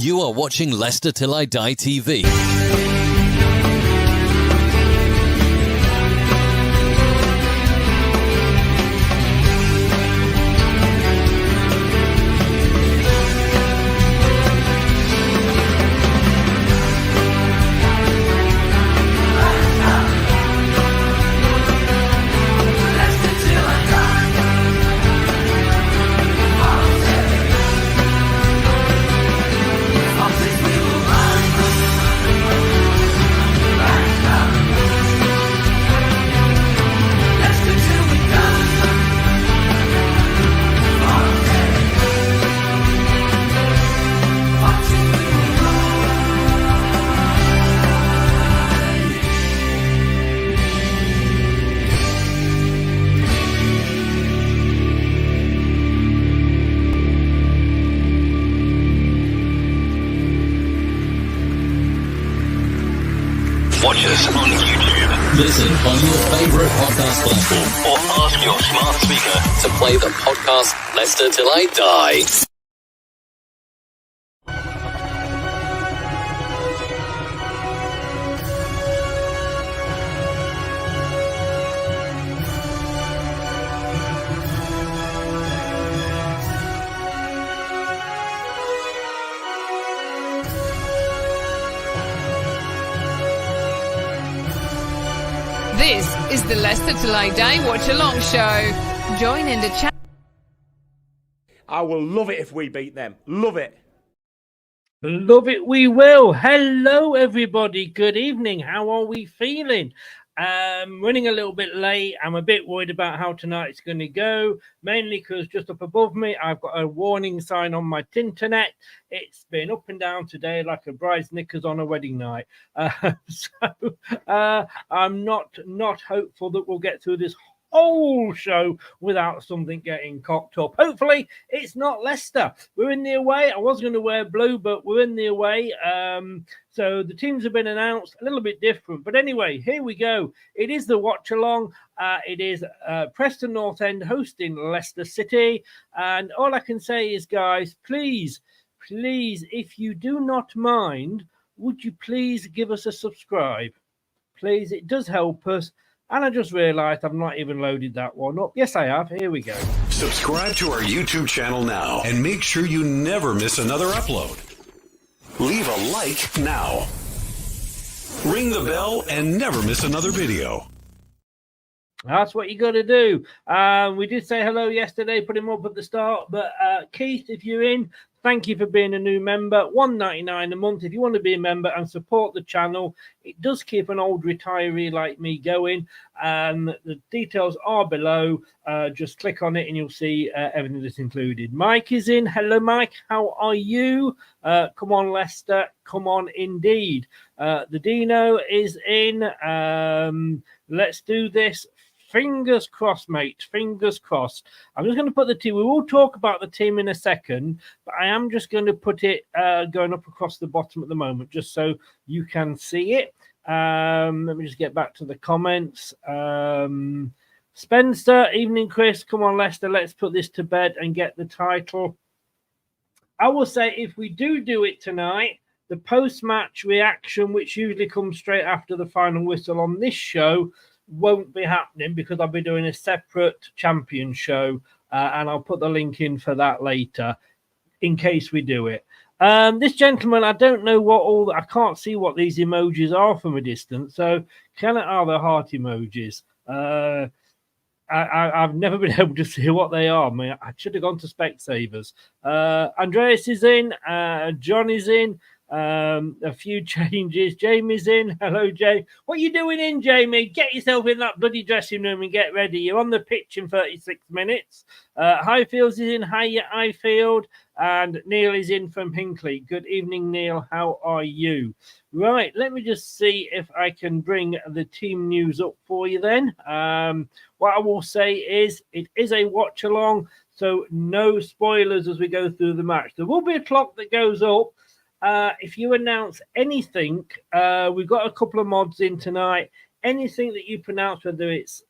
You are watching Leicester Till I Die TV. Watch us on YouTube. Listen on your favourite podcast platform. Or ask your smart speaker To play the podcast Leicester Till I Die. This is the Leicester Till I Die Watchalong show. Join in the chat. I will love it if we beat them. Love it. Love it, we will. Hello, everybody. Good evening. How are we feeling? Running a little bit late. I'm a bit worried about how tonight's going to go, mainly because just up above me, I've got a warning sign on my internet. It's been up and down today like a bride's knickers on a wedding night. I'm not hopeful that we'll get through this whole show without something getting cocked up. Hopefully it's not Leicester. We're in the away. I was going to wear blue, but we're in the away. So the teams have been announced, a little bit different. But anyway, here we go. It is the Watchalong. It is Preston North End hosting Leicester City. And all I can say is, guys, please, if you do not mind, would you please give us a subscribe? Please, it does help us. And I just realised I've not even loaded that one up. Yes, I have. Here we go. Subscribe to our YouTube channel now and make sure you never miss another upload. Leave a like now. Ring the bell and never miss another video. That's what you got to do. We did say hello yesterday, put him up at the start. But Keith, if you're in, thank you for being a new member. $1.99 a month if you want to be a member and support the channel. It does keep an old retiree like me going. The details are below. Just click on it and you'll see everything that's included. Mike is in. Hello, Mike. How are you? Come on, Leicester. Come on, indeed. The Dino is in. Let's do this. Fingers crossed, mate. Fingers crossed. I'm just going to put the team. We will talk about the team in a second, but I am just going to put it going up across the bottom at the moment, just so you can see it. Let me just get back to the comments. Spencer, evening, Chris. Come on, Leicester. Let's put this to bed and get the title. I will say if we do it tonight, the post-match reaction, which usually comes straight after the final whistle on this show, won't be happening because I'll be doing a separate champion show and I'll put the link in for that later in case we do it. This gentleman, I don't know what I can't see what these emojis are from a distance. So are the heart emojis? I've never been able to see what they are. I should have gone to Specsavers. Andreas is in. John is in. A few changes. Jamie's in. Hello, Jamie. What are you doing in, Jamie? Get yourself in that bloody dressing room and get ready. You're on the pitch in 36 minutes. Highfields is in. Hiya, Highfield. And Neil is in from Hinckley. Good evening, Neil. How are you? Right, let me just see if I can bring the team news up for you then. What I will say is it is a watch along, so no spoilers as we go through the match. There will be a clock that goes up. If you announce anything, we've got a couple of mods in tonight. Anything that you pronounce, whether it's,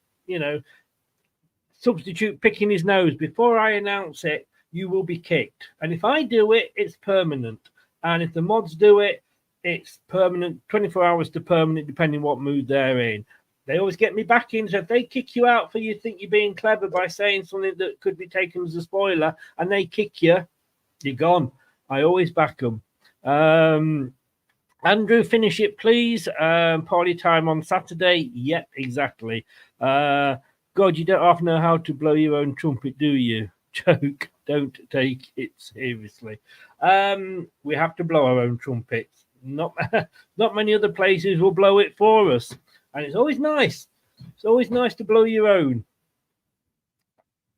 substitute picking his nose, before I announce it, you will be kicked. And if I do it, it's permanent. And if the mods do it, it's permanent, 24 hours to permanent, depending what mood they're in. They always get me back in. So if they kick you out for you think you're being clever by saying something that could be taken as a spoiler, and they kick you, you're gone. I always back them. Andrew, finish it, please. Party time on Saturday. Yep, exactly. God, you don't often know how to blow your own trumpet, do you? Joke. Don't take it seriously. We have to blow our own trumpets. Not many other places will blow it for us. And it's always nice. It's always nice to blow your own.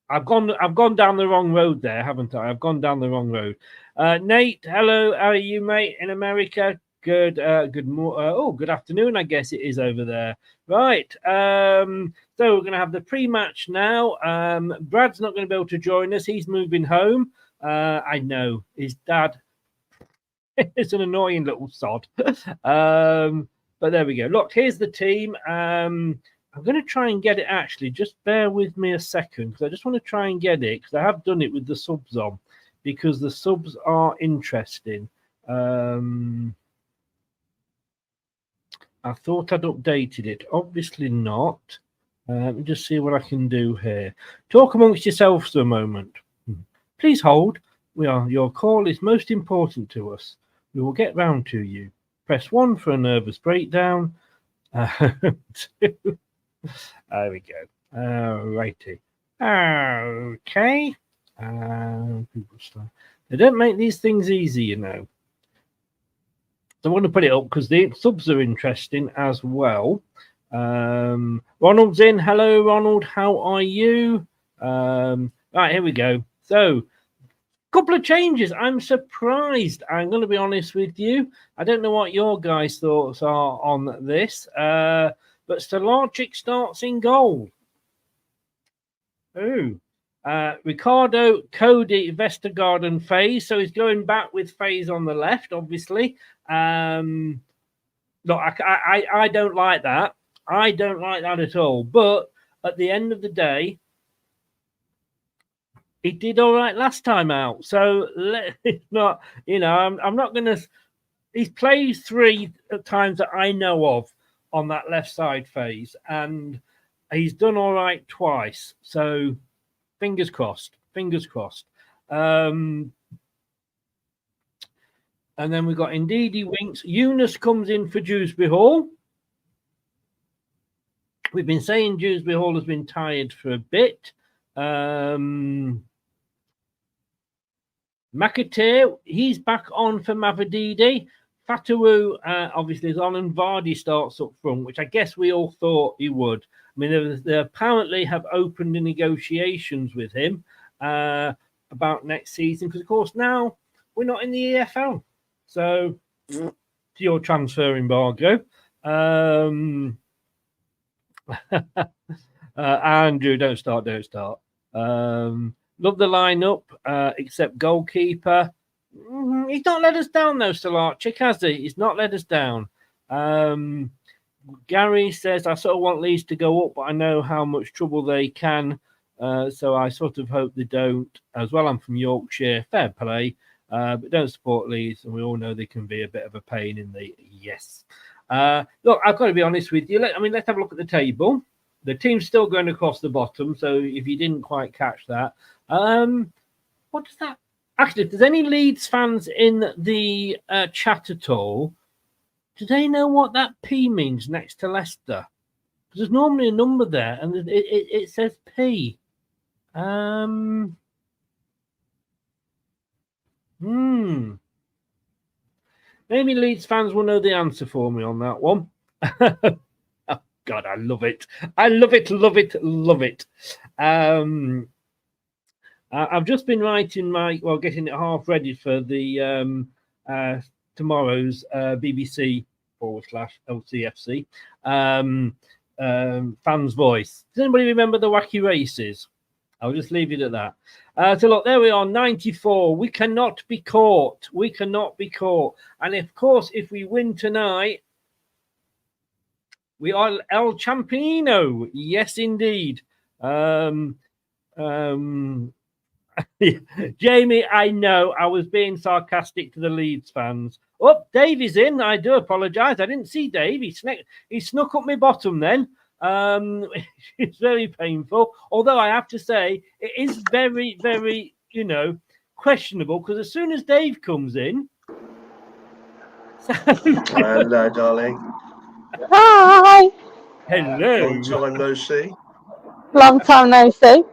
I've gone down the wrong road there, haven't I? I've gone down the wrong road. Nate, hello. How are you, mate, in America? Good. Good afternoon, I guess it is over there. Right. So we're going to have the pre-match now. Brad's not going to be able to join us. He's moving home. I know. His dad is an annoying little sod. But there we go. Look, here's the team. I'm going to try and get it, actually. Just bear with me a second, because I just want to try and get it, because I have done it with the subs on, because the subs are interesting. I thought I'd updated it. Obviously not. Let me just see what I can do here. Talk amongst yourselves for a moment. Please hold. Your call is most important to us. We will get round to you. Press 1 for a nervous breakdown. 2. There we go. Righty. Okay. They don't make these things easy, you know. So I want to put it up because the subs are interesting as well. Ronald's in. Hello, Ronald. How are you? Right, here we go. So, couple of changes. I'm surprised. I'm going to be honest with you. I don't know what your guys' thoughts are on this. But Stolarczyk starts in goal. Ooh. Ricardo, Cody, Vestergaard, and Faze. So he's going back with Faze on the left, obviously. Look, I don't like that. I don't like that at all. But at the end of the day, he did all right last time out. So it's not, you know, I'm not going to. He's played 3 times that I know of on that left side phase, and he's done all right twice. So fingers crossed. Fingers crossed. And then we've got Ndidi Winks. Eunice comes in for Dewsbury Hall. We've been saying Dewsbury Hall has been tired for a bit. McAteer, he's back on for Mavadidi. Fatawu obviously is on, and Vardy starts up front, which I guess we all thought he would. I mean, they apparently have opened the negotiations with him about next season, because, of course, now we're not in the EFL. So, to your transfer embargo. Andrew, don't start. Love the lineup, except goalkeeper. He's not let us down, though, Stolarczyk, has he? He's not let us down. Gary says, I sort of want Leeds to go up, but I know how much trouble they can. So I sort of hope they don't. As well, I'm from Yorkshire. Fair play. But don't support Leeds, and we all know they can be a bit of a pain in the yes. Look, I've got to be honest with you. Let's have a look at the table. The team's still going across the bottom, so if you didn't quite catch that. What does that... Actually, if there's any Leeds fans in the chat at all, do they know what that P means next to Leicester? Because there's normally a number there, and it says P. Maybe Leeds fans will know the answer for me on that one. Oh, God, I love it. I love it, love it, love it. I've just been writing getting it half ready for the tomorrow's BBC /LCFC fans' voice. Does anybody remember the wacky races? I'll just leave it at that. So look, there we are, 94. We cannot be caught. We cannot be caught. And of course, if we win tonight, we are El Campino. Yes, indeed. Jamie, I know I was being sarcastic to the Leeds fans. Oh, Dave is in. I do apologise. I didn't see Dave. He snuck up my bottom then. It's very painful. Although I have to say, it is very, very, questionable because as soon as Dave comes in. Hello, darling. Hi. Hello. Long time no see. Long time no see.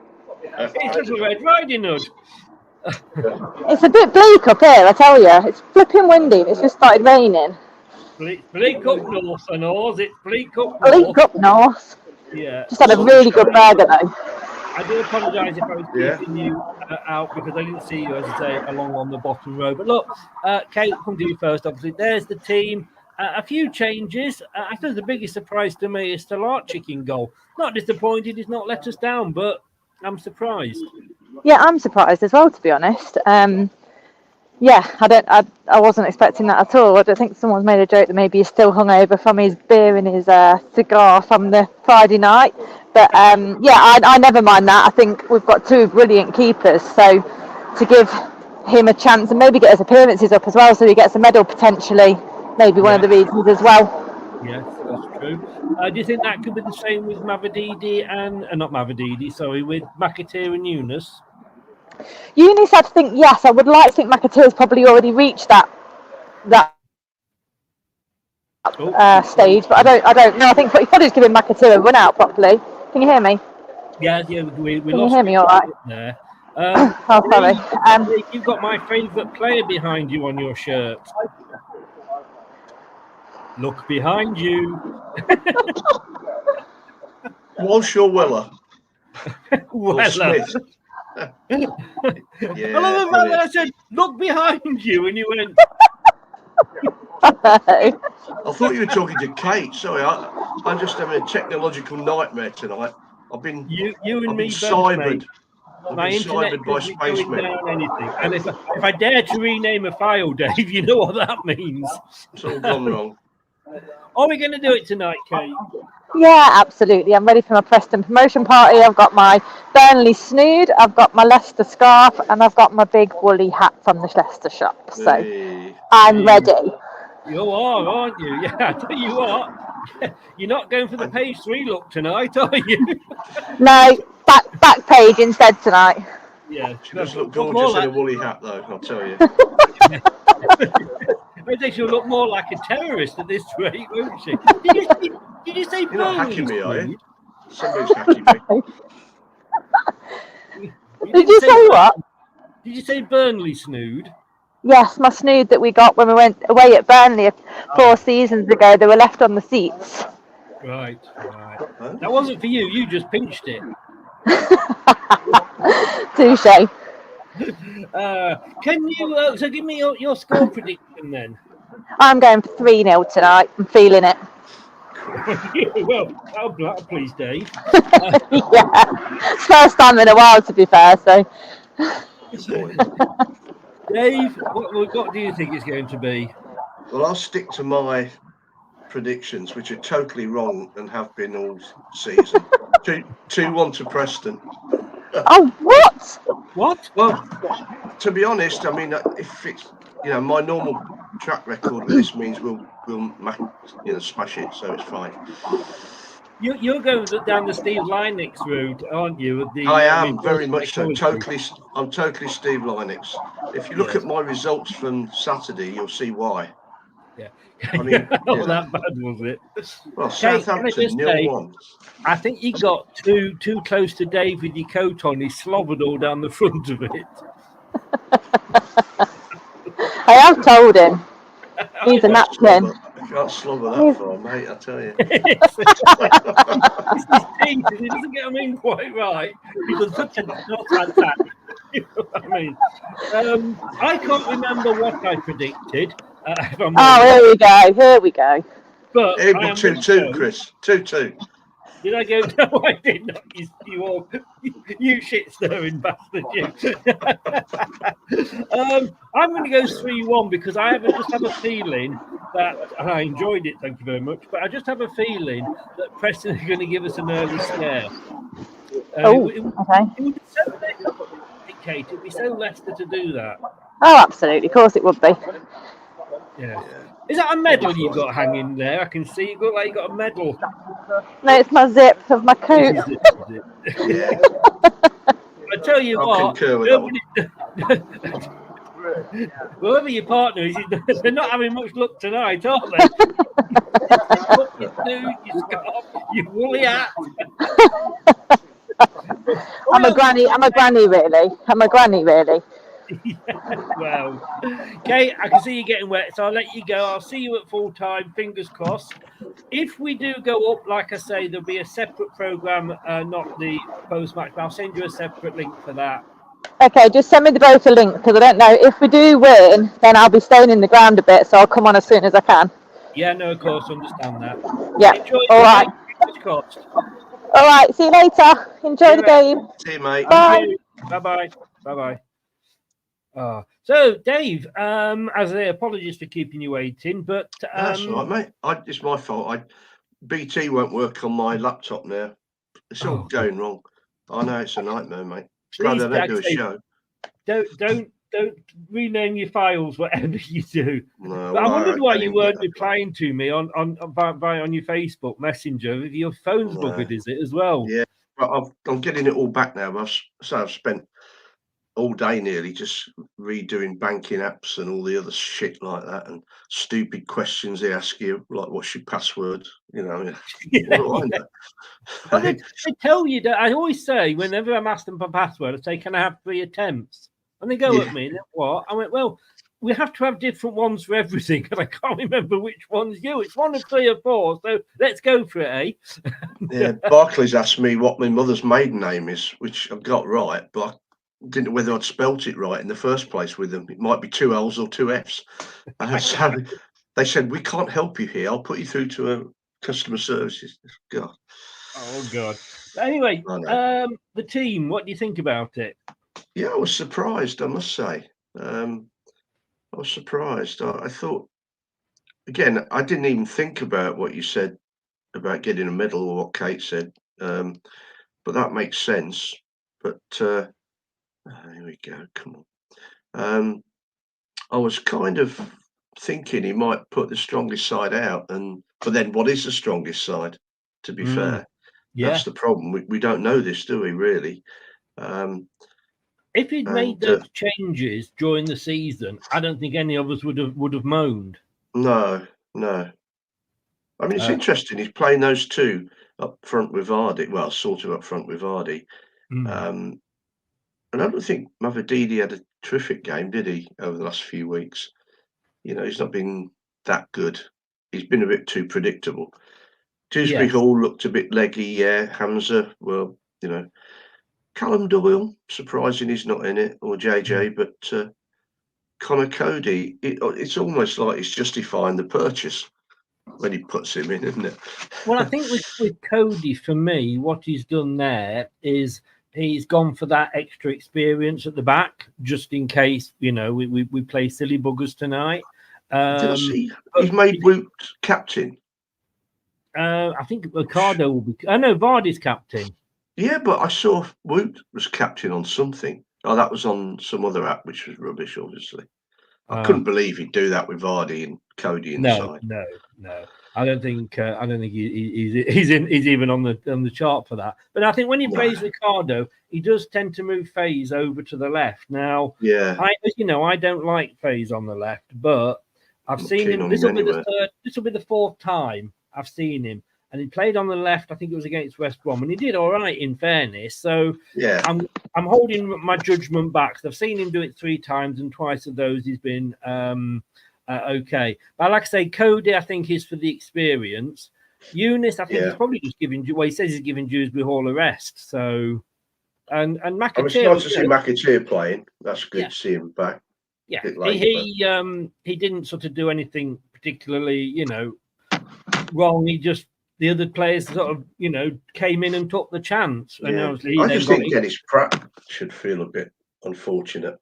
It's Little Red Riding Hood. It's a bit bleak up here, I tell you. It's flipping windy. It's just started raining. Bleak up north and oars. It's bleak up north. Bleak up north. Yeah. Just had a really good burger though. I do apologise if I was keeping you out because I didn't see you, as I say, along on the bottom row. But look, Kate, come to you first, obviously. There's the team. A few changes. I suppose the biggest surprise to me is still our chicken goal. Not disappointed, he's not let us down, but I'm surprised. Yeah, I'm surprised as well, to be honest. I wasn't expecting that at all. I don't think someone's made a joke that maybe he's still hungover from his beer and his cigar from the Friday night. But I never mind that. I think we've got two brilliant keepers, so to give him a chance and maybe get his appearances up as well, so he gets a medal potentially, maybe one of the reasons as well. Yes, that's true. Do you think that could be the same with Mavadidi and not Mavadidi, sorry, with McAteer and Eunice? Eunice, I'd think yes. I would like to think McAteer's probably already reached that stage, but I don't know. I think he's probably just giving McAteer a run out properly. Can you hear me? Yeah, we Can lost you hear me all right? there. Oh, sorry. You've got my favourite player behind you on your shirt. Look behind you. Walsh or Weller? Weller. Smith? I love the fact that I said, look behind you, and you went. I thought you were talking to Kate. Sorry, I'm just having a technological nightmare tonight. I've been cybered. I've been cybered by spacemen. And if I dare to rename a file, Dave, you know what that means. It's all gone wrong. Are we going to do it tonight, Kate? Yeah, absolutely. I'm ready for my Preston promotion party. I've got my Burnley snood, I've got my Leicester scarf, and I've got my big woolly hat from the Leicester shop. So I'm ready. You are, aren't you? Yeah, I tell you what. You're not going for the page 3 look tonight, are you? No, back page instead tonight. Yeah, she does look gorgeous in a woolly hat, though. I'll tell you. I think she'll look more like a terrorist at this rate, won't she? Did you say You're not hacking me, are snood? you? Somebody's hacking me. Did you say what? Did you say Burnley snood? Yes, my snood that we got when we went away at Burnley 4 seasons ago. They were left on the seats. Right. That wasn't for you. You just pinched it. Touche. Can you so give me your score prediction then? I'm going for 3-0 tonight. I'm feeling it. Well, that'll please Dave. Yeah, first time in a while, to be fair. So, Dave, what do you think it's going to be? Well, I'll stick to my predictions, which are totally wrong and have been all season. 2-1 to Preston. Oh, what? What? Well, to be honest, I mean, if it's my normal track record with this means we'll smash it, so it's fine. You're going down the Steve Lynix route, aren't you? I am very much so. I'm totally Steve Lynix. If you look at my results from Saturday, you'll see why. Yeah. I mean, not that bad, was it? Well, Southampton 0-1. I think you got too close to Dave with your coat on. He slobbered all down the front of it. I have told him. He's a napkin. I can't slobber that far, mate, I tell you. It's his teeth. He doesn't get them in quite right. He does such a not attack. You know what I mean? I can't remember what I predicted. Here we go. But it was 2-2, Chris. 2-2. Did I go? No, I did not. You shit-stirring bastard, you. I'm going to go 3-1 because I just have a feeling that, and I enjoyed it, thank you very much, but I just have a feeling that Preston are going to give us an early scare. Okay. It Kate. It'd be so Leicester to do that. Oh, absolutely. Of course it would be. Yeah. Is that a medal you got hanging there? I can see you got like you got a medal. No, it's my zip of my coat. Yeah. I tell you what, concur with that whoever your partner is, they're not having much luck tonight, are they? You suit, your scarf, your woolly hat. I'm a granny, really. Yeah, well, Kate, I can see you getting wet, so I'll let you go. I'll see you at full time, fingers crossed. If we do go up, like I say, there'll be a separate programme, not the post-match, but I'll send you a separate link for that. Okay, just send me both a link, because I don't know. If we do win, then I'll be staying in the ground a bit, so I'll come on as soon as I can. Yeah, no, of course, understand that. Yeah, enjoy all right. Fingers crossed. All right, see you later. Enjoy the game. See you, mate. Bye. Bye-bye. Bye-bye. So, Dave, as I say, apologies for keeping you waiting, but... That's all right, mate. It's my fault. BT won't work on my laptop now. It's all going wrong. I know, it's a nightmare, mate. Glad I don't do a show. Don't rename your files, whatever you do. No, but I wondered why you weren't replying to me on your Facebook Messenger. Your phone's buggered, is it, as well? Yeah, but I'm getting it all back now. I've spent all day nearly just redoing banking apps and all the other shit like that, and stupid questions they ask you, like what's your password? You know. Well, they tell you that. I always say whenever I'm asked them for password, I say, "Can I have 3 attempts?" And they go at me, and what? I went, "Well, we have to have different ones for everything, and I can't remember which one's you. It's 1 of 3 or 4, so let's go for it, eh?" Yeah, Barclays asked me what my mother's maiden name is, which I got right, but I didn't know whether I'd spelt it right in the first place with them. It might be 2 L's or 2 F's. So they said, "We can't help you here. I'll put you through to a customer services." God. Oh, God. Anyway, the team, what do you think about it? Yeah, I was surprised, I must say. I was surprised. I thought, again, I didn't even think about what you said about getting a medal or what Kate said, but that makes sense. But here we go. Come on. I was kind of thinking he might put the strongest side out, but then what is the strongest side? To be fair, that's the problem. We don't know this, do we? Really? If he'd made those changes during the season, I don't think any of us would have moaned. No. I mean, it's interesting. He's playing those 2 up front with Vardy. Well, sort of up front with Vardy. And I don't think Mavadidi had a terrific game, did he, over the last few weeks? You know, he's not been that good. He's been a bit too predictable. Dewsbury Hall looked a bit leggy, yeah. Hamza, well, you know. Callum Doyle, surprising he's not in it, or JJ, but Connor Cody, it's almost like he's justifying the purchase when he puts him in, isn't it? Well, I think with Cody, for me, what he's done there is he's gone for that extra experience at the back, just in case, you know, we play silly buggers tonight. Did I see he's made Woot captain? I think Ricardo will be. I know Vardy's captain. Yeah, but I saw Woot was captain on something. Oh, that was on some other app, which was rubbish, obviously. I couldn't believe he'd do that with Vardy and Cody inside. No. I don't think he's even on the chart for that. But I think when he plays Ricardo, he does tend to move Faze over to the left. Now, I don't like Faze on the left, but I've seen him. This will be the 4th time I've seen him. And he played on the left. I think it was against West Brom, and he did all right, in fairness. So I'm holding my judgment back. So I've seen him do it 3 times, and twice of those he's been okay. But like I say, Cody, I think, is for the experience. Eunice, I think he's probably just giving. Well, he says he's giving Dewsbury Hall a rest. So and McAteer. I was nice to see McAteer playing. That's good to see him back. Yeah, he didn't sort of do anything particularly, you know, wrong. He just. The other players sort of, you know, came in and took the chance. And I just think Dennis Pratt should feel a bit unfortunate.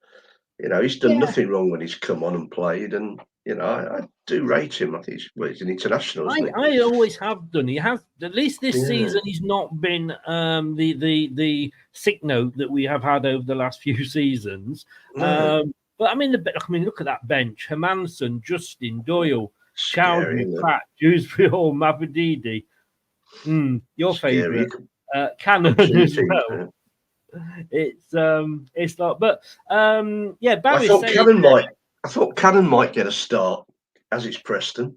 You know, he's done nothing wrong when he's come on and played, and I do rate him. I think he's an international, isn't he? I always have done. He has, at least this season, he's not been the sick note that we have had over the last few seasons. No. But I mean, look at that bench: Hermanson, Justin, Doyle, Scary, Chowdhury, Pratt, Dewsbury Hall, Mavrididi. Your favourite, Cannon as well. It's like, but yeah, Barry. I thought Cannon might get a start as it's Preston,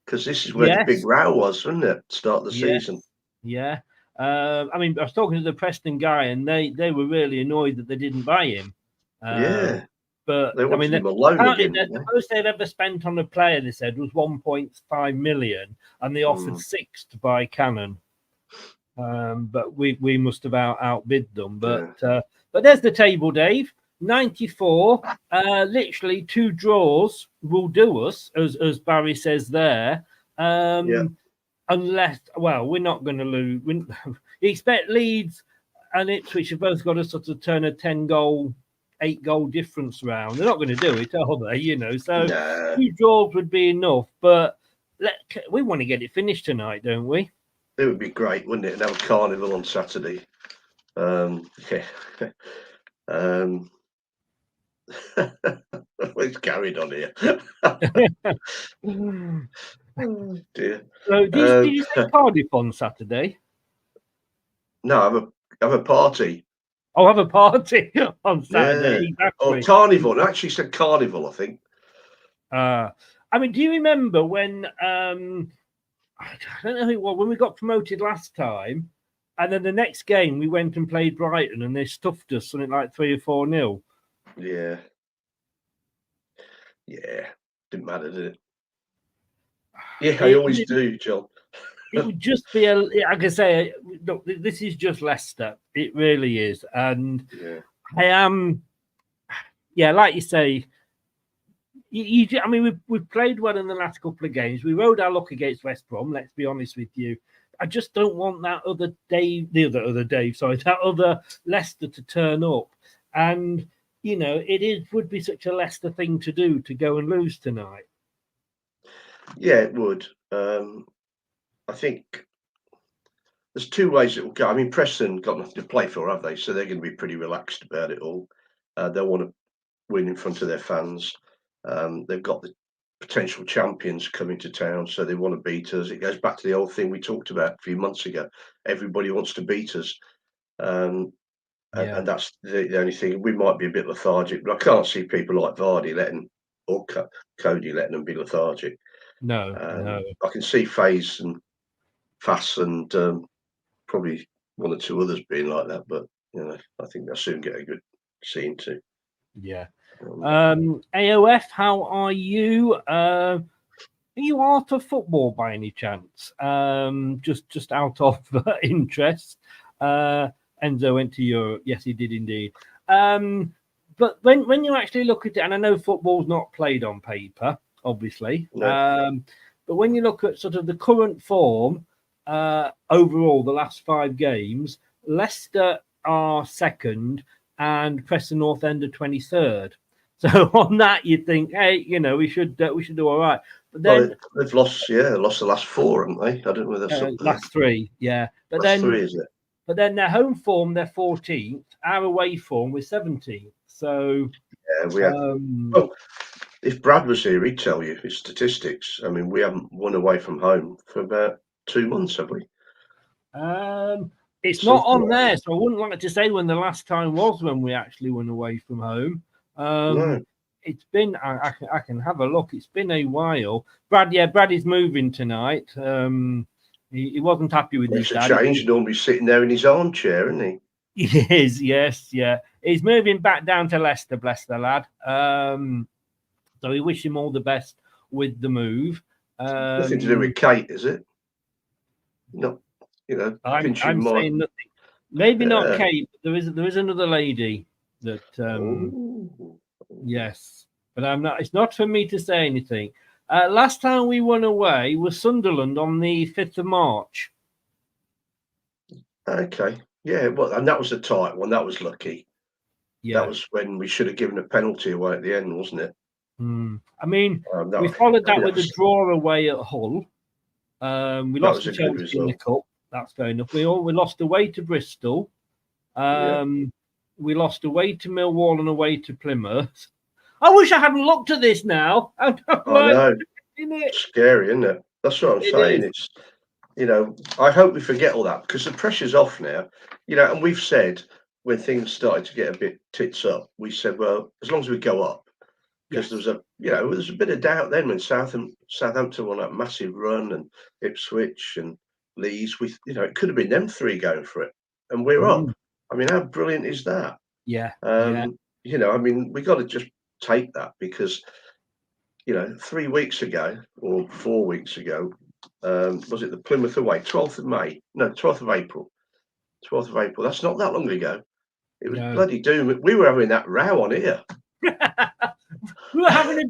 because this is where the big row was, wasn't it? Start of the season. Yeah. I mean, I was talking to the Preston guy, and they were really annoyed that they didn't buy him. But they wanted him alone again. The most they'd ever spent on a player, they said, was 1.5 million, and they offered 6 to buy Cannon. But we must have outbid them. But there's the table, Dave. 94. Literally 2 draws will do us, as Barry says there. Unless, we're not going to lose. You expect Leeds and Ipswich have both got to sort of turn a 8-goal difference round. They're not going to do it, are they? So 2 draws would be enough. But we want to get it finished tonight, don't we? It would be great, wouldn't it? And have a carnival on Saturday. It's carried on here. Oh, dear. So, did you say Cardiff on Saturday? No, have a party. Oh, have a party on Saturday. Yeah. Exactly. Carnival. I actually said carnival, I think. I mean, do you remember when I don't know who it was, when we got promoted last time, and then the next game we went and played Brighton and they stuffed us something like 3 or 4-0? Yeah. Didn't matter, did it? Yeah, I always do, John. It would just be like I say, look, this is just Leicester. It really is. And I am, like you say, I mean, we've played well in the last couple of games. We rode our luck against West Brom, let's be honest with you. I just don't want that other Leicester to turn up. And, would be such a Leicester thing to do, to go and lose tonight. Yeah, it would. I think there's 2 ways it will go. I mean, Preston got nothing to play for, have they? So they're going to be pretty relaxed about it all. They'll want to win in front of their fans. They've got the potential champions coming to town, so they want to beat us. It goes back to the old thing we talked about a few months ago. Everybody wants to beat us. And that's the only thing. We might be a bit lethargic, but I can't see people like Vardy or Cody letting them be lethargic. No. I can see Faze and Fass and probably 1 or 2 others being like that, but I think they'll soon get a good scene too. Yeah. AOF, how are you? Are you out of football by any chance? Just out of interest. Enzo went to Europe. Yes, he did indeed. But when you actually look at it, and I know football's not played on paper, obviously, but when you look at sort of the current form overall, the last 5 games, Leicester are second and Preston North End are 23rd. So on that, you'd think, hey, we should do all right. But then they've lost the last 4, haven't they? I don't know whether last 3, yeah. But last then 3, is it? But then their home form, they're 14th. Our away form, we're 17th. So we have. If Brad was here, he'd tell you his statistics. I mean, we haven't won away from home for about 2 months, have we? It's not on there, so I wouldn't like to say when the last time was when we actually went away from home. No. It's been, I can have a look. It's been a while. Brad is moving tonight. He wasn't happy with his dad. Change. He's normally sitting there in his armchair, isn't he? He is, yes, yeah. He's moving back down to Leicester, bless the lad. So we wish him all the best with the move. Nothing to do with Kate, is it? No, I'm saying nothing. Maybe not Kate. But there is another lady that. Yes, but I'm not. It's not for me to say anything. Last time we won away was Sunderland on the 5th of March. Okay, yeah, well, and that was a tight one. That was lucky. Yeah, that was when we should have given a penalty away at the end, wasn't it? I mean, No, we followed that with was- a draw away at Hull. We lost was to a good Chelsea in the result. cup. That's fair enough. We lost away to Bristol. We lost away to Millwall and away to Plymouth. I wish I hadn't looked at this now. I know. It? Scary, isn't it? That's what I'm saying. Is. It's, you know, I hope we forget all that because the pressure's off now. You know, and we've said when things started to get a bit tits up, we said, well, as long as we go up, because there was a bit of doubt then when Southampton won that massive run and Ipswich and Leeds. It could have been them three going for it, and we're up. I mean, how brilliant is that? Yeah. You know, I mean, we got to just take that because, 3 weeks ago or 4 weeks ago, was it the Plymouth away? 12th of May? No, 12th of April. 12th of April. That's not that long ago. It was bloody doom. We were having that row on here. We were having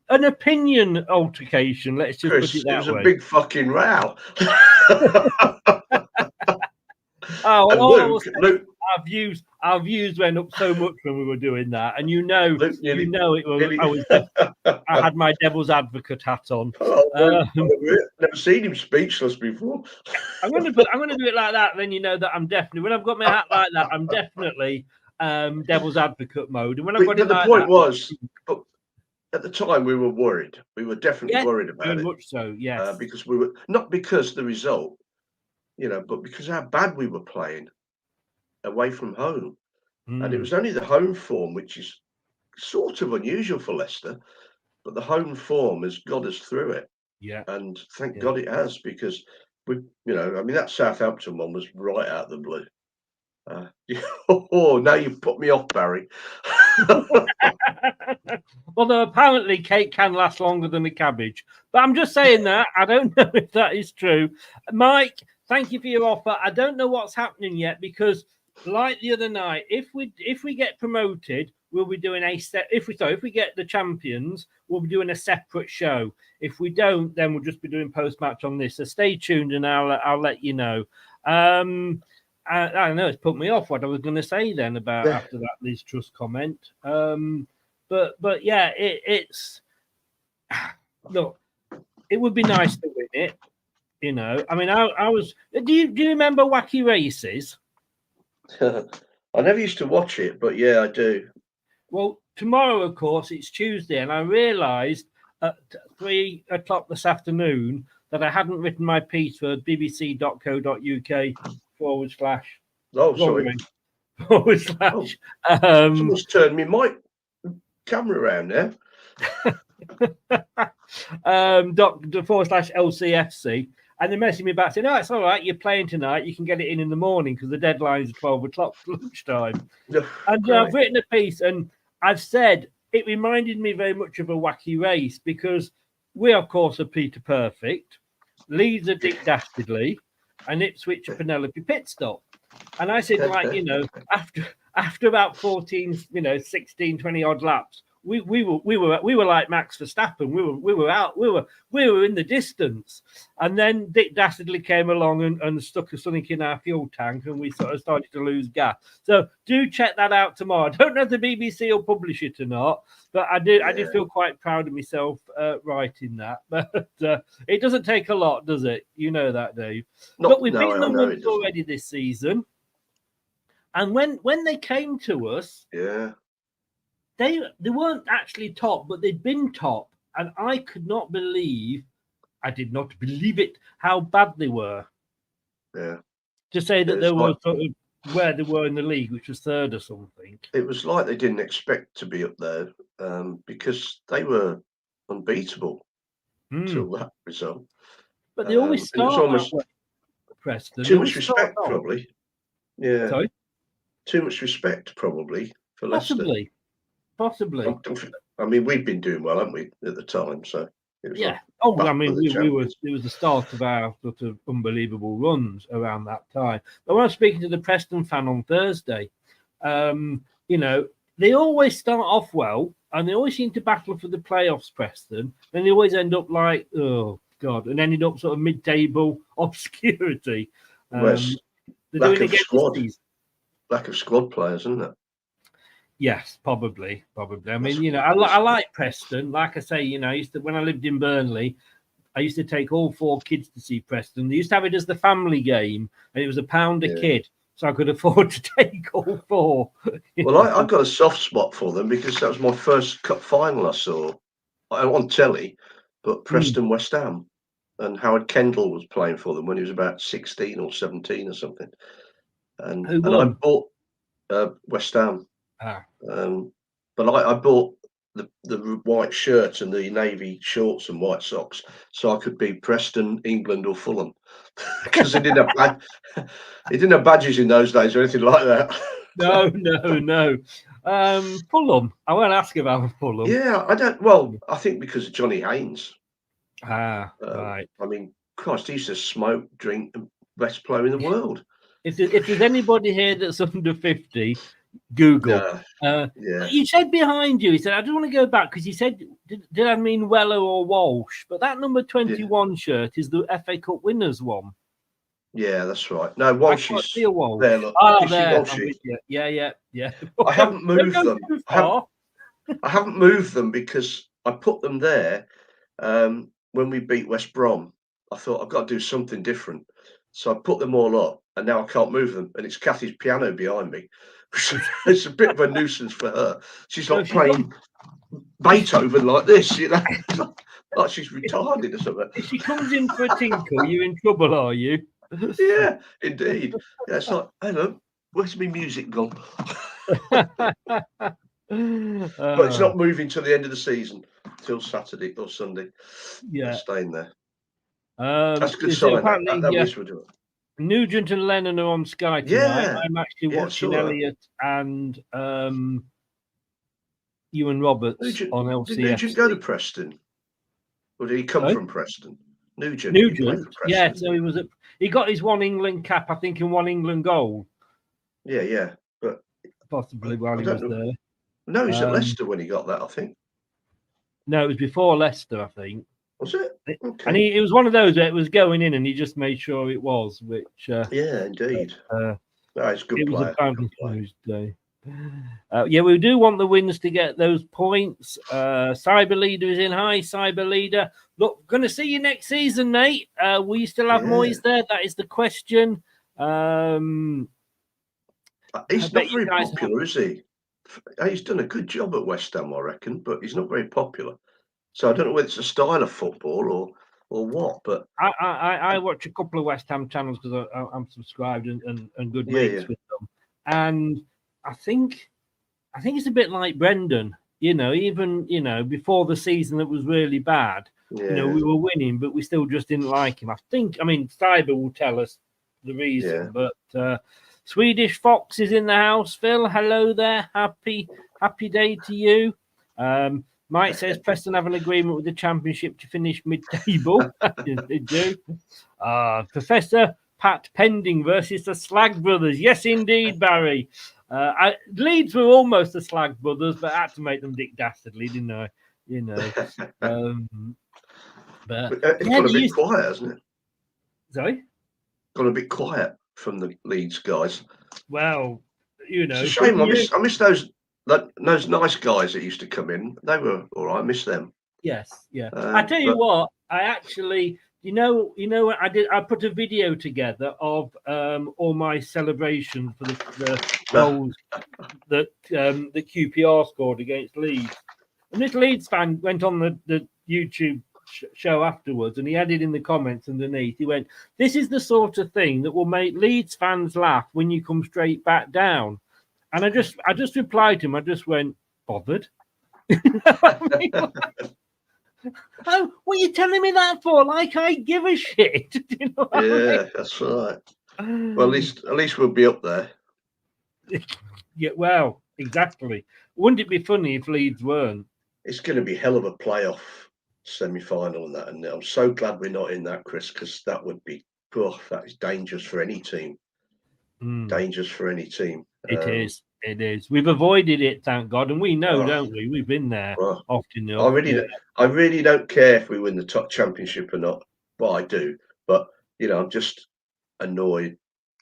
an opinion altercation. Let's just Chris, put it that way. It was a big fucking row. Luke, our views went up so much when we were doing that, and Luke, it was. I had my devil's advocate hat on. Never seen him speechless before. I'm going to do it like that. Then you know that I'm definitely, when I've got my hat like that, I'm definitely devil's advocate mode. And when I've got it the like point that, was, but at the time we were worried. We were definitely worried about very it. much so, yes. Because we were not because of the result, but because how bad we were playing away from home. And it was only the home form, which is sort of unusual for Leicester, but the home form has got us through it. Yeah. And thank God it has, because that Southampton one was right out of the blue. Now you've put me off, Barry. Although apparently cake can last longer than a cabbage. But I'm just saying that. I don't know if that is true. Mike, thank you for your offer. I don't know what's happening yet because, like the other night, if we get promoted, we'll be doing if we get the champions, we'll be doing a separate show. If we don't, then we'll just be doing post-match on this. So stay tuned and I'll let you know. I don't know, it's put me off what I was going to say then about after that Liz Truss comment. But yeah, it's look, it would be nice to win it, I mean, I was. Do you remember Wacky Races? I never used to watch it, but yeah, I do. Well, tomorrow, of course, it's Tuesday, and I realised at 3 o'clock this afternoon that I hadn't written my piece for bbc.co.uk / Oh, sorry. / Someone's turned me camera around there. / LCFC, and they messaged me back saying, "No, it's all right. You're playing tonight. You can get it in the morning because the deadline is 12 o'clock lunchtime." And I've written a piece, and I've said it reminded me very much of a Wacky Race because we, of course, are Peter Perfect, Leeds are Dick Dastardly, and Ipswich are Penelope Pitstop. And I said, after about 14, 16, 20 odd laps, we were like Max Verstappen. We were out. We were in the distance, and then Dick Dastardly came along and stuck something in our fuel tank, and we sort of started to lose gas. So do check that out tomorrow. I don't know if the BBC will publish it or not, but I did feel quite proud of myself writing that. But it doesn't take a lot, does it? You know that, Dave. But we've beaten them once already this season, and when they came to us, They weren't actually top, but they'd been top, and I did not believe it, how bad they were. Yeah. To say that they were sort of where they were in the league, which was third or something. It was like they didn't expect to be up there because they were unbeatable till that result. But they always start almost Preston. Too much respect, probably. Yeah. Sorry? Too much respect, probably, for Leicester. Possibly. I mean, we'd been doing well, haven't we, at the time? So it was I mean, it was the start of our sort of unbelievable runs around that time. But when I was speaking to the Preston fan on Thursday, they always start off well, and they always seem to battle for the playoffs, Preston. Then they always end up like, oh God, and ended up sort of mid-table obscurity. Lack of squad players, isn't it? Yes, probably. I mean, I like Preston. Like I say, I used to, when I lived in Burnley, I used to take all 4 kids to see Preston. They used to have it as the family game, and it was £1 a kid, so I could afford to take all 4. Well, I got a soft spot for them because that was my first cup final I saw on telly, but Preston West Ham, and Howard Kendall was playing for them when he was about 16 or 17 or something. And I bought West Ham. But I bought the white shirt and the navy shorts and white socks so I could be Preston, England, or Fulham because they didn't have badges in those days or anything like that. No. Fulham. I won't ask about Fulham. Yeah, I don't. Well, I think because of Johnny Haynes. Right. I mean, Christ, he used to smoke, drink, and best player in the world. If there's anybody here that's under 50, Google. You said behind you. He said, I don't want to go back because he said, did I mean Weller or Walsh? But that number 21 shirt is the FA Cup winners one. Yeah, that's right. No, Walsh is there. Look. There. Yeah. I haven't moved them. I haven't moved them because I put them there when we beat West Brom. I thought I've got to do something different. So I put them all up, and now I can't move them. And it's Kathy's piano behind me. It's a bit of a nuisance for her. She's like playing Beethoven like this, like she's retarded or something. If she comes in for a tinkle, you're in trouble, are you? Yeah, indeed. Yeah, it's like, hello, where's my music gone? But it's not moving till the end of the season, till Saturday or Sunday. Yeah, I'm staying there. That's a good sign. That Nugent and Lennon are on Sky tonight. Yeah. I'm actually watching Elliot and Ewan Roberts on LCFC. Did Nugent go to Preston? Or did he come from Preston? Nugent. Yeah, so he got his one England cap, I think, and one England goal. Yeah. But possibly while he was there. No, he's at Leicester when he got that, I think. No, it was before Leicester, I think. Was it? Okay. And it was one of those that was going in, and he just made sure it was. Which yeah, indeed. It's good. It was a bounty day. We do want the wins to get those points. Cyber Leader is in. Hi, Cyber Leader. Look, going to see you next season, Nate. Will you still have Moyes there? That is the question. He's not very popular, is he? He's done a good job at West Ham, I reckon, but he's not very popular. So I don't know whether it's a style of football or what. But I watch a couple of West Ham channels because I'm subscribed and good mates with them, and I think it's a bit like Brendan. Even before the season that was really bad. We were winning, but we still just didn't like him. Cyber will tell us the reason, but Swedish Fox is in the house. Phil, hello there. Happy day to you. Mike says Preston have an agreement with the Championship to finish mid-table. They do. Professor Pat Pending versus the Slag Brothers. Yes, indeed, Barry. Leeds were almost the Slag Brothers, but I had to make them Dick Dastardly, didn't I? But it's got a bit quiet, hasn't it? Sorry? Got a bit quiet from the Leeds guys. Well, it's a shame. I miss those nice guys that used to come in. They were all right. I miss them. Yes, yeah. I tell you what, I actually, what I did? I put a video together of all my celebrations for the goals that the QPR scored against Leeds. And this Leeds fan went on the YouTube show afterwards, and he added in the comments underneath, he went, "This is the sort of thing that will make Leeds fans laugh when you come straight back down." And I just replied to him. I just went, "Bothered?" Oh, what are you telling me that for? Like I give a shit. That's right. Well, at least we'll be up there. Yeah, well, exactly. Wouldn't it be funny if Leeds weren't? It's going to be hell of a playoff semi-final and that, and I'm so glad we're not in that, Chris, because that would be that is dangerous for any team. Dangerous for any team. It is. We've avoided it, thank God, and we know, don't we? We've been there often. I really don't care if we win the top championship or not. Well, I do, but I'm just annoyed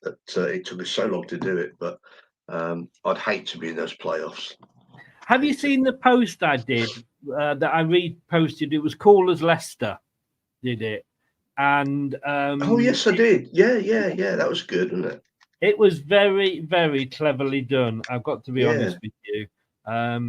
that it took us so long to do it. But I'd hate to be in those playoffs. Have you seen the post I did that I reposted? It was Cool as Leicester did it. And oh, yes, I did. Yeah. That was good, wasn't it? it was very, very cleverly done. I've got to be honest with you. I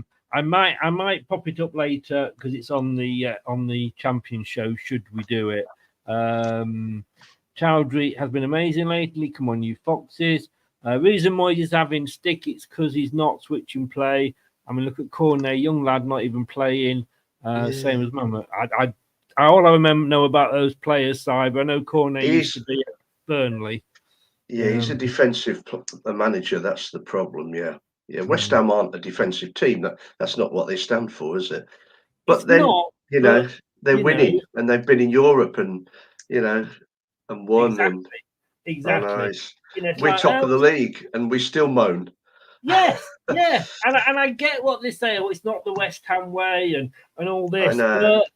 might pop it up later because it's on the champion show. Should we do it? Chowdhury has been amazing lately. Come on, you foxes. Reason Moyes is having stick. It's because he's not switching play. I mean, look at Cornet, young lad, not even playing. Same as Mama. All I know about those players, Cyber. I know Cornet used to be at Burnley. Yeah, he's a defensive manager. That's the problem. Yeah. West Ham aren't a defensive team. That's not what they stand for, is it? But It's then not, they're winning, and they've been in Europe, and and won. Exactly. We're like, top of the league, and we still moan. Yes, yeah, and I get what they say. Oh, it's not the West Ham way, and all this. I know.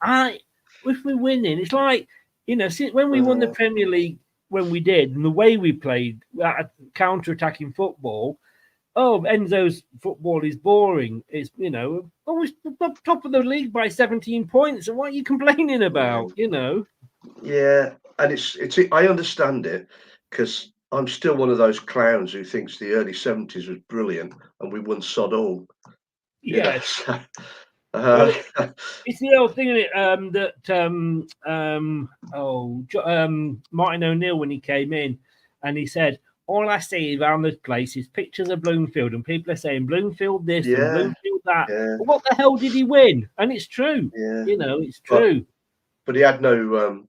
But if we're winning, it's like when we won the Premier League. When we did, and the way we played counter-attacking football, Enzo's football is boring. It's always top of the league by 17 points. And what are you complaining about? Yeah, and it's. I understand it because I'm still one of those clowns who thinks the early 70s was brilliant and we won sod all. Yes. It's the old thing, isn't it? Martin O'Neill, when he came in, and he said, "All I see around this place is pictures of Bloomfield, and people are saying Bloomfield this and Bloomfield that." Yeah. But what the hell did he win? And it's true. Yeah. It's true. But he had no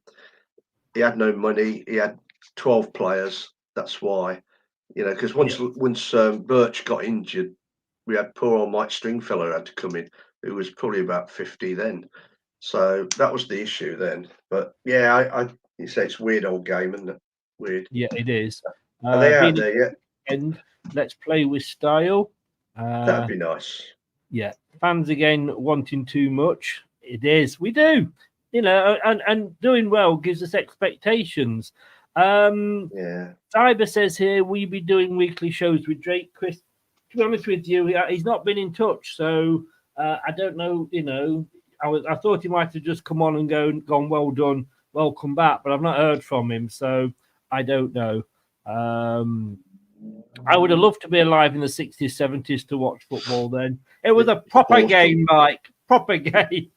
money. He had 12 players. That's why, because once Birch got injured, we had poor old Mike Stringfellow had to come in, who was probably about 50 then. So that was the issue then. But yeah, you say it's a weird old game, isn't it? Weird. Yeah, it is. Are they out there yet? And let's play with style. That'd be nice. Yeah, fans again wanting too much. It is. We do. And doing well gives us expectations. Cyber says here we be doing weekly shows with Drake. Chris, to be honest with you, he's not been in touch, so I don't know. I thought he might have just come on and gone, well done, welcome back, but I've not heard from him, so I don't know. I would have loved to be alive in the 60s, 70s to watch football then. It was a proper game, Mike. Proper game.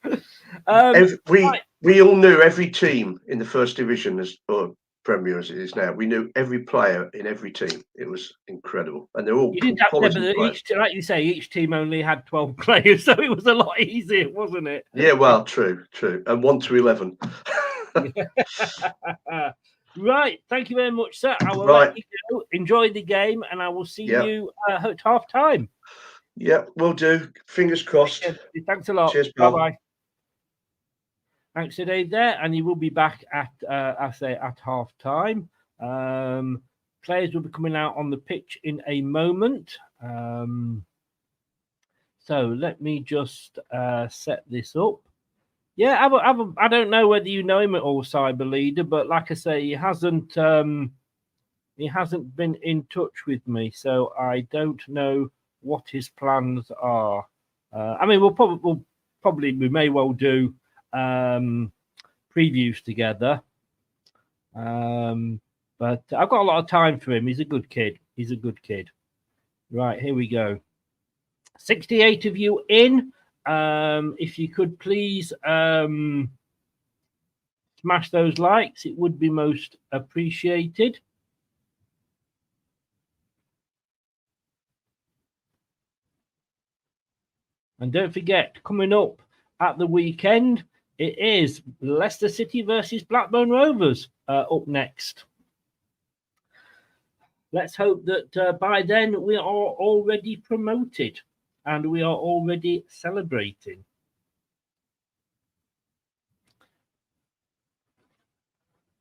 We all knew every team in the first division or Premier as it is now. We knew every player in every team. It was incredible, and they're all. You didn't have like you say, each team only had 12 players, so it was a lot easier, wasn't it? Yeah, well, true, and 1 to 11. Right, thank you very much, sir. I will let you go. Enjoy the game, and I will see you at half time. Yeah, will do. Fingers crossed. Thanks a lot. Cheers, pal. Bye-bye. Thanks to Dave there, and he will be back at half time. Players will be coming out on the pitch in a moment. So let me just set this up. Yeah, I don't know whether you know him at all, Cyber Leader, but like I say, he hasn't been in touch with me, so I don't know what his plans are. I mean, we may well do previews together, but I've got a lot of time for him. He's a good kid. Right, here we go. 68 of you in. If you could please smash those likes, it would be most appreciated. And don't forget, coming up at the weekend, it is Leicester City versus Blackburn Rovers up next. Let's hope that by then we are already promoted and we are already celebrating.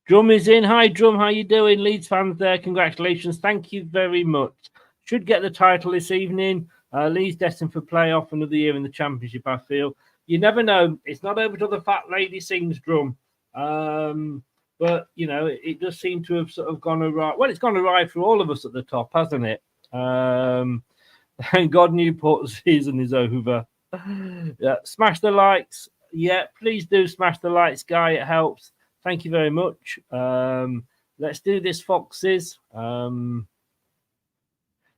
Drum is in. Hi, Drum. How you doing? Leeds fans there. Congratulations. Thank you very much. Should get the title this evening. Leeds destined for playoff another year in the Championship, I feel. You never know. It's not over till the fat lady sings, Drum. But, you know, it does seem to have sort of gone awry. Well, it's gone awry for all of us at the top, hasn't it? Thank God Newport season is over. Yeah, smash the likes. Yeah, please do smash the likes, Guy. It helps. Thank you very much. Let's do this, Foxes.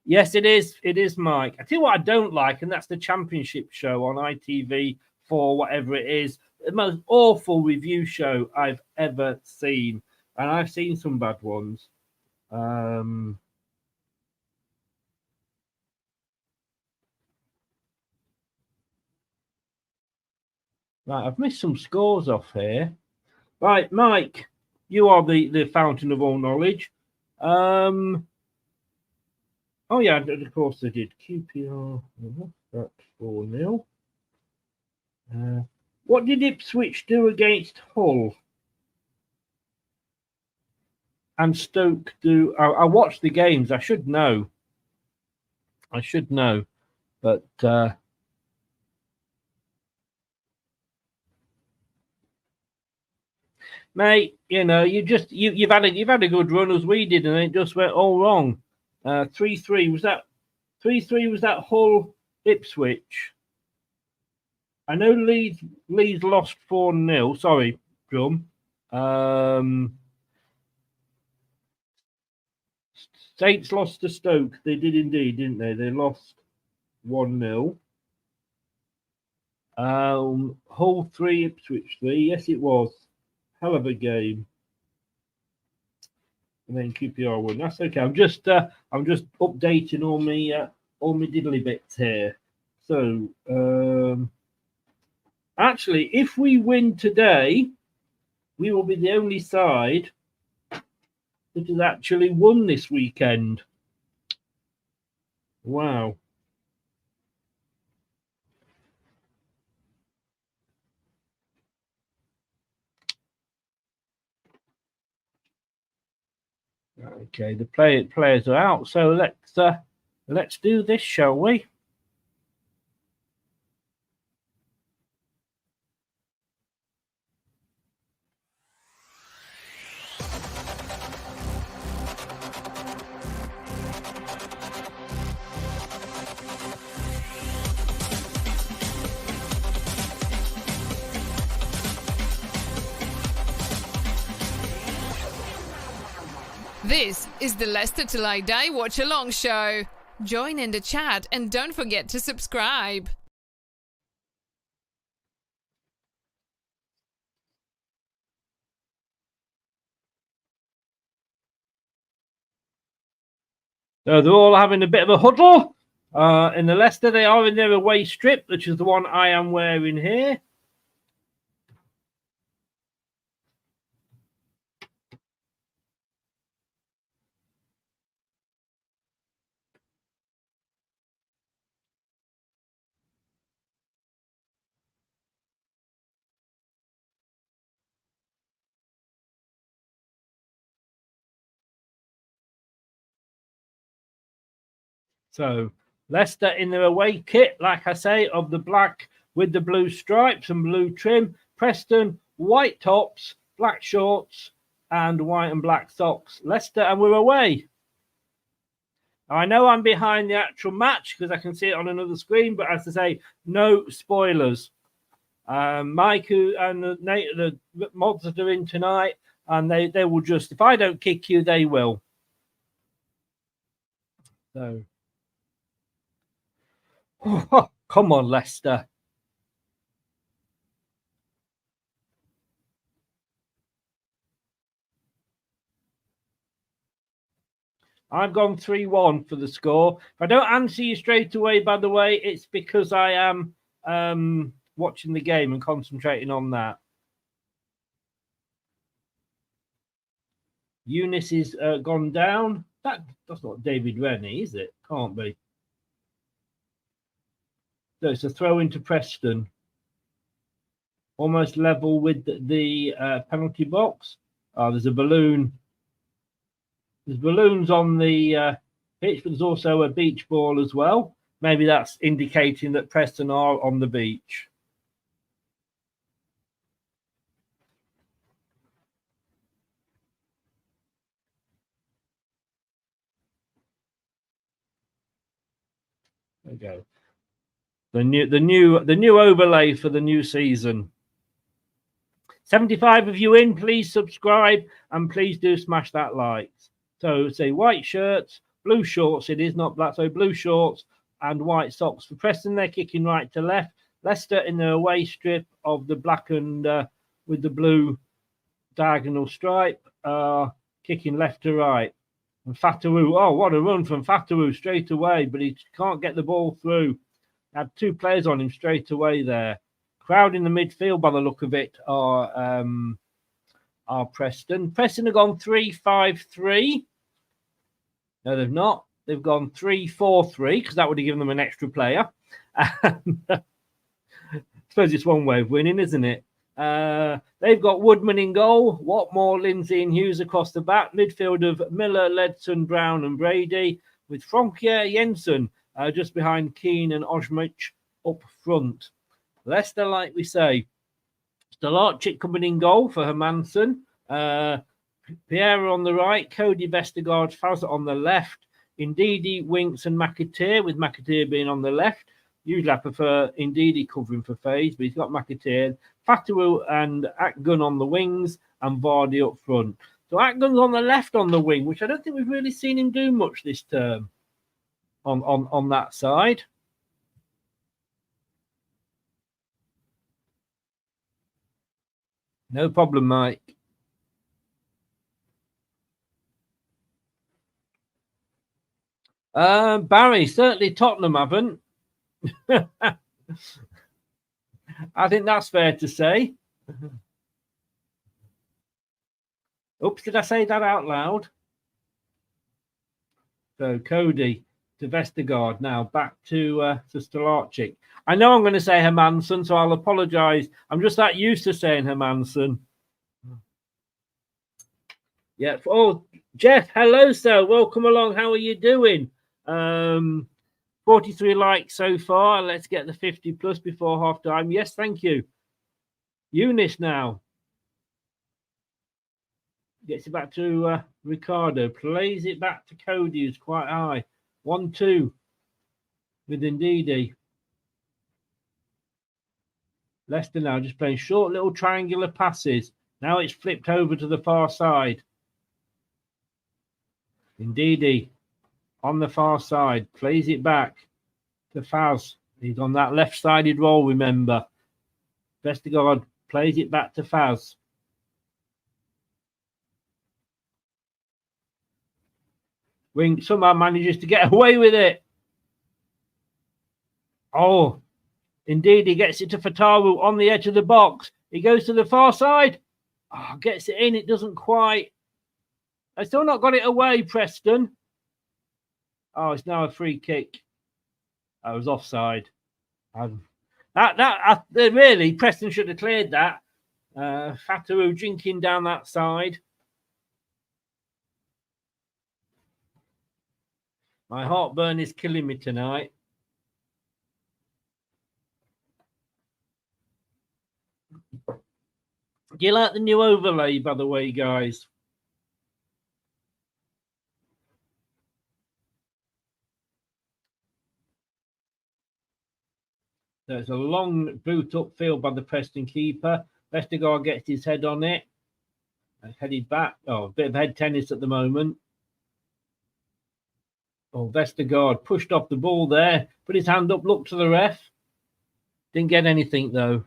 Yes, it is. It is, Mike. I tell you what I don't like, and that's the championship show on ITV4, whatever it is. The most awful review show I've ever seen. And I've seen some bad ones. Right, I've missed some scores off here. Right, Mike, you are the fountain of all knowledge. Oh, yeah, of course they did. QPR, that's 4-0. What did Ipswich do against Hull? And Stoke do? I watched the games. I should know. But mate, you know, you've had a good run as we did, and it just went all wrong. 3-3 was that? 3-3 was that Hull Ipswich? I know Leeds lost 4-0. Sorry, Drum. Saints lost to Stoke. They did indeed, didn't they? They lost 1-0. Hull 3, Ipswich 3. Yes, it was. Hell of a game. And then QPR won. That's okay. I'm just updating all my diddly bits here. So actually, if we win today, we will be the only side that has actually won this weekend. Wow. Okay, the players are out, so let's do this, shall we? This is the Leicester Till I Die Watch Along show. Join in the chat and don't forget to subscribe. So they're all having a bit of a huddle. In the Leicester, they are in their away strip, which is the one I am wearing here. So Leicester in their away kit, like I say, of the black with the blue stripes and blue trim. Preston, white tops, black shorts, and white and black socks. Leicester, and we're away. I know I'm behind the actual match because I can see it on another screen, but as I say, no spoilers. Mike and Nate, the mods that are in tonight, and they will just, if I don't kick you, they will. So, oh, come on, Leicester. I've gone 3-1 for the score. If I don't answer you straight away, by the way, it's because I am watching the game and concentrating on that. Eunice is gone down. That's not David Rennie, is it? Can't be. So it's a throw into Preston. Almost level with the penalty box. Oh, there's a balloon. There's balloons on the pitch, but there's also a beach ball as well. Maybe that's indicating that Preston are on the beach. There we go. The new overlay for the new season. 75 of you in, please subscribe and please do smash that like. So say white shirts, blue shorts, it is not black, so blue shorts and white socks for Preston. They're kicking right to left. Leicester in the away strip of the black and with the blue diagonal stripe, kicking left to right. And Fatawu, oh, what a run from Fatawu straight away, but he can't get the ball through. Had two players on him straight away there. Crowd in the midfield, by the look of it, are Preston. Preston have gone 3-5-3. No, they've not. They've gone 3-4-3 because that would have given them an extra player. And, I suppose it's one way of winning, isn't it? They've got Woodman in goal, Watmore, Lindsay, and Hughes across the back. Midfield of Miller, Ledson, Brown, and Brady, with Frankier, Jensen just behind Keane and Osmich up front. Leicester, like we say, Stolarczyk coming in goal for Hermansen. Pierre on the right, Cody Vestergaard, Faz on the left, Ndidi, Winks, and McAteer, with McAteer being on the left. Usually I prefer Ndidi covering for Faze, but he's got McAteer, Fatawu and Atgun on the wings, and Vardy up front. So Atgun's on the left on the wing, which I don't think we've really seen him do much this term on that side. No problem, Mike. Barry, certainly Tottenham haven't. I think that's fair to say. Oops, did I say that out loud? So Cody to Vestergaard now, back to Stolarczyk. I know I'm going to say Hermansen, so I'll apologise. I'm just that used to saying Hermansen. Yeah. Oh, Jeff, hello, sir. Welcome along. How are you doing? 43 likes so far. Let's get the 50 plus before half time. Yes, thank you. Eunice now. Gets it back to Ricardo. Plays it back to Cody, who's quite high. 1-2 with Ndidi. Leicester now just playing short little triangular passes. Now it's flipped over to the far side. Ndidi on the far side. Plays it back to Faz. He's on that left-sided roll, remember. Vestergaard plays it back to Faz. Wing somehow manages to get away with it. Oh, indeed, he gets it to Fatawu on the edge of the box. He goes to the far side. Oh, gets it in. It doesn't quite. I still not got it away, Preston. Oh, it's now a free kick. I was offside. Really, Preston should have cleared that. Fatawu jinking down that side. My heartburn is killing me tonight. Do you like the new overlay, by the way, guys? There's a long boot upfield by the Preston keeper. Vestergaard gets his head on it. Headed back. Oh, a bit of head tennis at the moment. Oh, Vestergaard pushed off the ball there. Put his hand up, looked to the ref. Didn't get anything, though.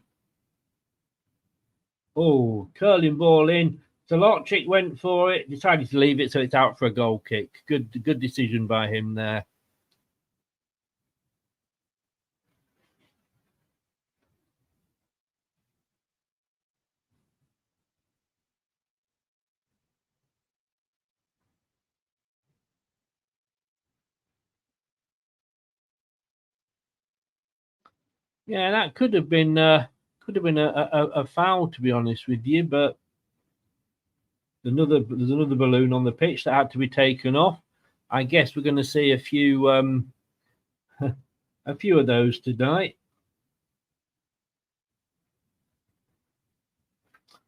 Oh, curling ball in. Stolarczyk went for it. Decided to leave it, so it's out for a goal kick. Good decision by him there. Yeah, that could have been a foul, to be honest with you. But there's another balloon on the pitch that had to be taken off. I guess we're going to see a few of those tonight.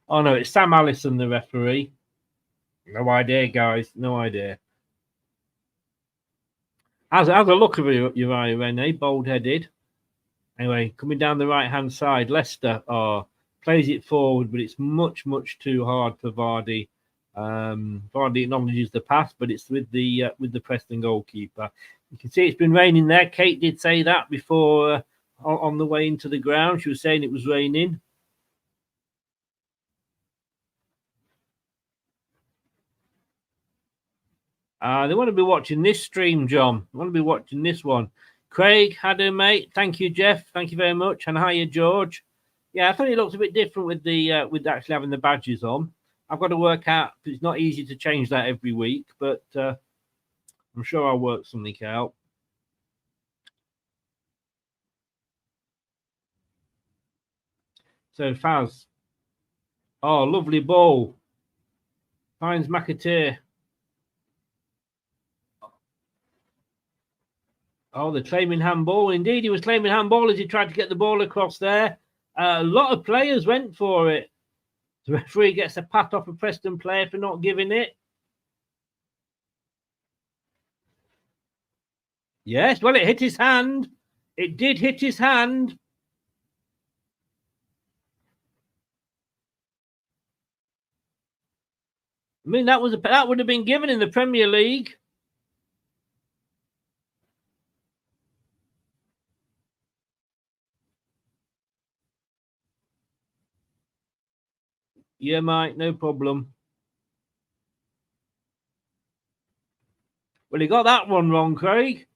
Oh no, it's Sam Allison, the referee. No idea, guys. No idea. Has a look at Uriah Rene, bold-headed. Anyway, coming down the right-hand side, Leicester plays it forward, but it's much, much too hard for Vardy. Vardy acknowledges the pass, but it's with the Preston goalkeeper. You can see it's been raining there. Kate did say that before on the way into the ground. She was saying it was raining. They want to be watching this stream, John. They want to be watching this one. Craig, Haddo, mate. Thank you, Jeff. Thank you very much. And hiya, George. Yeah, I thought it looked a bit different with actually having the badges on. I've got to work out. It's not easy to change that every week, but I'm sure I'll work something out. So Faz. Oh, lovely ball. Finds McAteer. Oh, the claiming handball. Indeed, he was claiming handball as he tried to get the ball across there. A lot of players went for it. The referee gets a pat off a Preston player for not giving it. Yes, well, it hit his hand. It did hit his hand. I mean, that would have been given in the Premier League. Yeah, mate, no problem. Well, he got that one wrong, Craig.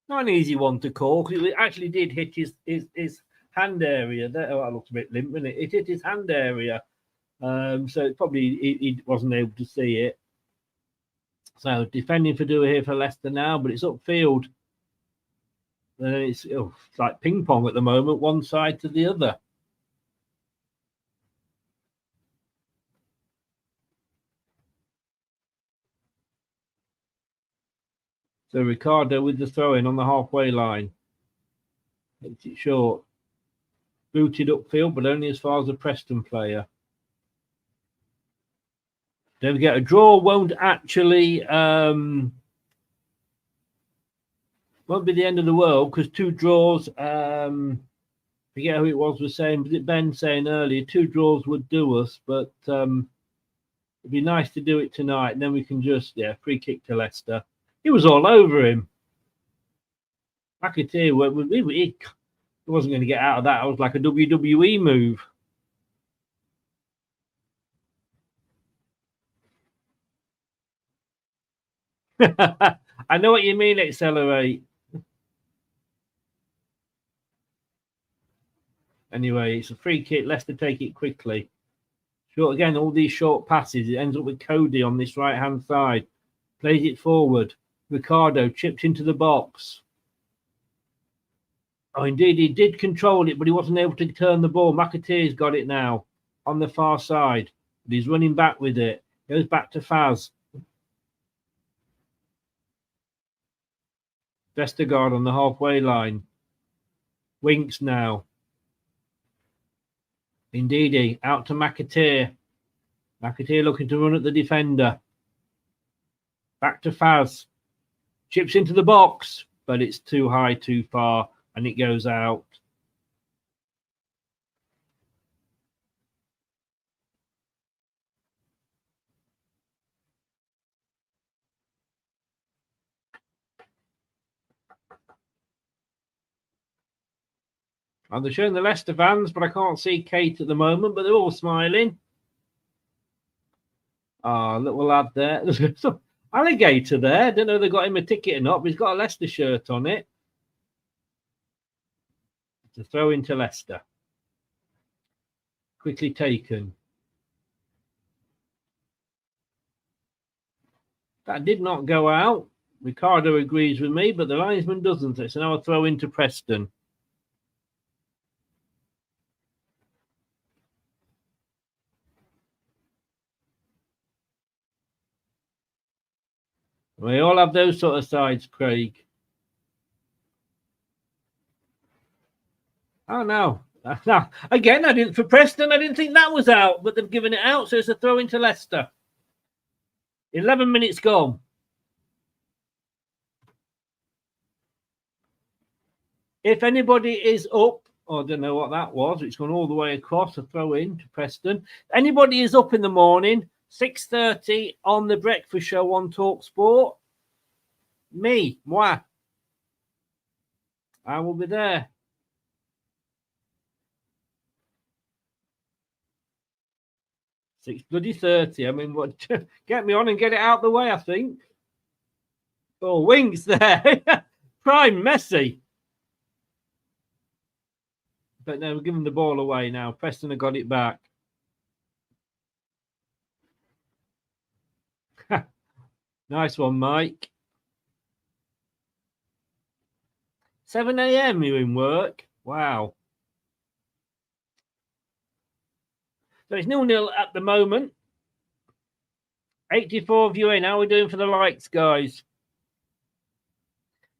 Not an easy one to call, because it actually did hit his hand area. That looks a bit limp, isn't it? It hit his hand area. So it probably he wasn't able to see it. So defending for Dua here for Leicester now, but it's upfield. It's like ping pong at the moment, one side to the other. So Ricardo with the throw-in on the halfway line. Makes it short. Booted upfield, but only as far as the Preston player. Don't forget, a draw won't actually won't be the end of the world, because 2 draws, forget who it was saying, was it Ben saying earlier, 2 draws would do us, but it'd be nice to do it tonight, and then we can just, free kick to Leicester. He was all over him. McAteer, he wasn't going to get out of that. It was like a WWE move. I know what you mean, accelerate. Anyway, it's a free kick. Leicester take it quickly. Short again, all these short passes. It ends up with Cody on this right-hand side. Plays it forward. Ricardo chips into the box. Oh, indeed, he did control it, but he wasn't able to turn the ball. McAteer's got it now on the far side. But he's running back with it. Goes back to Faz. Vestergaard on the halfway line. Winks now. Indeed, out to McAteer. McAteer looking to run at the defender. Back to Faz. Chips into the box, but it's too high, too far, and it goes out. And they're showing the Leicester fans, but I can't see Kate at the moment, but they're all smiling. Little lad there. There's some alligator there. I don't know if they got him a ticket or not, but he's got a Leicester shirt on it. It's a throw into Leicester. Quickly taken. That did not go out. Ricardo agrees with me, but the linesman doesn't. It's now a throw into Preston. We all have those sort of sides, Craig. Oh, no. Now, again, for Preston, I didn't think that was out, but they've given it out, so it's a throw into Leicester. 11 minutes gone. If anybody is up, I don't know what that was. It's gone all the way across. A throw in to Preston. Anybody is up in the morning, 6:30 on the breakfast show on Talk Sport. Moi. I will be there. 6:30. I mean, what? Get me on and get it out the way, I think. Oh, Winks there. Prime Messi. But no, we're giving the ball away now. Preston have got it back. Nice one, Mike. 7 a.m. you in work? Wow. So it's 0-0 at the moment. 84 of you in. How are we doing for the likes, guys?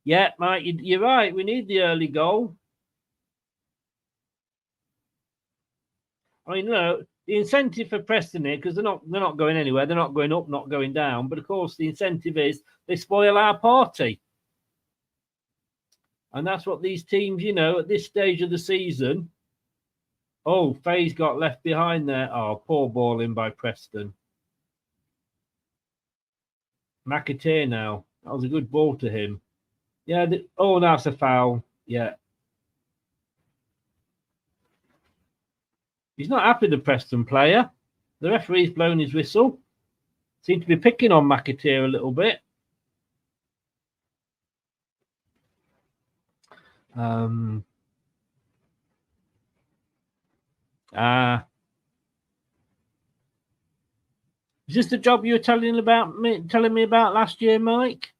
Yeah, Mike, you're right. We need the early goal. I mean, look, the incentive for Preston here, because they're not going anywhere. They're not going up, not going down. But of course, the incentive is they spoil our party. And that's what these teams, at this stage of the season. Oh, Faye's got left behind there. Oh, poor ball in by Preston. McAteer now. That was a good ball to him. Yeah. Now it's a foul. Yeah. He's not happy, the Preston player. The referee's blown his whistle. Seemed to be picking on McAteer a little bit. Is this the job you were telling me about last year, Mike?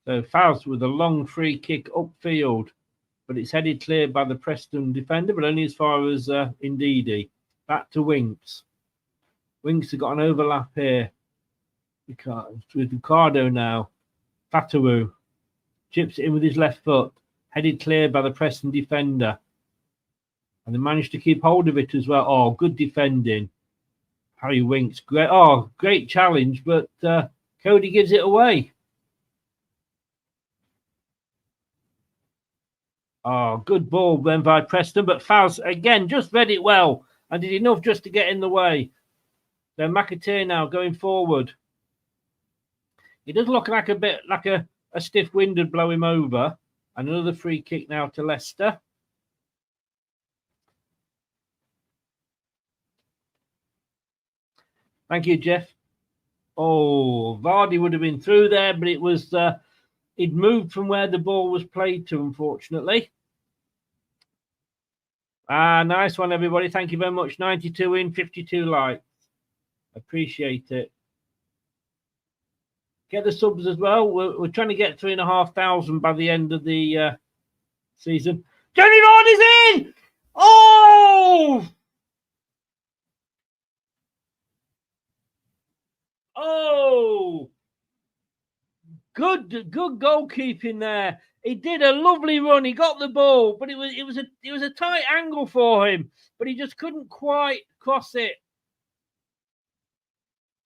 So Faust with a long free kick upfield, but it's headed clear by the Preston defender, but only as far as Ndidi. Back to Winks. Winks have got an overlap here. With Ricardo now. Fatawu chips it in with his left foot. Headed clear by the Preston defender. And they managed to keep hold of it as well. Oh, good defending. Harry Winks. Great challenge, but Cody gives it away. Oh, good ball then by Preston, but Faust again just read it well and did enough just to get in the way. Then McAteer now going forward. He does look like a stiff wind would blow him over. And another free kick now to Leicester. Thank you, Jeff. Oh, Vardy would have been through there, but it was he'd moved from where the ball was played to, unfortunately. Nice one, everybody. Thank you very much. 92 in, 52 likes. Appreciate it. Get the subs as well. We're trying to get 3,500 by the end of the season. Jamie Vardy's in! Oh! Oh! Good goalkeeping there. He did a lovely run. He got the ball, but it was a tight angle for him, but he just couldn't quite cross it.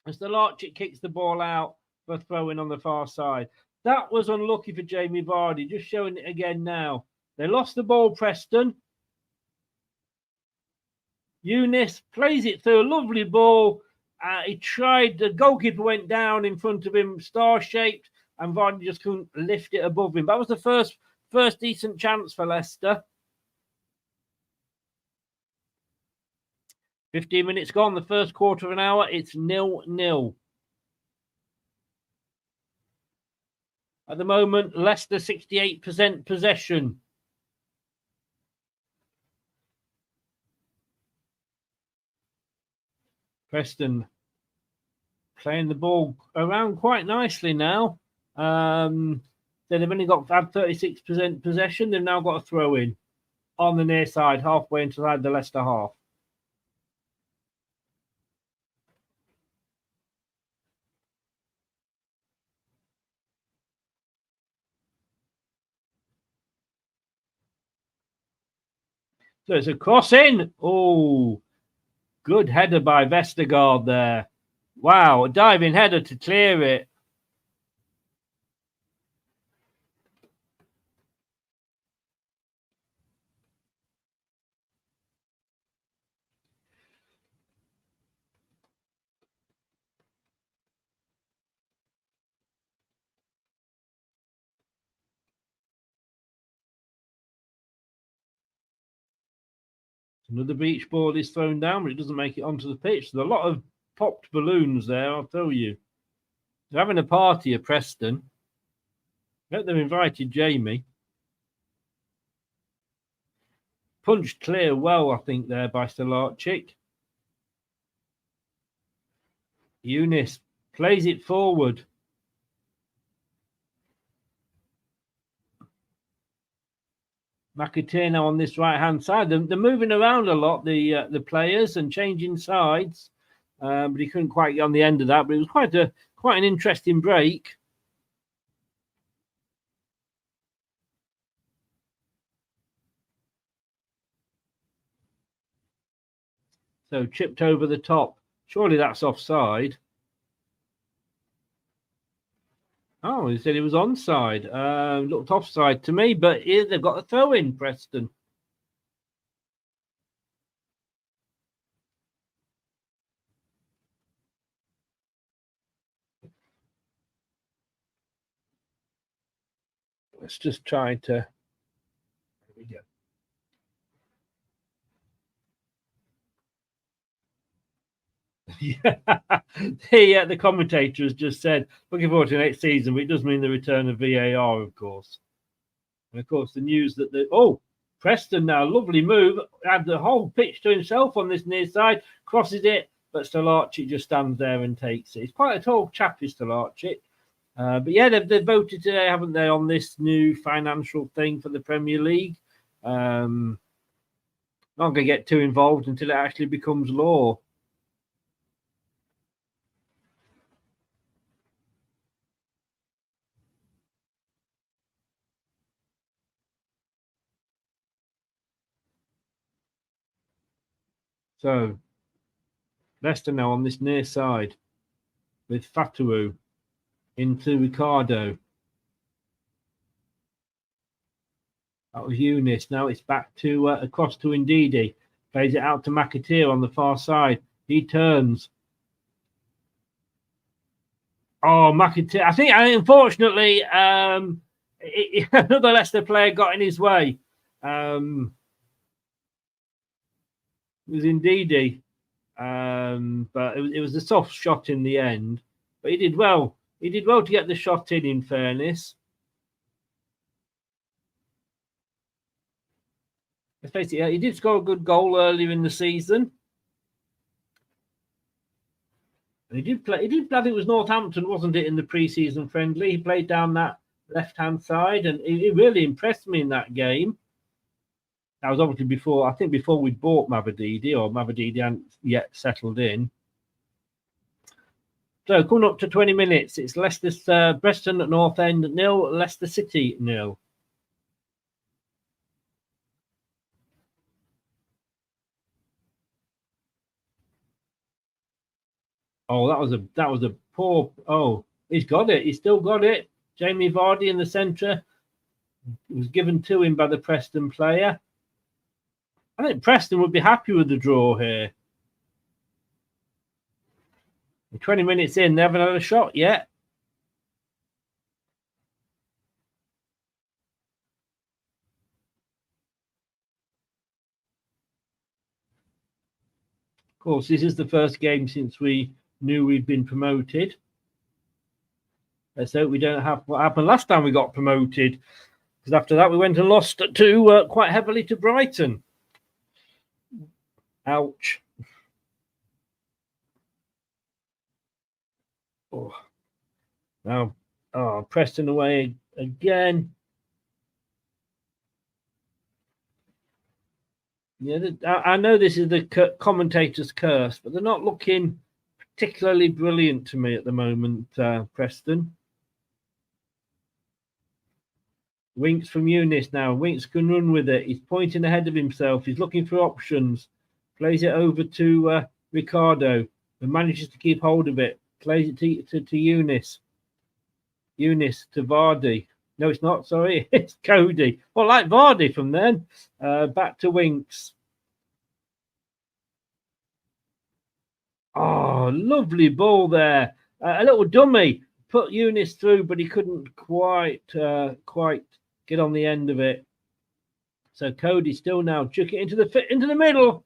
As the Larchik kicks the ball out for throwing on the far side. That was unlucky for Jamie Vardy. Just showing it again now. They lost the ball, Preston. Eunice plays it through. A lovely ball. He tried. The goalkeeper went down in front of him, star-shaped, and Vardy just couldn't lift it above him. That was the first decent chance for Leicester. 15 minutes gone. The first quarter of an hour. It's 0-0. At the moment, Leicester 68% possession. Preston playing the ball around quite nicely now. They've only had 36% possession. They've now got a throw in on the near side, halfway inside the Leicester half. So it's a cross in. Oh, good header by Vestergaard there. Wow, a diving header to clear it. Another beach ball is thrown down, but it doesn't make it onto the pitch. There's a lot of popped balloons there, I'll tell you. They're having a party at Preston. I hope they've invited Jamie. Punched clear well, I think, there by Stolarczyk. Eunice plays it forward. McAteer now on this right-hand side. They're moving around a lot, the players, and changing sides. But he couldn't quite get on the end of that. But it was quite an interesting break. So chipped over the top. Surely that's offside. Oh, he said it was onside. Looked offside to me, but here they've got a throw in, Preston. Let's just try to. There we go. Yeah, the commentator has just said, looking forward to next season, but it does mean the return of VAR, of course. And of course, the news that Preston now, lovely move, had the whole pitch to himself on this near side, crosses it, but Stolarczyk just stands there and takes it. It's quite a tall chap, is Stolarczyk. But yeah, they've voted today, haven't they, on this new financial thing for the Premier League. Not going to get too involved until it actually becomes law. So, Leicester now on this near side with Fatawu into Ricardo. That was Eunice. Now it's back to across to Ndidi. Plays it out to McAteer on the far side. He turns. Oh, McAteer. I think, unfortunately, another Leicester player got in his way. It was Ndidi. But it was a soft shot in the end. But he did well. He did well to get the shot in fairness. Let's face it, he did score a good goal earlier in the season. And he did play. I think it was Northampton, wasn't it, in the pre-season friendly? He played down that left-hand side, and he really impressed me in that game. That was obviously before we'd bought Mavadidi, or Mavadidi hadn't yet settled in. So coming up to 20 minutes, it's Preston at North End 0, Leicester City 0. Oh, that was a poor. Oh, he's got it. He's still got it. Jamie Vardy in the centre. It was given to him by the Preston player. I think Preston would be happy with the draw here. 20 minutes in, they haven't had a shot yet. Of course, this is the first game since we knew we'd been promoted. Let's hope we don't have what happened last time we got promoted, because after that we went and lost quite heavily to Brighton. Ouch. Oh. Now, Preston away again. Yeah, I know this is the commentator's curse, but they're not looking particularly brilliant to me at the moment, Preston. Winks from Eunice now. Winks can run with it. He's pointing ahead of himself. He's looking for options. Plays it over to Ricardo. and manages to keep hold of it. Plays it to Eunice. Eunice to Vardy. No, it's not. Sorry, it's Cody. Well, like Vardy from then. Back to Winks. Oh, lovely ball there. A little dummy put Eunice through, but he couldn't quite get on the end of it. So Cody still now chuck it into the middle,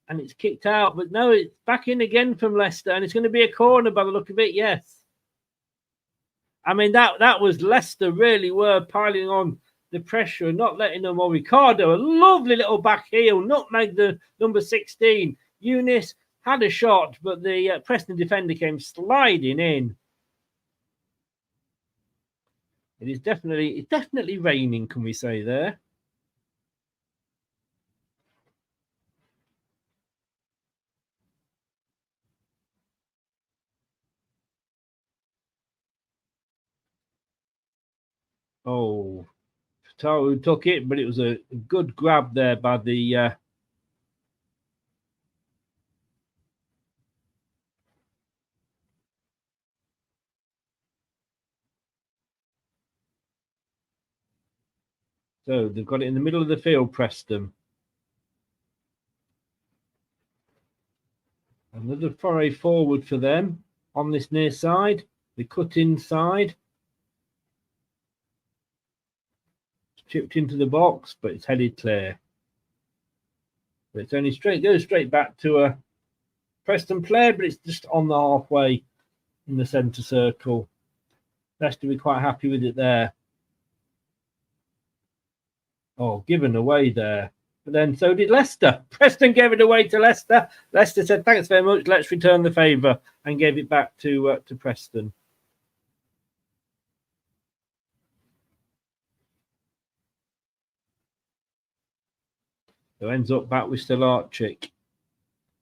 and it's kicked out. But no, it's back in again from Leicester, and it's going to be a corner by the look of it. Yes. I mean, that was Leicester really were piling on the pressure and not letting them. Or Ricardo, a lovely little back heel, nutmeg the number 16. Eunice had a shot, but the Preston defender came sliding in. It's definitely raining, can we say there? Oh, Fatawu took it, but it was a good grab there by the so they've got it in the middle of the field, Preston. Another foray forward for them on this near side. They cut inside. Chipped into the box, but it's headed clear. But it's only goes straight back to a Preston player, but it's just on the halfway in the centre circle. Leicester be quite happy with it there. Oh, given away there. But then so did Leicester. Preston gave it away to Leicester. Leicester said, thanks very much, let's return the favour, and gave it back to Preston. So ends up back with Stolarczyk.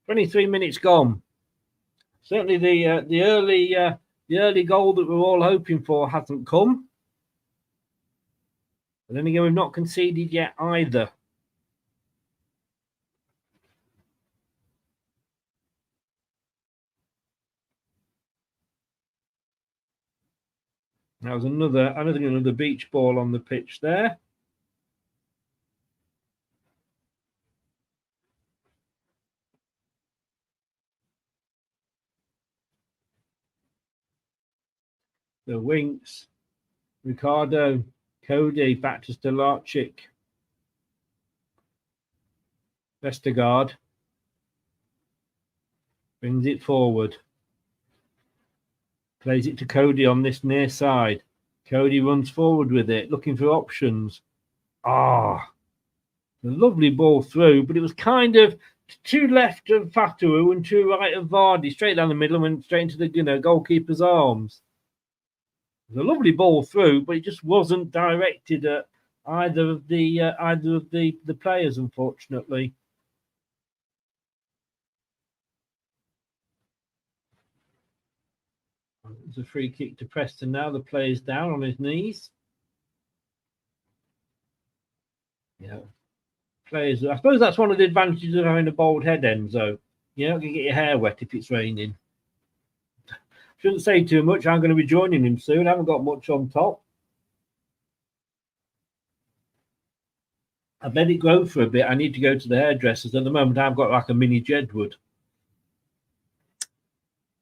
23 minutes gone. Certainly the early goal that we're all hoping for hasn't come. But then again, we've not conceded yet either. That was another beach ball on the pitch there. The Winks, Ricardo, Cody, back to Stolarczyk. Vestergaard brings it forward. Plays it to Cody on this near side. Cody runs forward with it, looking for options. A lovely ball through, but it was kind of to left of Fatawu and to right of Vardy, straight down the middle and went straight into the goalkeeper's arms. It was a lovely ball through, but it just wasn't directed at either of the players, unfortunately. It's a free kick to Preston now. The player's down on his knees. Yeah. Players, I suppose that's one of the advantages of having a bald head, Enzo. You're not going to get your hair wet if it's raining. Shouldn't say too much. I'm going to be joining him soon. I haven't got much on top. I've let it grow for a bit. I need to go to the hairdressers. At the moment, I've got like a mini Jedward.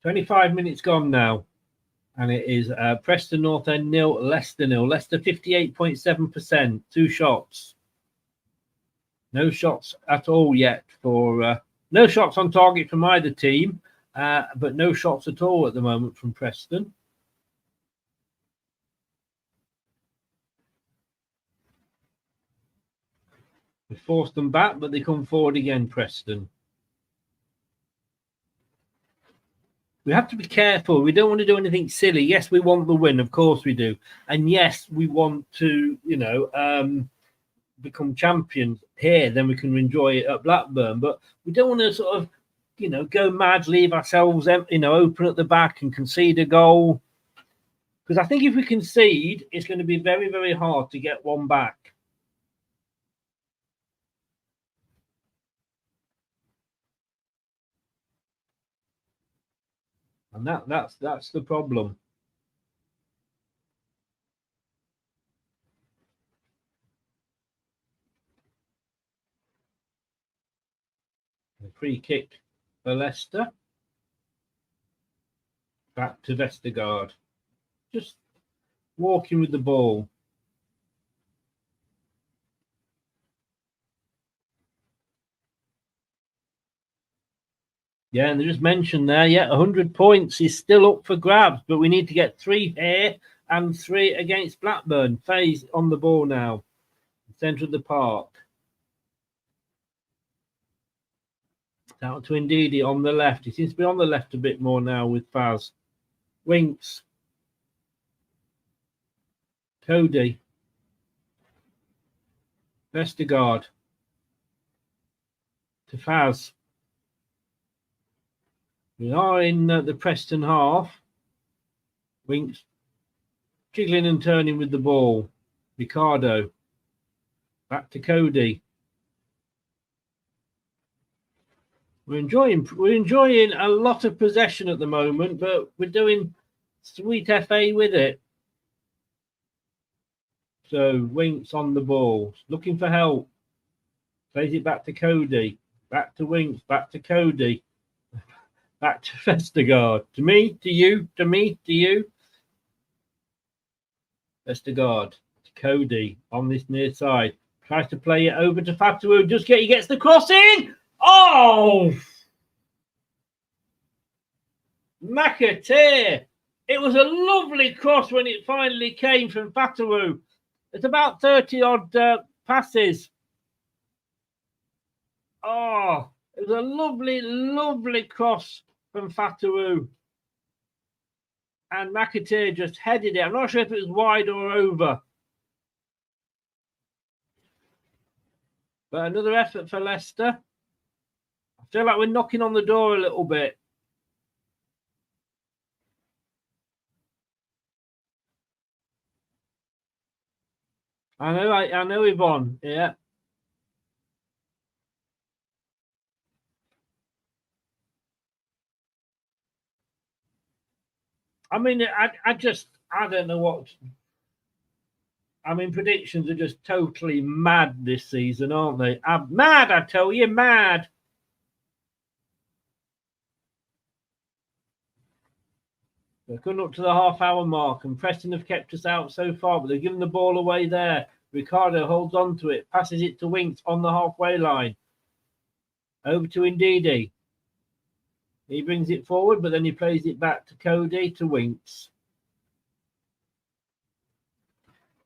25 minutes gone now. And it is Preston North End 0, Leicester 0. Leicester 58.7%. 2 shots. No shots at all yet for... no shots on target from either team. But no shots at all at the moment from Preston. We forced them back, but they come forward again, Preston. We have to be careful. We don't want to do anything silly. Yes, we want the win. Of course we do. And yes, we want to, become champions here. Then we can enjoy it at Blackburn. But we don't want to sort of, go mad, leave ourselves, open at the back and concede a goal. Because I think if we concede, it's going to be very, very hard to get one back. And that's the problem. A free kick for Leicester. Back to Vestergaard. Just walking with the ball. Yeah, and they just mentioned there, 100 points is still up for grabs, but we need to get 3 here and 3 against Blackburn. Faye's on the ball now. Centre of the park. Out to Ndidi on the left. He seems to be on the left a bit more now with Faz. Winks. Cody. Vestergaard. To Faz. We are in the Preston half. Winks. Jiggling and turning with the ball. Ricardo. Back to Cody. We're enjoying a lot of possession at the moment, but we're doing sweet FA with it. So Winks on the ball, looking for help. Plays it back to Cody. Back to Winks. Back to Cody. Back to Vestergaard. To me, to you, to me, to you. Vestergaard to Cody on this near side. Tries to play it over to Fatawu. He gets the cross in. Oh! McAteer. It was a lovely cross when it finally came from Fatawu. It's about 30 odd passes. Oh, it was a lovely, lovely cross from Fatawu. And McAteer just headed it. I'm not sure if it was wide or over. But another effort for Leicester. I feel like we're knocking on the door a little bit. I know, Yvonne. Yeah. I mean, I don't know what. I mean, predictions are just totally mad this season, aren't they? Mad, I tell you, mad. They're coming up to the half-hour mark, and Preston have kept us out so far, but they've given the ball away there. Ricardo holds on to it, passes it to Winks on the halfway line. Over to Ndidi. He brings it forward, but then he plays it back to Cody, to Winks.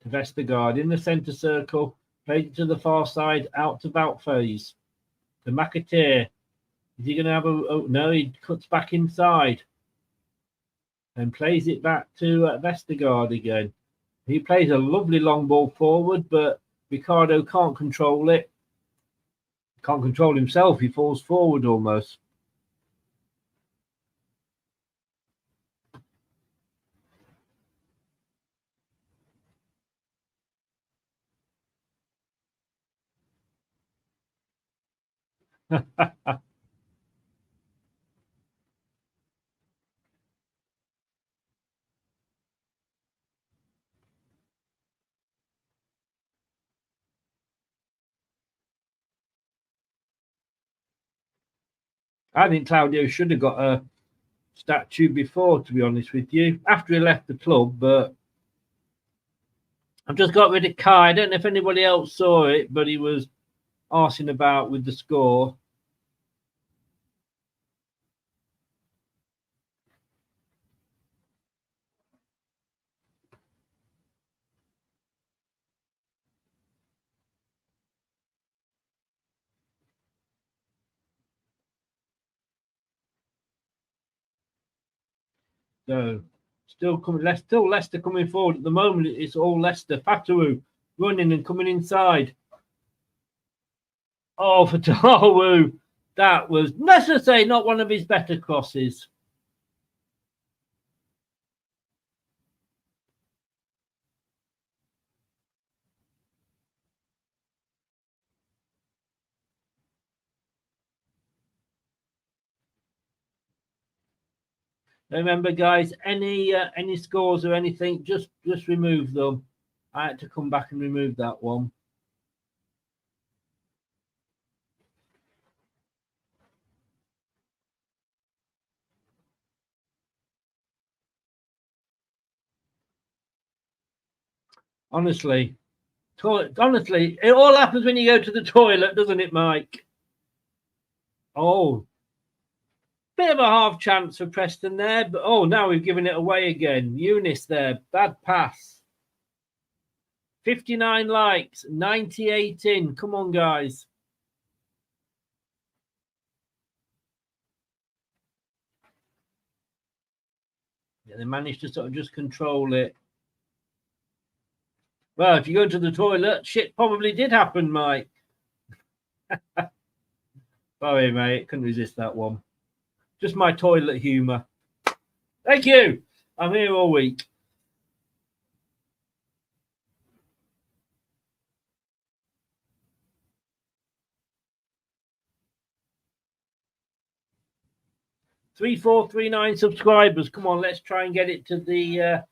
To Vestergaard in the centre circle. Plays it to the far side, out to Boutface. To McAteer. Is he going to have no, he cuts back inside. And plays it back to Vestergaard again. He plays a lovely long ball forward, but Ricardo can't control it. Can't control himself. He falls forward almost. I think Claudio should have got a statue before, to be honest with you, after he left the club, but I've just got rid of Kai. I don't know if anybody else saw it, but he was arsing about with the score. So still Leicester coming forward at the moment. It's all Leicester. Fatawu running and coming inside. Oh, for Tawu. That was, let's just say, not one of his better crosses. Remember, guys, any scores or anything, just remove them. I had to come back and remove that one. Honestly, it all happens when you go to the toilet, doesn't it, Mike? Oh, bit of a half chance for Preston there, but now we've given it away again. Eunice there, bad pass. 59 likes, 98 in. Come on, guys. Yeah, they managed to sort of just control it. Well, if you go to the toilet, shit probably did happen, Mike. Sorry, mate. Couldn't resist that one. Just my toilet humour. Thank you. I'm here all week. Three, 4, 3, 9 subscribers. Come on, let's try and get it to the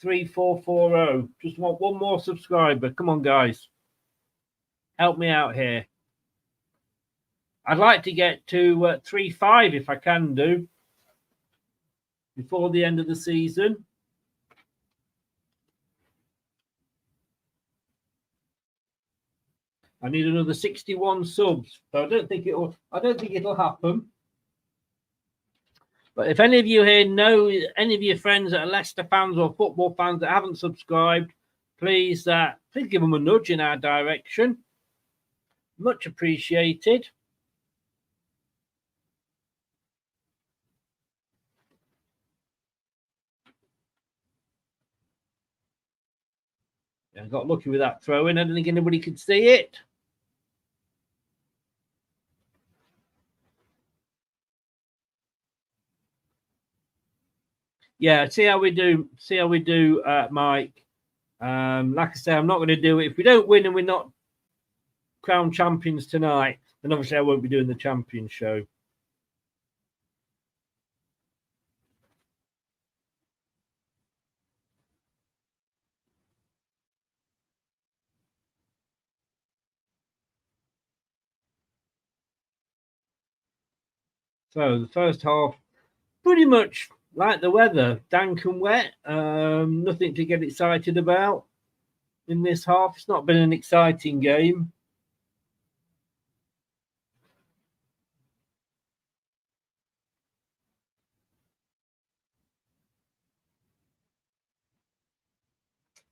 3440. Just want one more subscriber. Come on, guys. Help me out here. I'd like to get to 35 if I can do before the end of the season. I need another 61 subs, so I don't think it'll happen. But if any of you here know any of your friends that are Leicester fans or football fans that haven't subscribed, please give them a nudge in our direction. Much appreciated. I got lucky with that throw in. I don't think anybody could see it. Yeah, see how we do, Mike. Like I say, I'm not going to do it. If we don't win and we're not crowned champions tonight, then obviously I won't be doing the champion show. So the first half, pretty much like the weather, dank and wet. Nothing to get excited about in this half. It's not been an exciting game.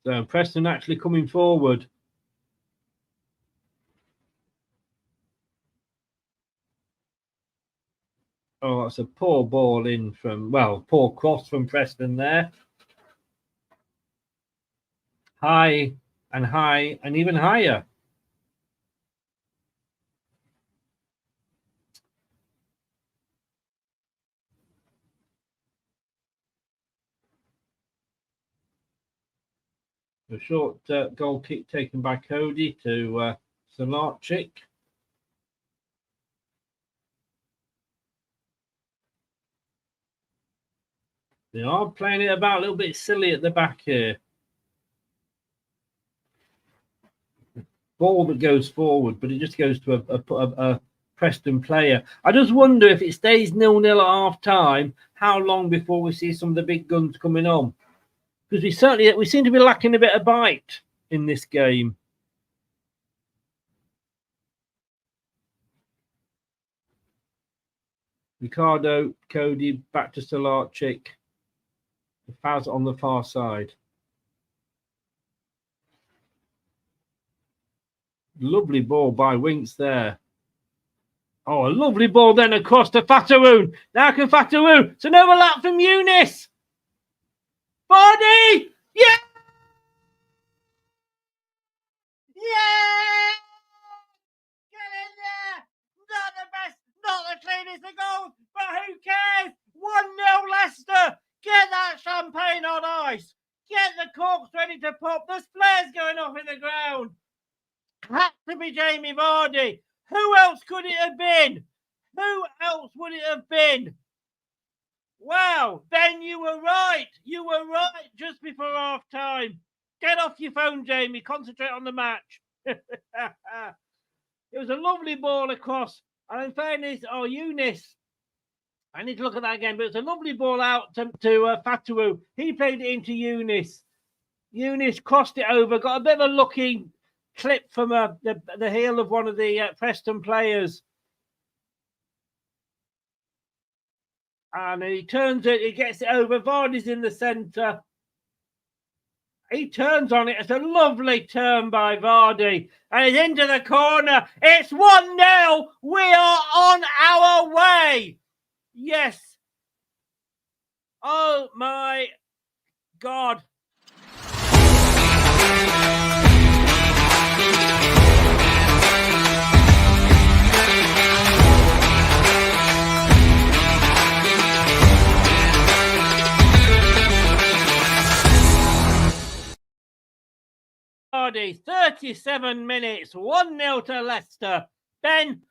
So Preston actually coming forward. Oh, that's a poor ball in from, poor cross from Preston there. High and even higher. A short goal kick taken by Cody to Salarchik. They are playing it about a little bit silly at the back here. Ball that goes forward, but it just goes to a Preston player. I just wonder if it stays 0-0 at half time, how long before we see some of the big guns coming on? Because we seem to be lacking a bit of bite in this game. Ricardo, Cody, back to Salarchik. Faz on the far side. Lovely ball by Winks there. Oh, a lovely ball then across to Fataroon. Now can Fataroon. It's an overlap from Eunice. Vardy! Yeah! Yeah! Get in there! Not the best, not the cleanest of goals, but who cares? 1-0 Leicester! Get that champagne on ice! Get the corks ready to pop! There's flares going off in the ground! Had to be Jamie Vardy! Who else could it have been? Who else would it have been? Wow, Ben, you were right. You were right just before half time. Get off your phone, Jamie. Concentrate on the match. It was a lovely ball across. And in fairness, Eunice, I need to look at that again, but it's a lovely ball out to Fatawu. He played it into Eunice. Eunice crossed it over, got a bit of a lucky clip from the heel of one of the Preston players. And he turns it, he gets it over. Vardy's in the centre. He turns on it. It's a lovely turn by Vardy. And it's into the corner. It's 1-0. We are on our way. Yes. Oh, my God. Vardy, 37 minutes, 1-0 to Leicester. Ben,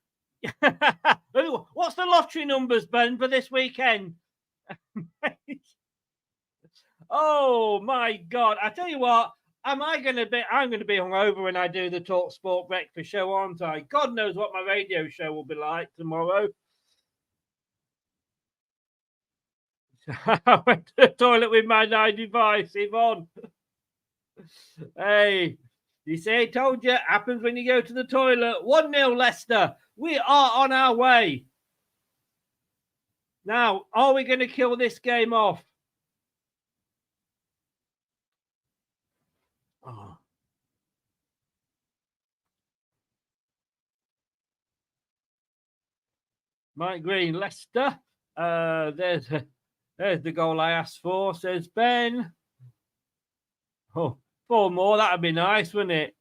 what's the lottery numbers, Ben, for this weekend? Oh my God! I tell you what, I'm going to be hungover when I do the Talk Sport breakfast show, aren't I? God knows what my radio show will be like tomorrow. I went to the toilet with my 9 device, Yvonne. Hey, you say, told you, happens when you go to the toilet. 1-0 Leicester. We are on our way. Now, are we going to kill this game off? Oh. Mike Green, Leicester. There's the goal I asked for, says Ben. Oh, 4 more. That'd be nice, wouldn't it?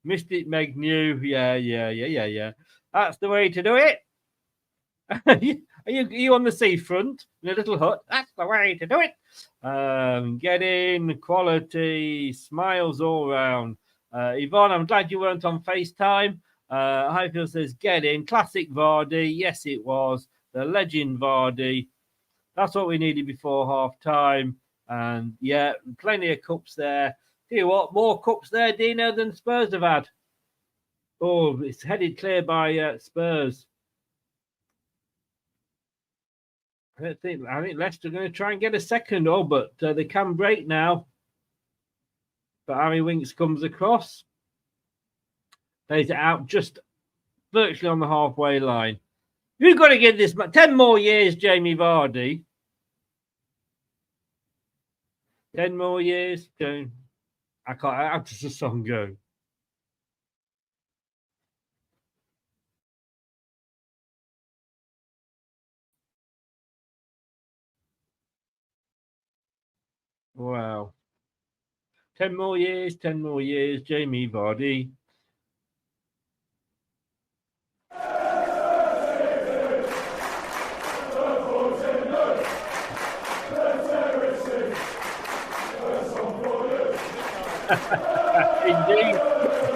Mystic Meg New. Yeah. That's the way to do it. Are you on the seafront in a little hut? That's the way to do it. Get in, quality, smiles all round. Yvonne, I'm glad you weren't on FaceTime. Highfield says, get in. Classic Vardy. Yes, it was. The legend Vardy. That's what we needed before half time. And yeah, plenty of cups there. Tell you what, more cups there, Dino, than Spurs have had. Oh, it's headed clear by Spurs. I think Leicester are going to try and get a second. Oh, but they can break now. But Harry Winks comes across. Plays it out just virtually on the halfway line. You've got to give this 10 more years, Jamie Vardy. 10 more years. I can't. How does the song go? Wow. 10 more years, Jamie Vardy.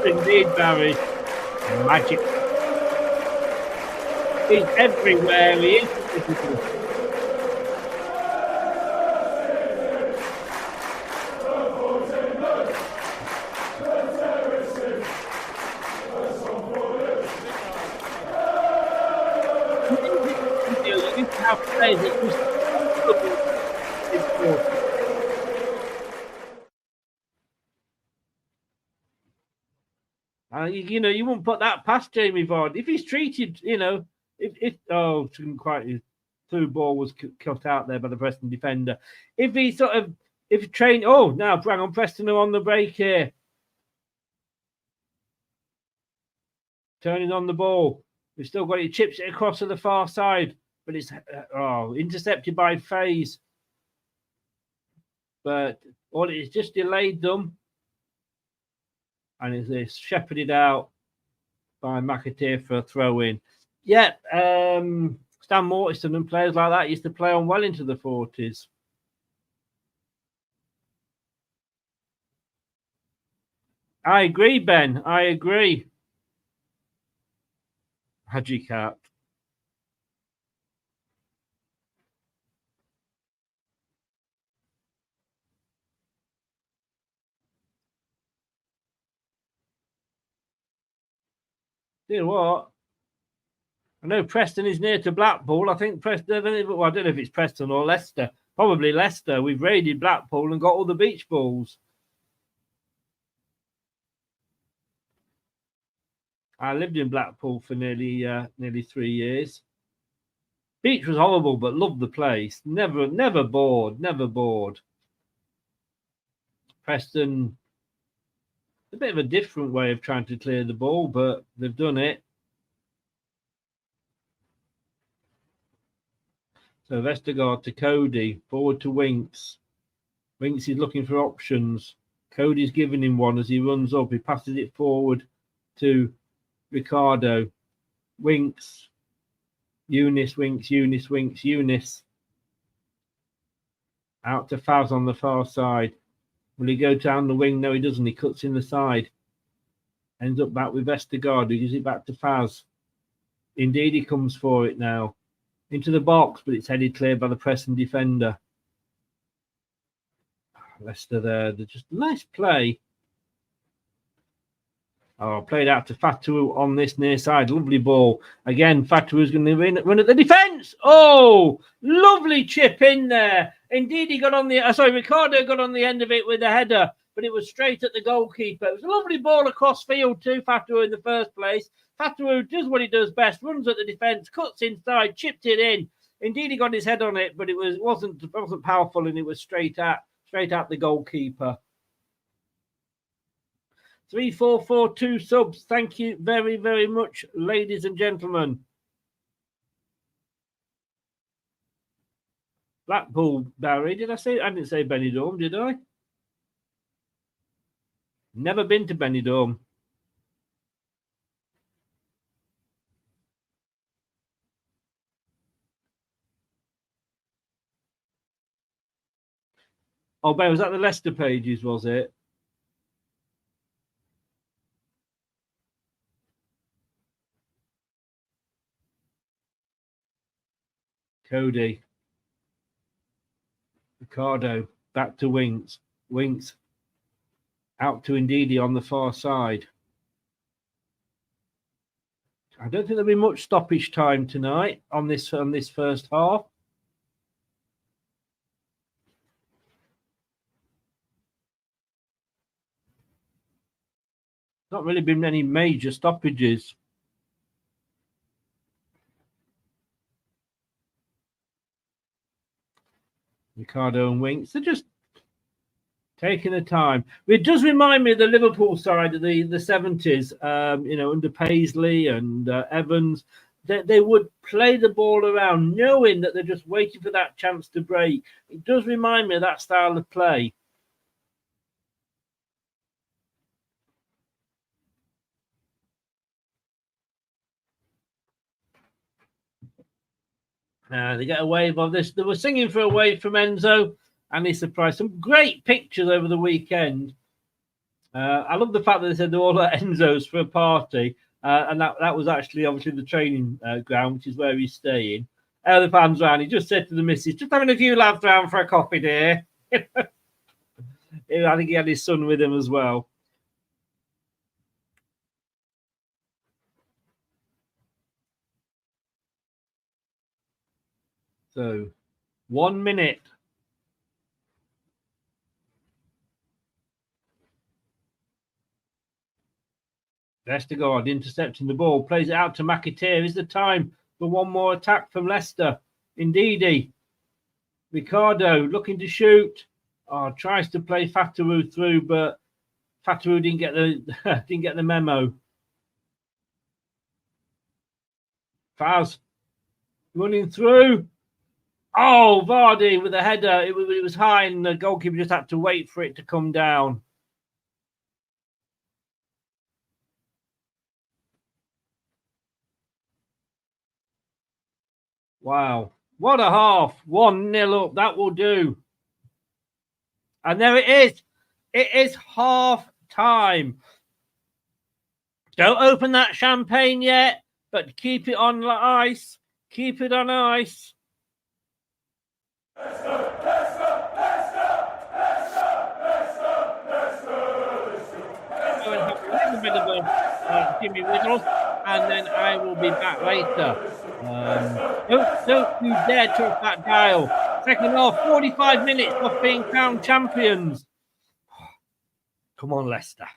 Indeed, Barry. Magic. He's everywhere. He is. You can have players that just you wouldn't put that past Jamie Vardy if he's treated. Couldn't quite. His through ball was cut out there by the Preston defender. If he trained. Oh, now bring on Preston are on the break here. Turning on the ball. We've still got it. Chips it across to the far side, but it's intercepted by Faze. But it's just delayed them. And it's shepherded out by McAteer for a throw-in. Yeah, Stan Mortison and players like that used to play on well into the 40s. I agree, Ben. I agree. Haji Cat. you what? I know Preston is near to Blackpool. I think Preston, well, I don't know if it's Preston or Leicester. Probably Leicester. We've raided Blackpool and got all the beach balls. I lived in Blackpool for nearly 3 years. Beach was horrible, but loved the place. Never bored. Preston, a bit of a different way of trying to clear the ball, but they've done it. So Vestergaard to Cody, forward to Winks. Winks is looking for options. Cody's giving him one as he runs up. He passes it forward to Ricardo. Winks. Eunice. Out to Faz on the far side. Will he go down the wing? No, he doesn't. He cuts in the side. Ends up back with Vestergaard, who gives it back to Faz. Indeed, he comes for it now. Into the box, but it's headed clear by the Preston defender. Leicester there. They're just nice play. Oh, played out to Fatu on this near side. Lovely ball. Again, Fatu's going to run at the defence. Oh, lovely chip in there. Indeed, he got on the... Ricardo got on the end of it with a header, but it was straight at the goalkeeper. It was a lovely ball across field to Fatu in the first place. Fatu does what he does best, runs at the defence, cuts inside, chipped it in. Indeed, he got his head on it, but it wasn't powerful, and it was straight at the goalkeeper. 3442 subs. Thank you very, very much, ladies and gentlemen. Blackpool, Barry. Did I say? I didn't say Benidorm, did I? Never been to Benidorm. Oh, Ben, was that the Leicester pages, was it? Cody. Ricardo. Back to Winks. Winks. Out to Ndidi on the far side. I don't think there'll be much stoppage time tonight on this first half. Not really been any major stoppages. Ricardo and Winks, they're just taking the time. It does remind me of the Liverpool side of the 70s, under Paisley and Evans. They would play the ball around knowing that they're just waiting for that chance to break. It does remind me of that style of play. They get a wave of this. They were singing for a wave from Enzo, and he surprised. Some great pictures over the weekend. I love the fact that they said they're all at Enzo's for a party, and that was actually obviously the training ground, which is where he's staying. The fans round. He just said to the missus, "Just having a few lads round for a coffee, dear." I think he had his son with him as well. So, 1 minute. Vestergaard intercepting the ball, plays it out to McAteer. Is the time for one more attack from Leicester? Indeedy. Ricardo looking to shoot. Tries to play Fatawu through, but Fatawu didn't get the memo. Faz running through. Oh, Vardy with a header. It was high, and the goalkeeper just had to wait for it to come down. Wow. What a half. 1-0 up. That will do. And there it is. It is half time. Don't open that champagne yet, but keep it on ice. Keep it on ice. Jimmy Whittle. and then I will be back later. Don't you dare touch that dial. Second half, 45 minutes of being crowned champions. Come on, Leicester.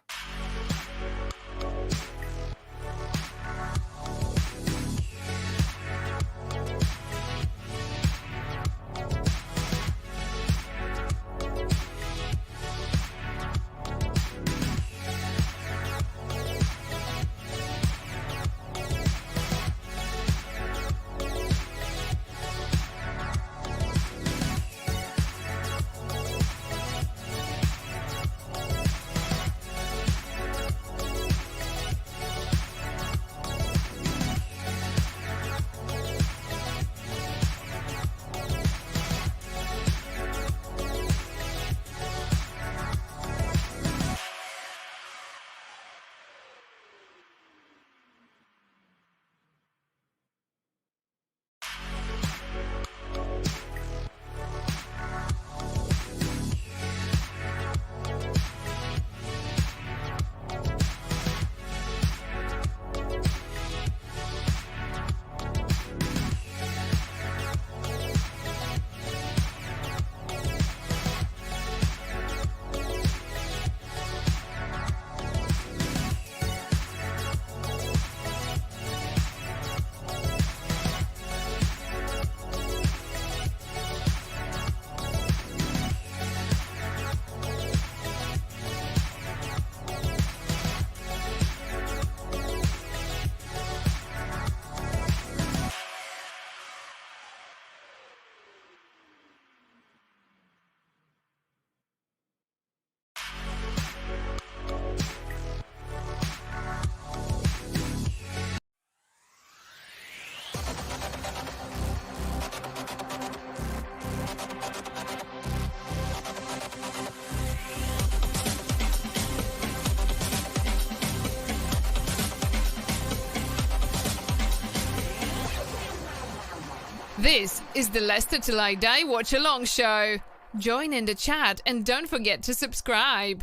This is the Leicester Till I Die Watch-Along show. Join in the chat and don't forget to subscribe.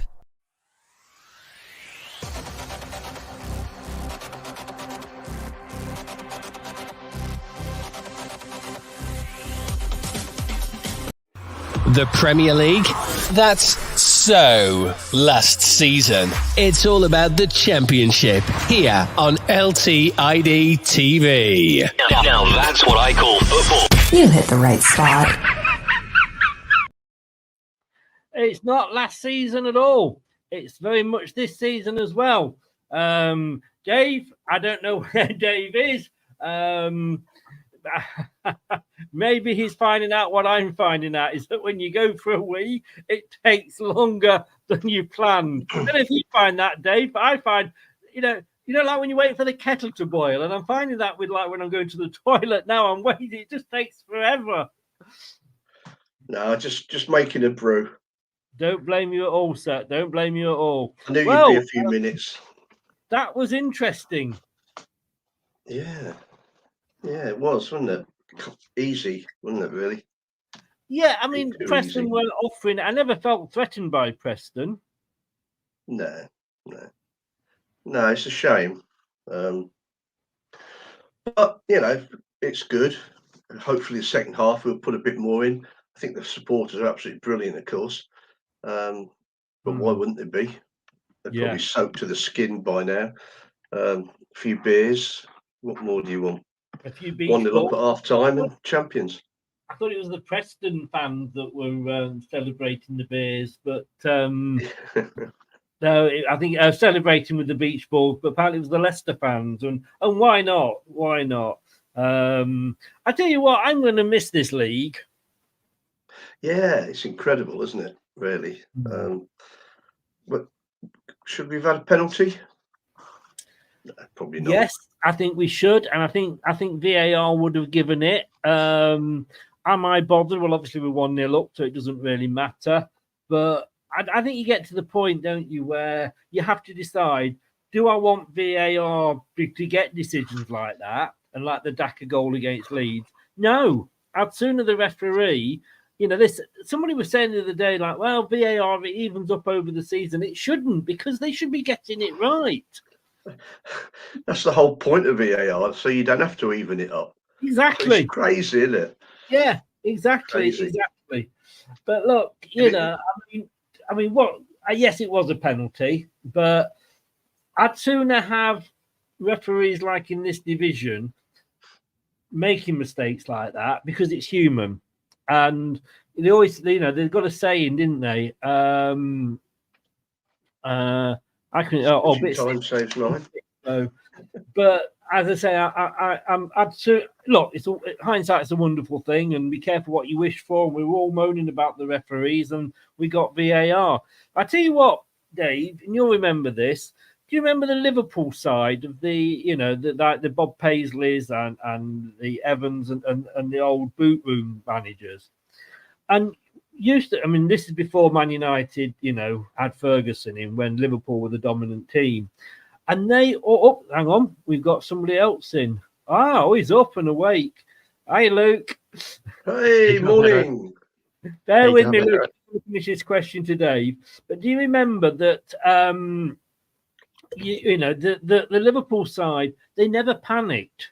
The Premier League? That's so last season. It's all about the Championship here on LTID TV. Now that's what I call football. You hit the right spot. It's not last season at all. It's very much this season as well. Dave, I don't know where Dave is. Maybe he's finding out what I'm finding out is that when you go for a wee, it takes longer than you planned. And if you find that, Dave, I find, like when you wait for the kettle to boil, and I'm finding that with like when I'm going to the toilet now, I'm waiting, it just takes forever. No, just making a brew. Don't blame you at all, sir. Don't blame you at all. I knew you'd be a few minutes. That was interesting. Yeah. Yeah, it was, wasn't it? Easy, wasn't it, really? Yeah, I mean, Preston weren't offering. I never felt threatened by Preston. No, it's a shame. But, it's good. Hopefully the second half we'll put a bit more in. I think the supporters are absolutely brilliant, of course. But why wouldn't they be? They're probably soaked to the skin by now. A few beers. What more do you want? A few 1-0 up at half time and champions. I thought it was the Preston fans that were celebrating the beers, but no, I think celebrating with the beach balls. But apparently it was the Leicester fans, and why not? Why not? I tell you what, I'm going to miss this league. Yeah, it's incredible, isn't it? Really. But should we have had a penalty? No, probably not. Yes, I think we should, and I think VAR would have given it. Am I bothered? Well, obviously we're 1-0 up, so it doesn't really matter. But I think you get to the point, don't you, where you have to decide: do I want VAR to get decisions like that, and like the Daka goal against Leeds? No, I'd sooner the referee. Somebody was saying the other day, like, well, VAR, it evens up over the season. It shouldn't, because they should be getting it right. That's the whole point of VAR, so you don't have to even it up. Exactly. It's crazy, isn't it? Yeah, exactly, Crazy. exactly. But look, I mean, what? Yes, it was a penalty, but I'd sooner have referees like in this division making mistakes like that because it's human, and they always, they've got a saying, didn't they? I can. Oh, bit time saves nine. So, but as I say, I'm absolutely look. Hindsight's a wonderful thing, and be careful what you wish for. And we were all moaning about the referees, and we got VAR. I tell you what, Dave, and you'll remember this. Do you remember the Liverpool side of the Bob Paisleys and the Evans and the old boot room managers? And this is before Man United, had Ferguson in when Liverpool were the dominant team. And hang on, we've got somebody else in. Oh, he's up and awake. Hi, Luke. Hey, morning. Bear with me, Luke. I'll finish this question to Dave. But do you remember that, the Liverpool side, they never panicked.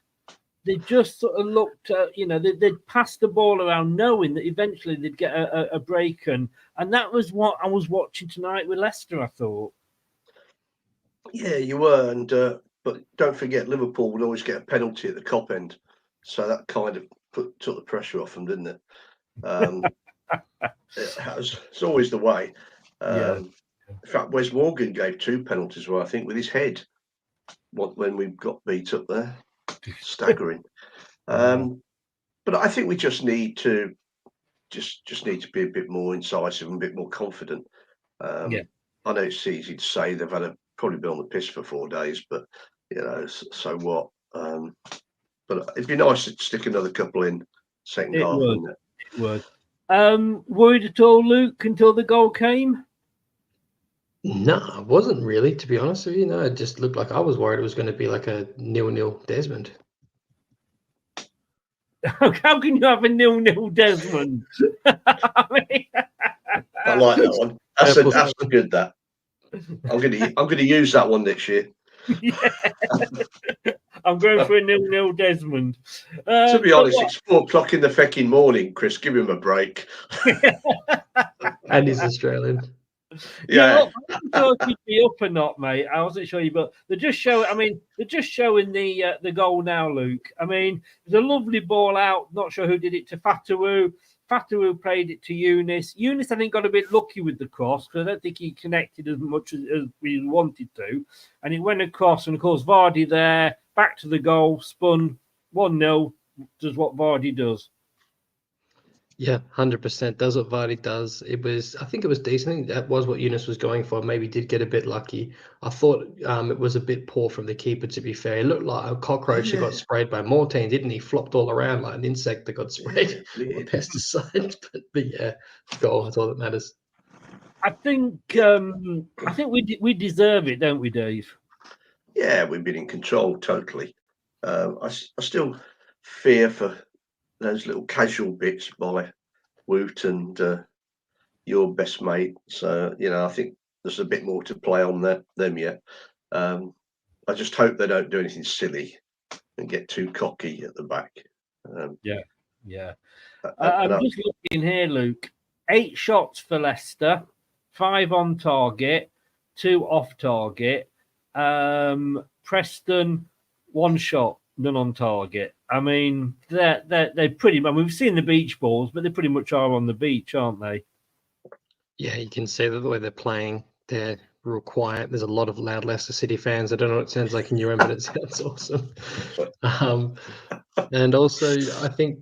They just sort of looked, they'd pass the ball around knowing that eventually they'd get a break. And that was what I was watching tonight with Leicester, I thought. Yeah, you were, but don't forget, Liverpool would always get a penalty at the Kop end, so that kind of took the pressure off them, didn't it? It's always the way. In fact, Wes Morgan gave 2 penalties, I think, with his head when we got beat up there. Staggering. But I think we just need to need to be a bit more incisive and a bit more confident. I know it's easy to say they've probably been on the piss for 4 days, but so what? But it'd be nice to stick another couple in second half. Wouldn't it? It would. Worried at all, Luke, until the goal came? No, I wasn't really, to be honest with you. No, it just looked like I was worried it was going to be like a 0-0 Desmond. How can you have a 0-0 Desmond? I like that one. That's good. That I'm going to use that one next year. I'm going for a 0-0 Desmond. To be honest, it's 4 o'clock in the fecking morning, Chris. Give him a break. And he's Australian. Yeah, I thought you'd be up or not, mate. I wasn't sure you, but they're just showing the goal now, Luke. I mean, there's a lovely ball out. Not sure who did it to Fatawu. Fatawu played it to Eunice. Eunice, I think, got a bit lucky with the cross because I don't think he connected as much as we wanted to. And it went across, and of course, Vardy there, back to the goal, spun 1-0, does what Vardy does. Yeah, 100% does what Vardy does. I think it was decent. I think that was what Eunice was going for. Maybe did get a bit lucky. I thought it was a bit poor from the keeper, to be fair. It looked like a cockroach that got sprayed by Mortain, didn't he? Flopped all around like an insect that got sprayed with pesticide. But yeah, goal, that's all that matters. I think we deserve it, don't we, Dave? Yeah, we've been in control totally. I still fear for those little casual bits by Woot and your best mate. So, I think there's a bit more to play on them yet. I just hope they don't do anything silly and get too cocky at the back. Yeah. I'm just looking here, Luke. 8 shots for Leicester, 5 on target, 2 off target. Preston, 1 shot, none on target. I mean, they're pretty much. We've seen the beach balls, but they pretty much are on the beach, aren't they? Yeah, you can see the way they're playing. They're real quiet. There's a lot of loud Leicester City fans. I don't know what it sounds like in your end, but it sounds awesome. And also, I think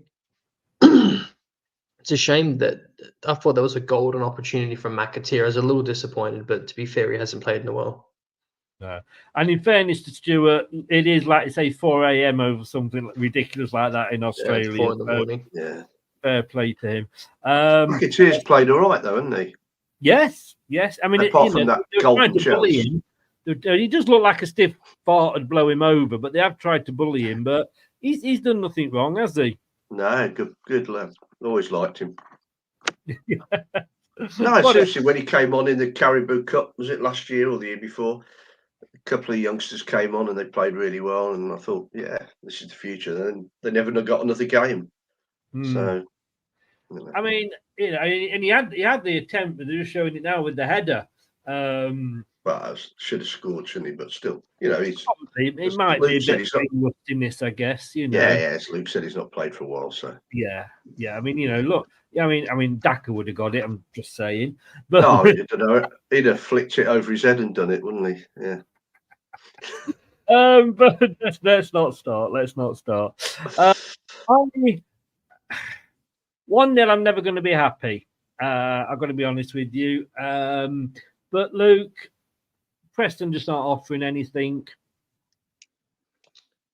it's a shame that I thought there was a golden opportunity from McAteer. I was a little disappointed, but to be fair, he hasn't played in a while. No. And in fairness to Stuart, it is like, say, 4 a.m. over something ridiculous like that in Australia. Yeah, 4 in the morning. Yeah. Fair play to him. McAteer's played all right, though, hasn't he? Yes. I mean, apart from that golden chance. He does look like a stiff fart would blow him over, but they have tried to bully him. But he's done nothing wrong, has he? No, good lad. Always liked him. No, seriously, when he came on in the Caribou Cup, was it last year or the year before? couple of youngsters came on and they played really well, and I thought, yeah, this is the future. Then they never got another game. So, I mean, and he had the attempt, but they're just showing it now with the header. Well, I should have scored, shouldn't he? But still, he's probably, it might Luke be a said bit of rustiness, I guess. Yeah, as Luke said, he's not played for a while, so yeah. I mean, look, I mean, Daka would have got it. I'm just saying, but I don't know. He'd have flicked it over his head and done it, wouldn't he? Yeah. But let's not start. 1-0, I'm never going to be happy. I've got to be honest with you. But Luke, Preston just not offering anything.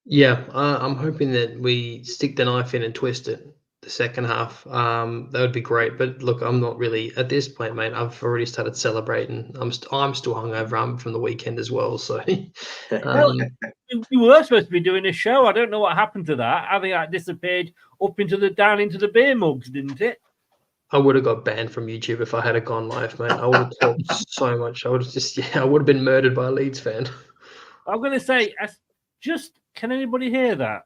Yeah, I'm hoping that we stick the knife in and twist it the second half. That would be great. But look, I'm not really at this point, mate. I've already started celebrating. I'm still hungover from the weekend as well. So you were supposed to be doing a show. I don't know what happened to that. I think that disappeared down into the beer mugs, didn't it? I would have got banned from YouTube if I had gone live, mate. I would have talked so much. I would have I would have been murdered by a Leeds fan. I'm going to say, can anybody hear that?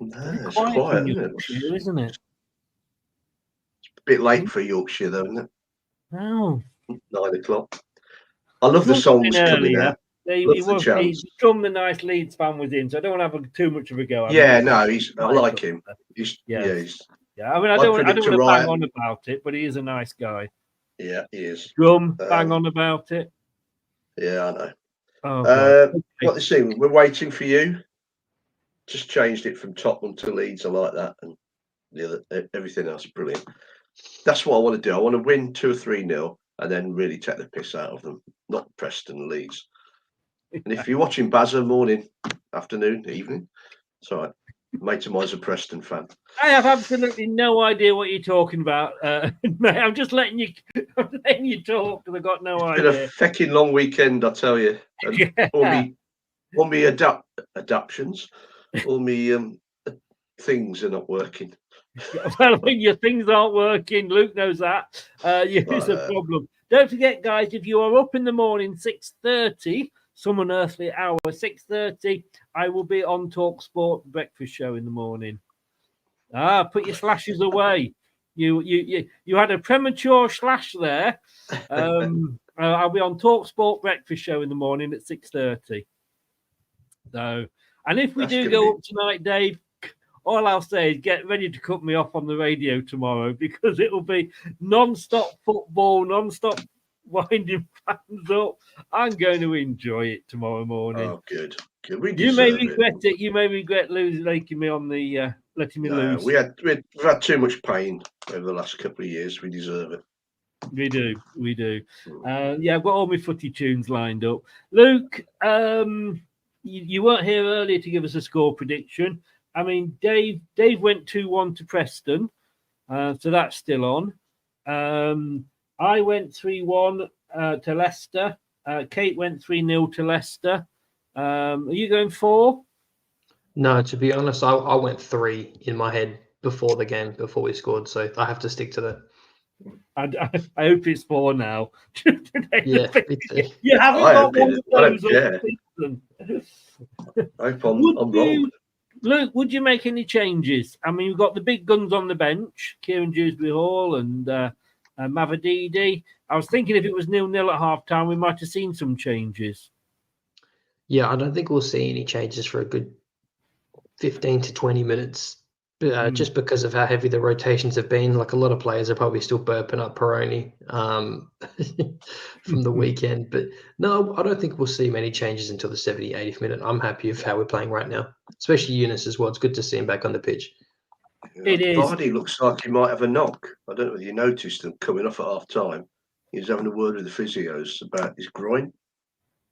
No, it's quiet, isn't it? It's a bit late for Yorkshire, though, isn't it? No. 9 o'clock. I love the songs coming out. He's from the nice Leeds fan was in, so I don't want to have too much of a go. I like him. I mean, I don't want to bang on about it, but he is a nice guy. Yeah, he is. Bang on about it. Yeah, I know. Oh, what they say? We're waiting for you. Just changed it from Tottenham to Leeds. I like that, and everything else is brilliant. That's what I want to do. I want to win 2 or 3-0, and then really take the piss out of them. Not Preston, Leeds. And if you're watching Bazza, morning, afternoon, evening, it's all right. Mate of mine's a Preston fan. I have absolutely no idea what you're talking about, mate. I'm just letting you talk because I've got no idea. It's been a fecking long weekend, I tell you. And all me adaptions, all me things are not working. Well, when your things aren't working, Luke knows that. It's a problem. Don't forget, guys, if you are up in the morning, 6:30, some unearthly hour, 6:30, I will be on Talk Sport breakfast show in the morning. Put your slashes away. You had a premature slash there. I'll be on Talk Sport breakfast show in the morning at 6:30. So, and if we go up tonight, Dave, all I'll say is get ready to cut me off on the radio tomorrow because it'll be non-stop football, non-stop winding fans up. I'm going to enjoy it tomorrow morning. Oh, good. You may regret it. You may regret letting me on the letting me lose. We've had too much pain over the last couple of years. We deserve it. We do. I've got all my footy tunes lined up. Luke, you weren't here earlier to give us a score prediction. I mean, Dave went 2-1 to Preston, so that's still on. I went 3-1 to Leicester. Kate went 3-0 to Leicester. Are you going 4? No, to be honest, I went 3 in my head before the game, before we scored, so I have to stick to that. I hope it's 4 now. Yeah, you haven't got one of those. I hope I'm wrong. Luke, would you make any changes? I mean, you've got the big guns on the bench, Kieran Dewsbury Hall and Mavadidi. I was thinking if it was 0-0 at half-time, we might have seen some changes. Yeah, I don't think we'll see any changes for a good 15 to 20 minutes, just because of how heavy the rotations have been. Like, a lot of players are probably still burping up Peroni from the weekend. But no, I don't think we'll see many changes until the 70th, 80th minute. I'm happy with how we're playing right now, especially Eunice as well. It's good to see him back on the pitch. It is. Vardy looks like he might have a knock. I don't know whether you noticed him coming off at half-time. He was having a word with the physios about his groin.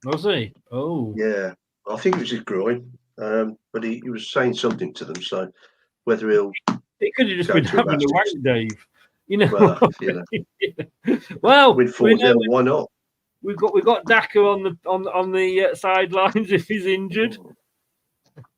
Was he? Oh. Yeah, I think it was his groin. But he was saying something to them, so whether he'll... It could have just been having a wank, Dave. Well, win 4-0, why not? We've got Daka on the sidelines if he's injured.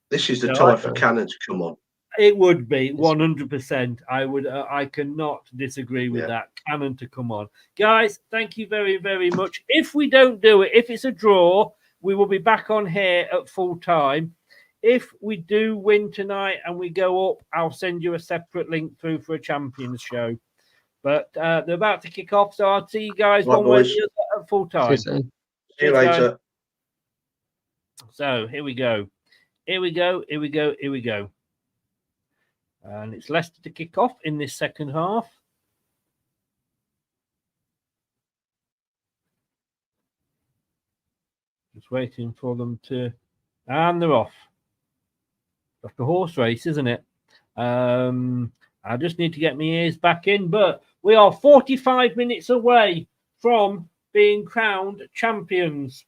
This is the time for Cannon to come on. It would be 100%. I cannot disagree with that. Cannon to come on. Guys, thank you very, very much. If we don't do it, if it's a draw, we will be back on here at full time. If we do win tonight and we go up, I'll send you a separate link through for a champions show. But they're about to kick off, so I'll see you guys one way or the other at full time. See you later. Guys. So here we go. Here we go. Here we go. Here we go. And it's Leicester to kick off in this second half. Just waiting for them to... And they're off. Like a horse race, isn't it? I just need to get my ears back in. But we are 45 minutes away from being crowned champions.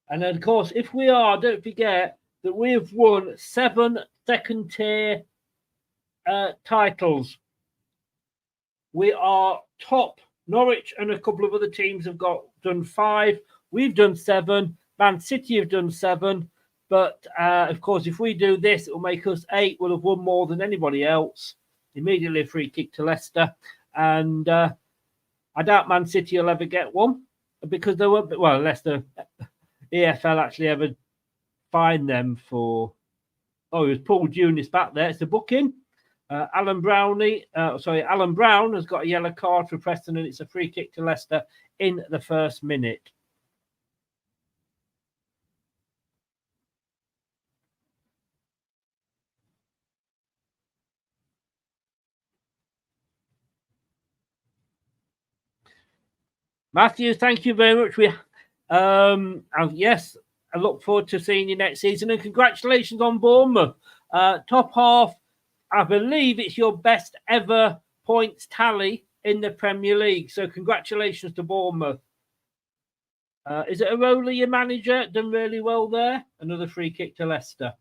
And of course, if we are, don't forget that we have won 7 second-tier titles. We are top. Norwich and a couple of other teams have done 5. We've done 7. Man City have done 7. But, of course, if we do this, it will make us 8. We'll have won more than anybody else. Immediately a free kick to Leicester. And I doubt Man City will ever get one because they won't. Well, Leicester, EFL actually ever fined them for... Oh, it was Paul Junis back there. It's a booking. Alan Brown has got a yellow card for Preston, and it's a free kick to Leicester in the first minute. Matthew, thank you very much. Yes, I look forward to seeing you next season, and congratulations on Bournemouth. Top half. I believe it's your best ever points tally in the Premier League. So congratulations to Bournemouth. Is it Arola, your manager? Done really well there. Another free kick to Leicester.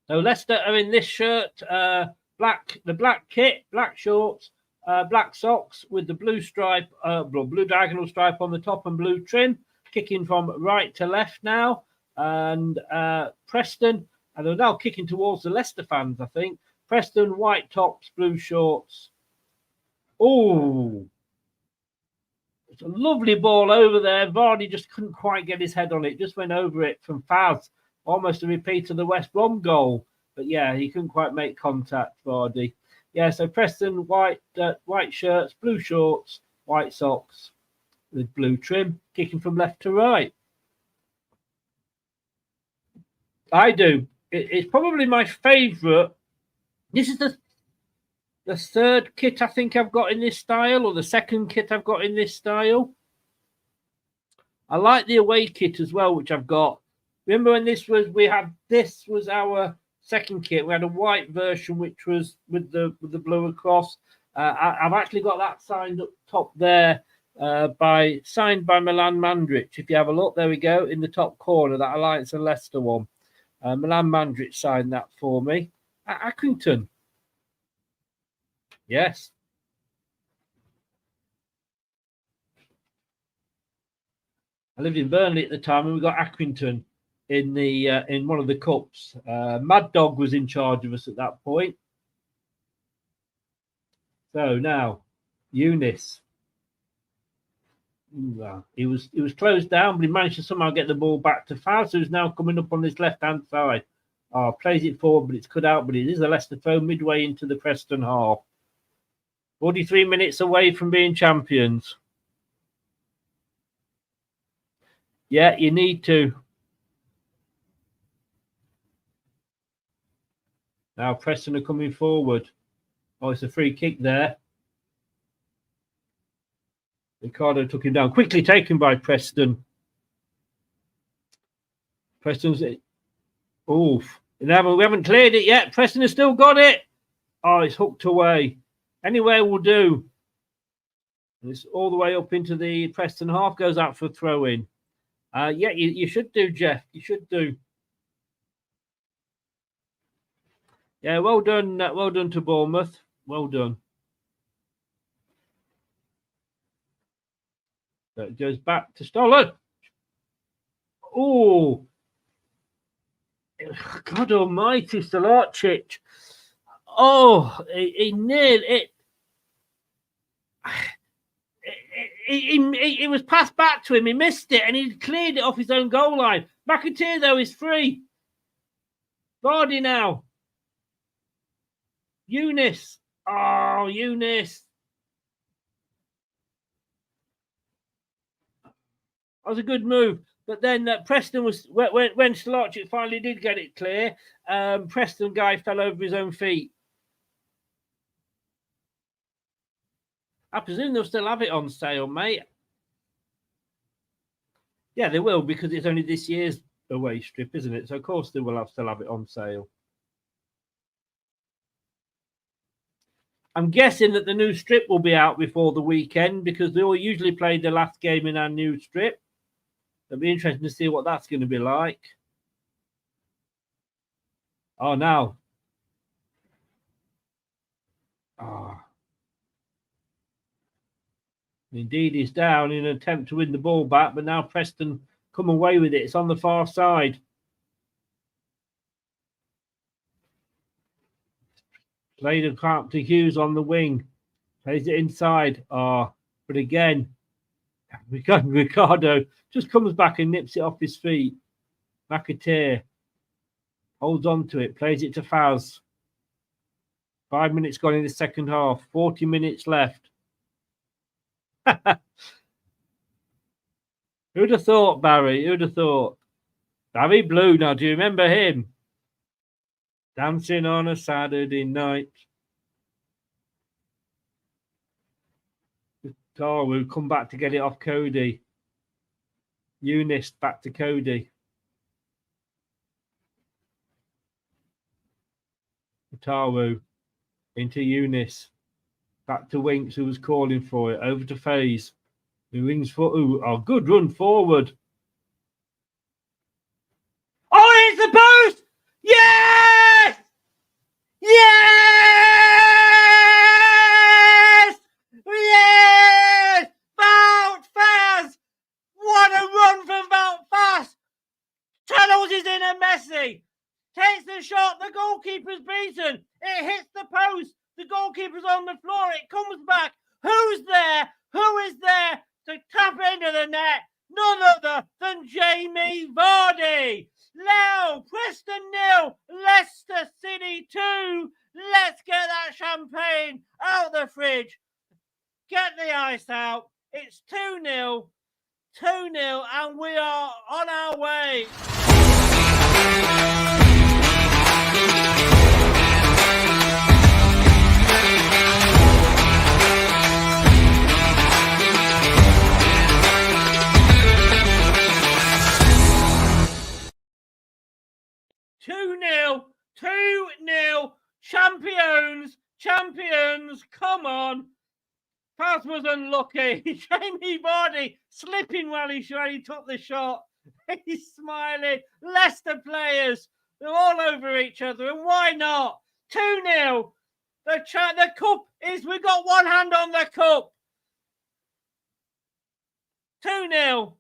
So Leicester are in this shirt, the black kit, black shorts, black socks with the blue stripe, blue diagonal stripe on the top and blue trim. Kicking from right to left now. And Preston... And they're now kicking towards the Leicester fans, I think. Preston, white tops, blue shorts. Oh, it's a lovely ball over there. Vardy just couldn't quite get his head on it. Just went over it from Faz. Almost a repeat of the West Brom goal. But yeah, he couldn't quite make contact, Vardy. Yeah, so Preston, white shirts, blue shorts, white socks with blue trim, kicking from left to right. I do. It's probably my favourite. This is the third kit I think I've got in this style, or the second kit I've got in this style. I like the away kit as well, which I've got. Remember when this was our second kit. We had a white version, which was with the blue across. I've actually got that signed up top there, signed by Milan Mandrić. If you have a look, there we go in the top corner, that Alliance and Leicester one. Milan Mandrić signed that for me. Accrington. Yes. I lived in Burnley at the time, and we got Accrington in one of the cups. Mad Dog was in charge of us at that point. So now, Eunice. He was closed down, but he managed to somehow get the ball back to Faz, who's now coming up on this left-hand side. Plays it forward, but it's cut out. But it is a Leicester throw midway into the Preston half. 43 minutes away from being champions. Yeah, you need to. Now Preston are coming forward. Oh, it's a free kick there. Ricardo took him down. Quickly taken by Preston. Preston's... Oof. We haven't cleared it yet. Preston has still got it. Oh, it's hooked away. Anywhere will do. And it's all the way up into the Preston half. Goes out for a throw-in. Yeah, you should do, Jeff. You should do. Yeah, well done. Well done to Bournemouth. Well done. So it goes back to Stoller. Oh, God almighty, Salarchich. Oh, he nearly... It was passed back to him. He missed it, and he cleared it off his own goal line. McAteer, though, is free. Vardy now. Eunice. Oh, Eunice. That was a good move. But then Preston was... When Salarchich finally did get it clear, Preston guy fell over his own feet. I presume they'll still have it on sale, mate. Yeah, they will, because it's only this year's away strip, isn't it? So, of course, they will still have it on sale. I'm guessing that the new strip will be out before the weekend, because they all usually play the last game in our new strip. It'll be interesting to see what that's going to be like. Oh, now. Oh. Indeed, he's down in an attempt to win the ball back, but now Preston come away with it. It's on the far side. Played to Hughes on the wing. Plays it inside. Oh, but again, Ricardo just comes back and nips it off his feet. McAteer holds on to it, plays it to Faz. 5 minutes gone in the second half. 40 minutes left. Who'd have thought, Barry? Who'd have thought? Barry Blue, now do you remember him? Dancing on a Saturday night. Taru come back to get it off Cody. Eunice back to Cody. Taru into Eunice. Back to Winks, who was calling for it. Over to FaZe, who rings for... Oh, good run forward. Oh, it's the post! Yes! Yes! Yes! Wout Faes! What a run from Wout Faes! Tunnels is in a Messi. Takes the shot. The goalkeeper's beaten. It hits the post. The goalkeeper's on the floor. It comes back. Who's there? Who is there to tap into the net? None other than Jamie Vardy. Now, Preston 0, Leicester City 2. Let's get that champagne out the fridge. Get the ice out. It's 2-0. 2-0, and we are on our way. Two nil, champions, come on. Paz was unlucky. Jamie Vardy slipping while he took the shot. He's smiling. Leicester players, they're all over each other, and why not? 2-0. The cup is, we got one hand on the cup. 2-0.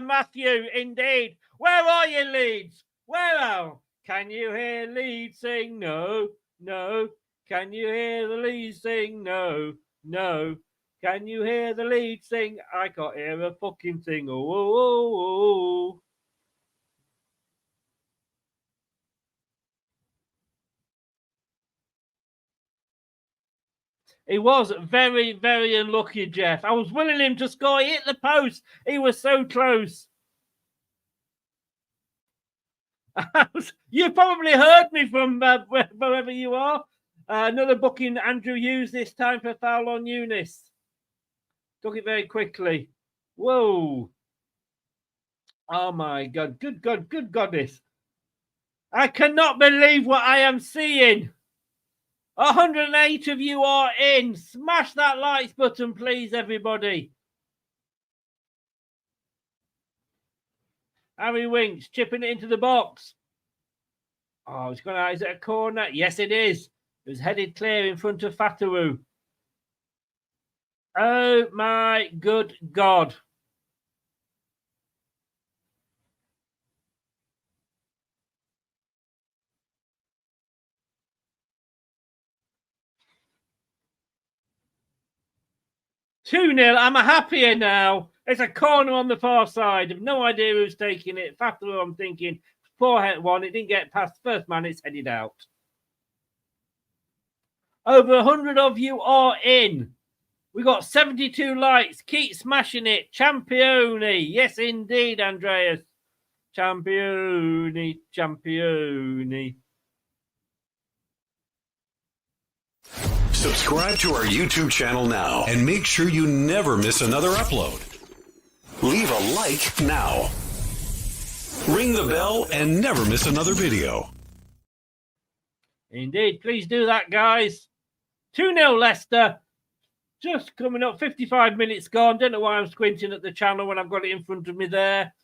Matthew, indeed. Where are you, Leeds? Where are? Can you hear Leeds sing? No, no. Can you hear the Leeds sing? No, no. Can you hear the Leeds sing? I can't hear a fucking thing. Oh, oh, oh, oh. He was very, very unlucky, Jeff. I was willing him to score. He hit the post. He was so close. You probably heard me from wherever you are. Another booking, Andrew Hughes, this time for foul on Eunice. Took it very quickly. Whoa. Oh, my God. Good God. Good goddess. I cannot believe what I am seeing. 108 of you are in. Smash that likes button, please, everybody. Harry Winks chipping it into the box. Oh, it's gone out. Is it a corner? Yes, it is. It was headed clear in front of Fatawu. Oh my good God. Two 0. I'm happier now. It's a corner on the far side. I've no idea who's taking it. After all, I'm thinking, forehead one. It didn't get past the first man. It's headed out. Over 100 of you are in. We got 72 likes. Keep smashing it. Championi. Yes, indeed, Andreas. Championi. Championi. Subscribe to our YouTube channel now and make sure you never miss another upload. Leave a like now. Ring the bell and never miss another video. Indeed. Please do that, guys. 2-0 Leicester. Just coming up. 55 minutes gone. Don't know why I'm squinting at the channel when I've got it in front of me there.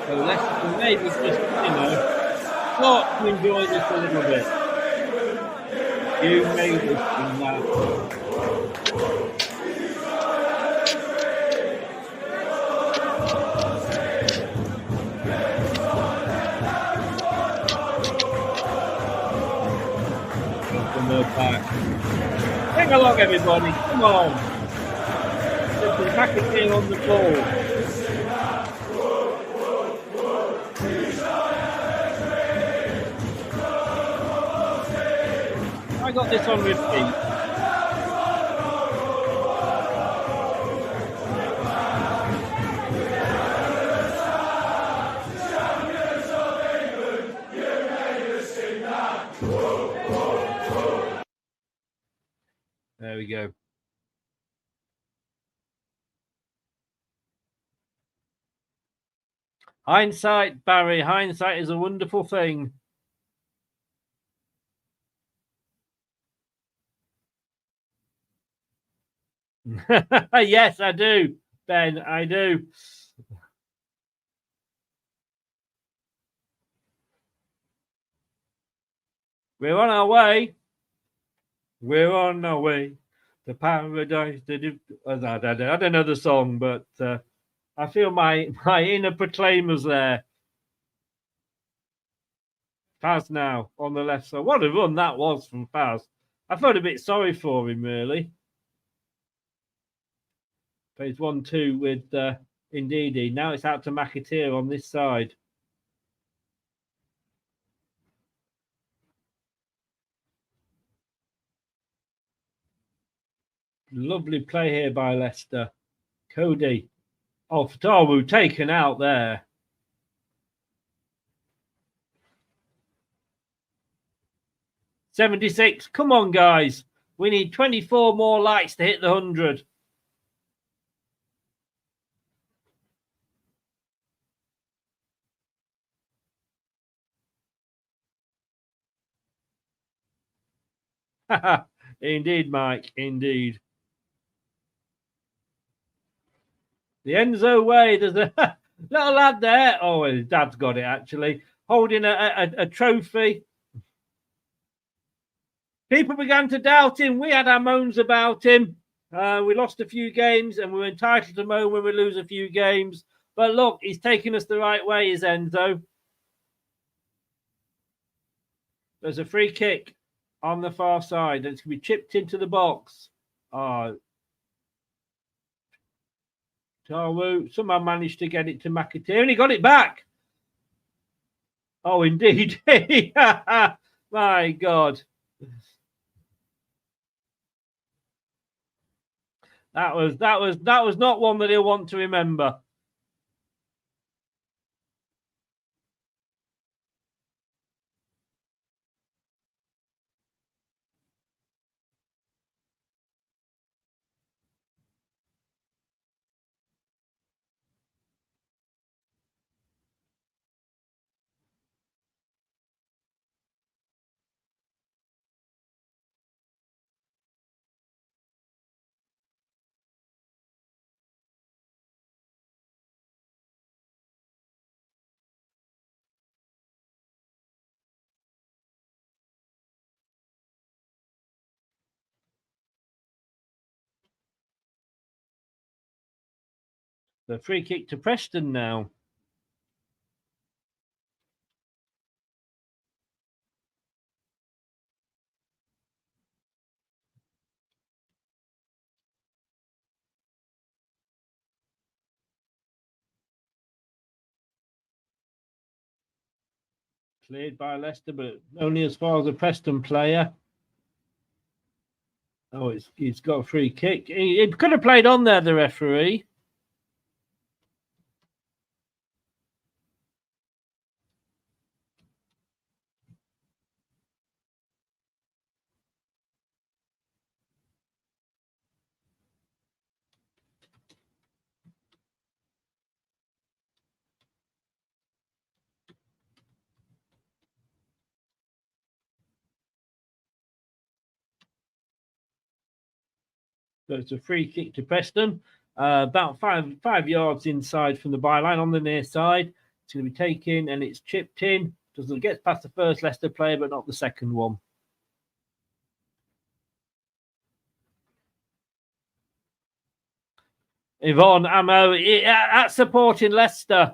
So Leicester maybe just, start to enjoy this a little bit. You made this in that. Back. Sing along, everybody. Come on. This is McAteer on the ball. I got this on repeat. There we go. Hindsight, Barry. Hindsight is a wonderful thing. Yes, I do, Ben. I do. We're on our way. We're on our way to paradise. I don't know the song, but I feel my inner proclaimers there. Faz now on the left side. What a run that was from Faz. I felt a bit sorry for him, really. Plays 1-2 with Ndidi. Now it's out to McAteer on this side. Lovely play here by Leicester. Cody. Oh, Fatawu taken out there. $76. Come on, guys. We need 24 more likes to hit the 100. Indeed, Mike. Indeed. The Enzo way. There's a little lad there. Oh, his dad's got it, actually. Holding a trophy. People began to doubt him. We had our moans about him. We lost a few games and we're entitled to moan when we lose a few games. But look, he's taking us the right way, is Enzo. There's a free kick on the far side. It's going to be chipped into the box. Oh, Tawu somehow managed to get it to McAteer and he got it back. Oh, indeed. My God. That was not one that he'll want to remember. The free kick to Preston now. Cleared by Leicester, but only as far as a Preston player. Oh, he's got a free kick. He could have played on there, the referee. So it's a free kick to Preston, about five yards inside from the byline on the near side. It's going to be taken and it's chipped in. Doesn't get past the first Leicester player, but not the second one. Yvonne Ammo at supporting Leicester.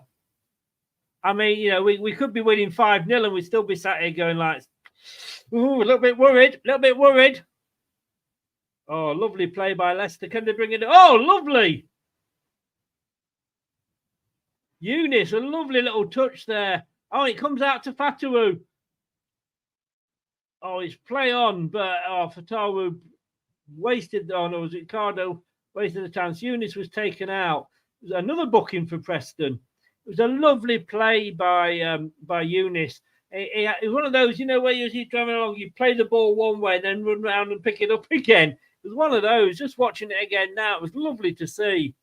I mean, you know, we could be winning 5-0 and we'd still be sat here going like, ooh, a little bit worried. Oh, lovely play by Leicester. Can they bring it? Oh, lovely. Eunice, a lovely little touch there. Oh, it comes out to Fatawu. Oh, it's play on, but Fatawu wasted. Oh, no, was it Ricardo? Wasted the chance. Eunice was taken out. It was another booking for Preston. It was a lovely play by Eunice. It was one of those, you know, where you're driving along, you play the ball one way, then run around and pick it up again. It was one of those. Just watching it again now, it was lovely to see.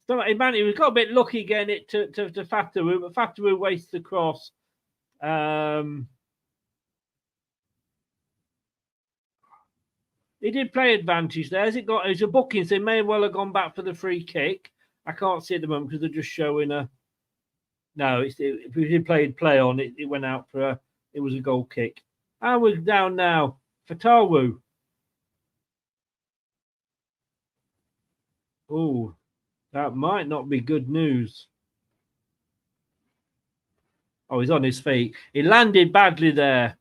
So, Emmanuel, we got a bit lucky getting it to Fatawu, but Fatawu wastes the cross. He did play advantage there. It's a booking, so he may well have gone back for the free kick. I can't see at the moment because they're just showing a. No, if we did play on, it went out for it was a goal kick. And we're down now. Fatawu. Oh, that might not be good news. Oh, he's on his feet. He landed badly there.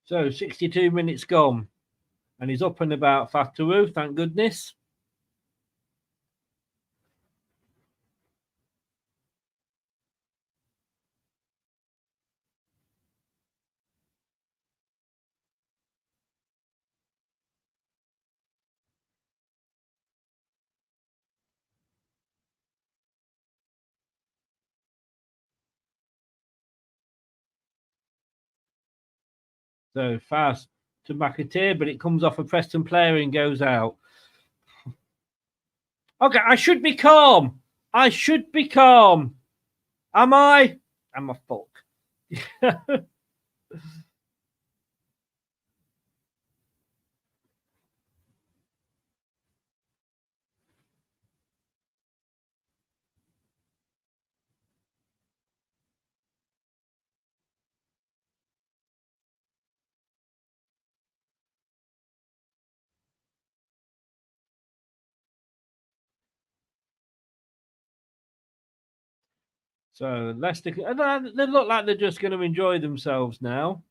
So 62 minutes gone. And he's up and about Fatawu, thank goodness. So fast to McAteer, but it comes off a Preston player and goes out. Okay, I should be calm. Am I? I'm a fuck. So Leicester, they look like they're just going to enjoy themselves now.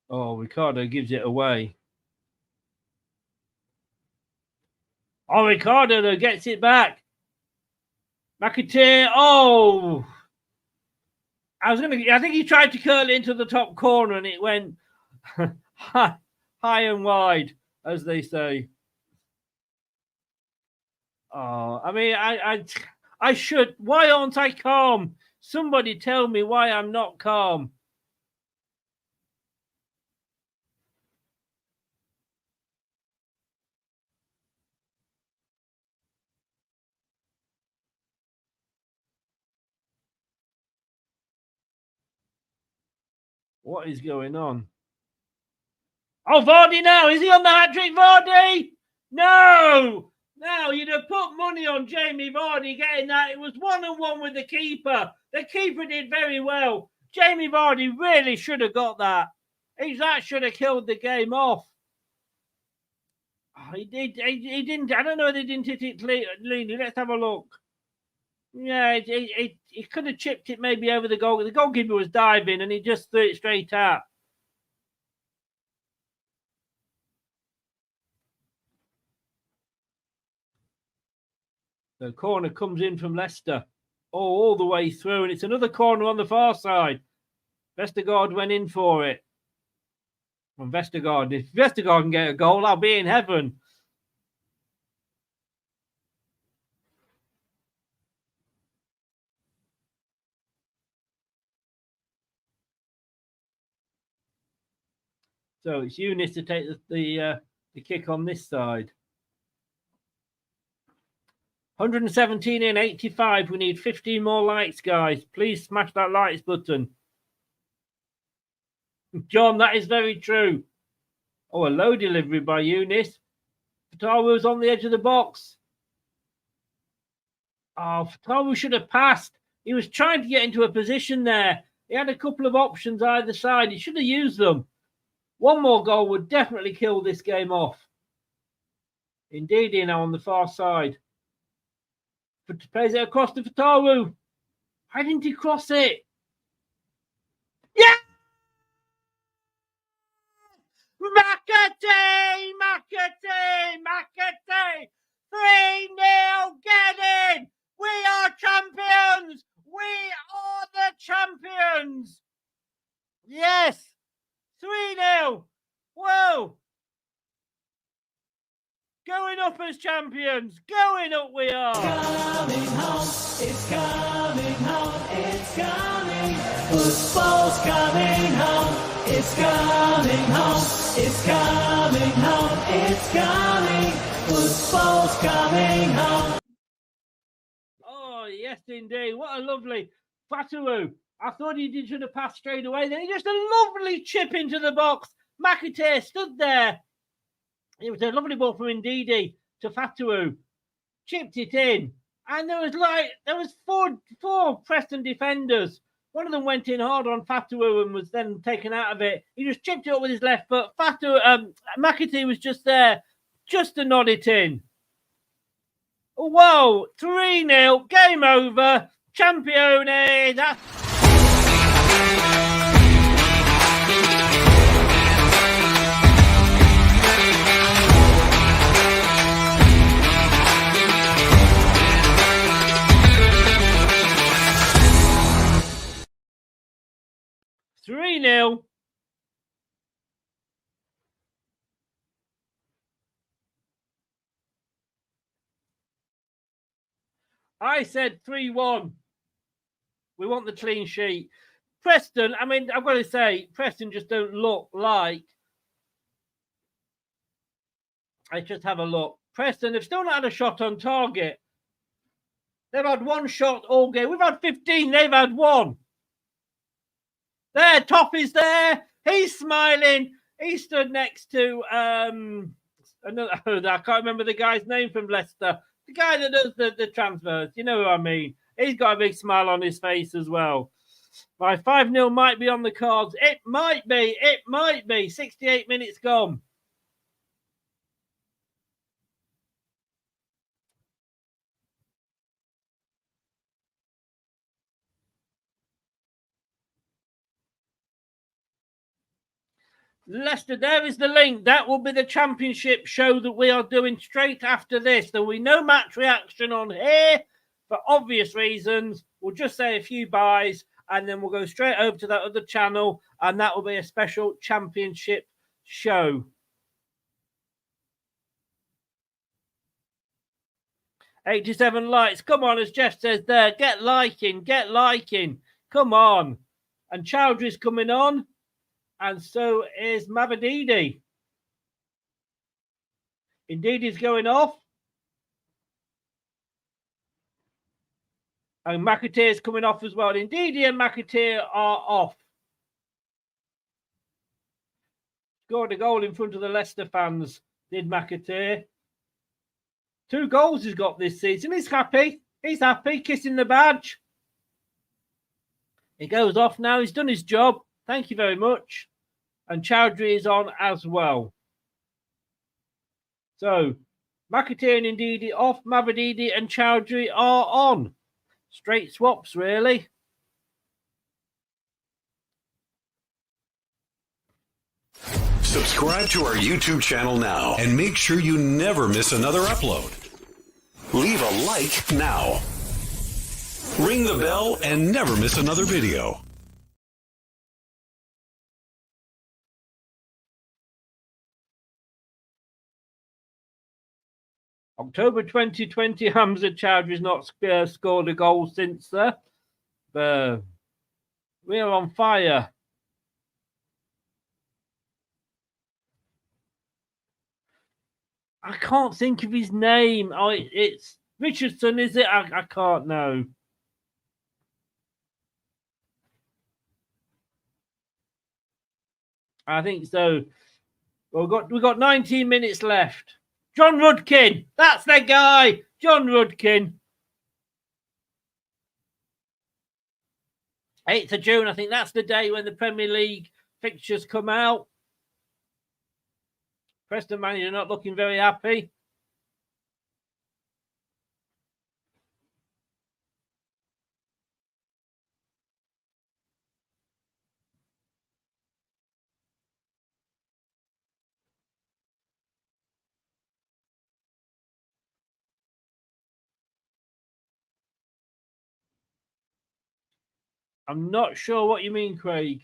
Oh, Ricardo gives it away. Oh, Ricardo gets it back. McAteer. Oh, I think he tried to curl it into the top corner and it went high and wide, as they say. Oh, I mean, I should. Why aren't I calm? Somebody tell me why I'm not calm. What is going on? Oh, Vardy now. Is he on the hat-trick, Vardy? No! No, you'd have put money on Jamie Vardy getting that. It was 1-1 with the keeper. The keeper did very well. Jamie Vardy really should have got that. That should have killed the game off. Oh, he did. He didn't. I don't know if he didn't hit it cleanly. Let's have a look. Yeah, he could have chipped it maybe over the goal. The goalkeeper was diving and he just threw it straight out. The corner comes in from Leicester. Oh, all the way through. And it's another corner on the far side. Vestergaard went in for it. From Vestergaard. If Vestergaard can get a goal, I'll be in heaven. So it's Eunice to take the kick on this side. 117 in 85. We need 15 more likes, guys. Please smash that likes button. John, that is very true. Oh, a low delivery by Eunice. Fatawa's on the edge of the box. Oh, Fatawa should have passed. He was trying to get into a position there. He had a couple of options either side. He should have used them. One more goal would definitely kill this game off. Indeed, now on the far side. Plays it across to Fatawu. Why didn't he cross it? Yeah! McAteer! 3-0! Get in! We are champions! We are the champions! Yes! 3-0! Whoa! Going up as champions! Going up we are! Coming home, it's coming home, it's coming. Football's coming home, it's coming home, it's coming home, it's coming. Football's coming home. Oh, yes, indeed. What a lovely Fatawu. I thought he should have passed straight away. Then he just a lovely chip into the box. McAteer stood there. It was a lovely ball from Ndidi to Fatawu. Chipped it in. And there was four Preston defenders. One of them went in hard on Fatawu and was then taken out of it. He just chipped it up with his left foot. McAteer was just there, just to nod it in. Whoa, 3-0, game over. Champione. That's 3-0. I said 3-1. We want the clean sheet. Preston, I mean, I've got to say, Preston just don't look like... Let's just have a look. Preston have still not had a shot on target. They've had one shot all game. We've had 15. They've had one. There, Top is there. He's smiling. He stood next to another. I can't remember the guy's name from Leicester. The guy that does the transfers. You know who I mean. He's got a big smile on his face as well. My 5-0 might be on the cards. It might be. It might be. 68 minutes gone. Leicester, there is the link. That will be the championship show that we are doing straight after this. There will be no match reaction on here for obvious reasons. We'll just say a few byes and then we'll go straight over to that other channel and that will be a special championship show. $87 likes. Come on, as Jeff says there. Get liking. Get liking. Come on. And Chowdhury's coming on. And so is Mavadidi. Indeed, he's going off. And McAteer's coming off as well. Indeed, and McAteer are off. Scored a goal in front of the Leicester fans, did McAteer. 2 goals he's got this season. He's happy. He's happy, kissing the badge. He goes off now. He's done his job. Thank you very much. And Chowdhury is on as well. So, McAteer and Ndidi off. Mavididi and Chowdhury are on. Straight swaps, really. Subscribe to our YouTube channel now and make sure you never miss another upload. Leave a like now. Ring the bell and never miss another video. October 2020, Hamza Chowdhury's not scored a goal since there. But we are on fire. I can't think of his name. Oh, it's Richardson, is it? I can't know. I think so. Well, we've got 19 minutes left. John Rudkin, that's the guy. John Rudkin. 8th of June, I think that's the day when the Premier League fixtures come out. Preston manager not looking very happy. I'm not sure what you mean, Craig.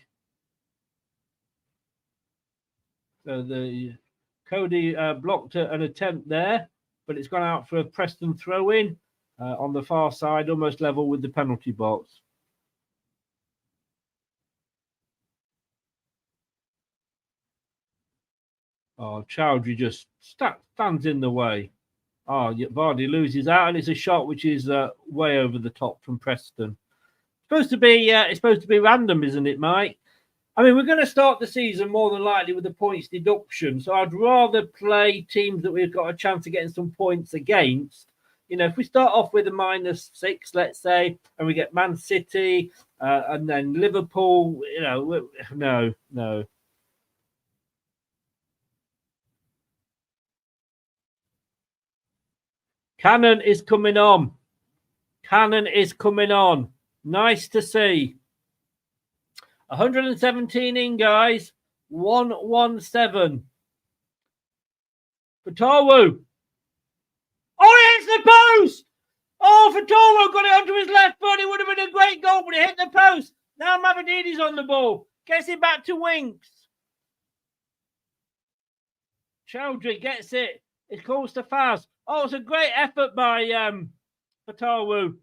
So the Cody blocked an attempt there, but it's gone out for a Preston throw-in on the far side, almost level with the penalty box. Oh, Chowdhury just stands in the way. Oh, Vardy loses out, and it's a shot which is way over the top from Preston. It's supposed to be random, isn't it, Mike? I mean, we're going to start the season more than likely with the points deduction. So I'd rather play teams that we've got a chance of getting some points against. You know, if we start off with a -6, let's say, and we get Man City and then Liverpool, you know, no. Cannon is coming on. Cannon is coming on. Nice to see. 117 in, guys. 117. Fatawu. Oh, he hits the post! Oh, Fatawu got it onto his left foot. It would have been a great goal, but it hit the post. Now Mavadidi's on the ball. Gets it back to Winks. Chowdhury gets it. It calls to Faz. Oh, it's a great effort by Fatawu.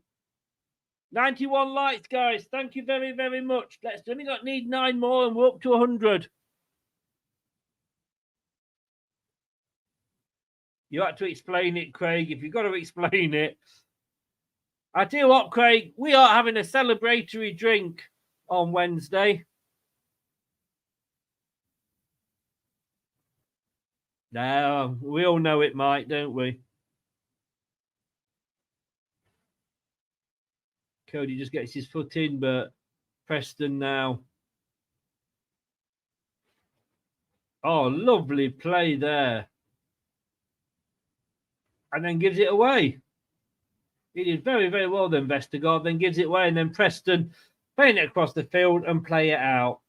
91 likes, guys. Thank you very, very much. Let's only need 9 more and we're up to 100. You had to explain it, Craig. If you've got to explain it. I tell you what, Craig, we are having a celebratory drink on Wednesday. No, we all know it, Mike, don't we? Cody just gets his foot in, but Preston now. Oh, lovely play there. And then gives it away. He did very, very well then, Vestergaard, then gives it away, and then Preston playing it across the field and play it out.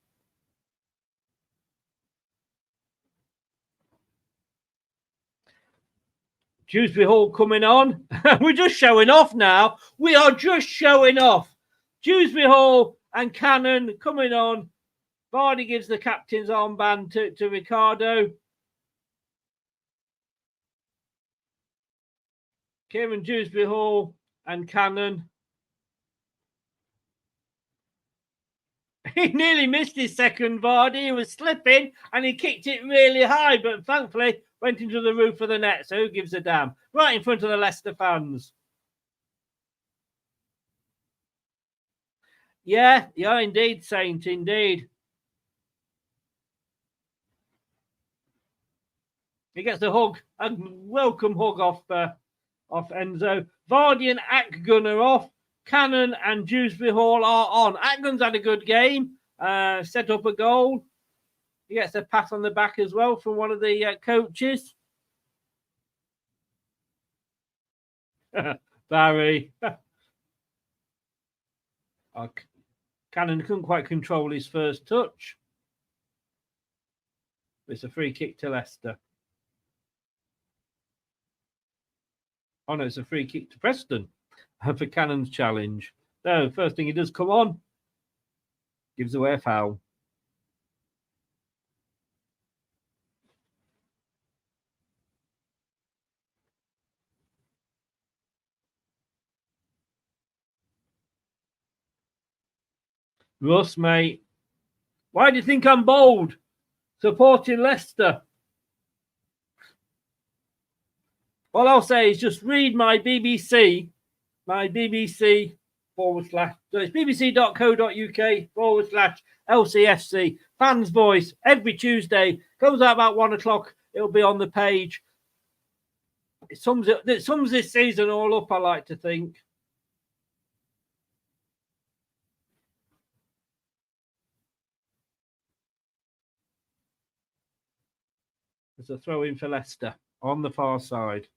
Dewsbury Hall coming on. We're just showing off now. We are just showing off. Dewsbury Hall and Cannon coming on. Vardy gives the captain's armband to Ricardo. Kieran Dewsbury Hall and Cannon. He nearly missed his second, Vardy. He was slipping and he kicked it really high, but thankfully went into the roof of the net. So who gives a damn? Right in front of the Leicester fans. Yeah, indeed, Saint, indeed. He gets a hug, a welcome hug off Enzo. Vardy and Akgun are off. Cannon and Dewsbury Hall are on. Akgun's had a good game, set up a goal. He gets a pat on the back as well from one of the coaches. Barry. Cannon couldn't quite control his first touch. It's a free kick to Leicester. Oh no, it's a free kick to Preston for Cannon's challenge. No, first thing he does come on, gives away a foul. Russ, mate, why do you think I'm bold? Supporting Leicester. All I'll say is just read my BBC / so it's bbc.co.uk/LCFC fans voice every Tuesday. Comes out about 1 o'clock. It'll be on the page. It sums this season all up, I like to think. There's a throw in for Leicester on the far side.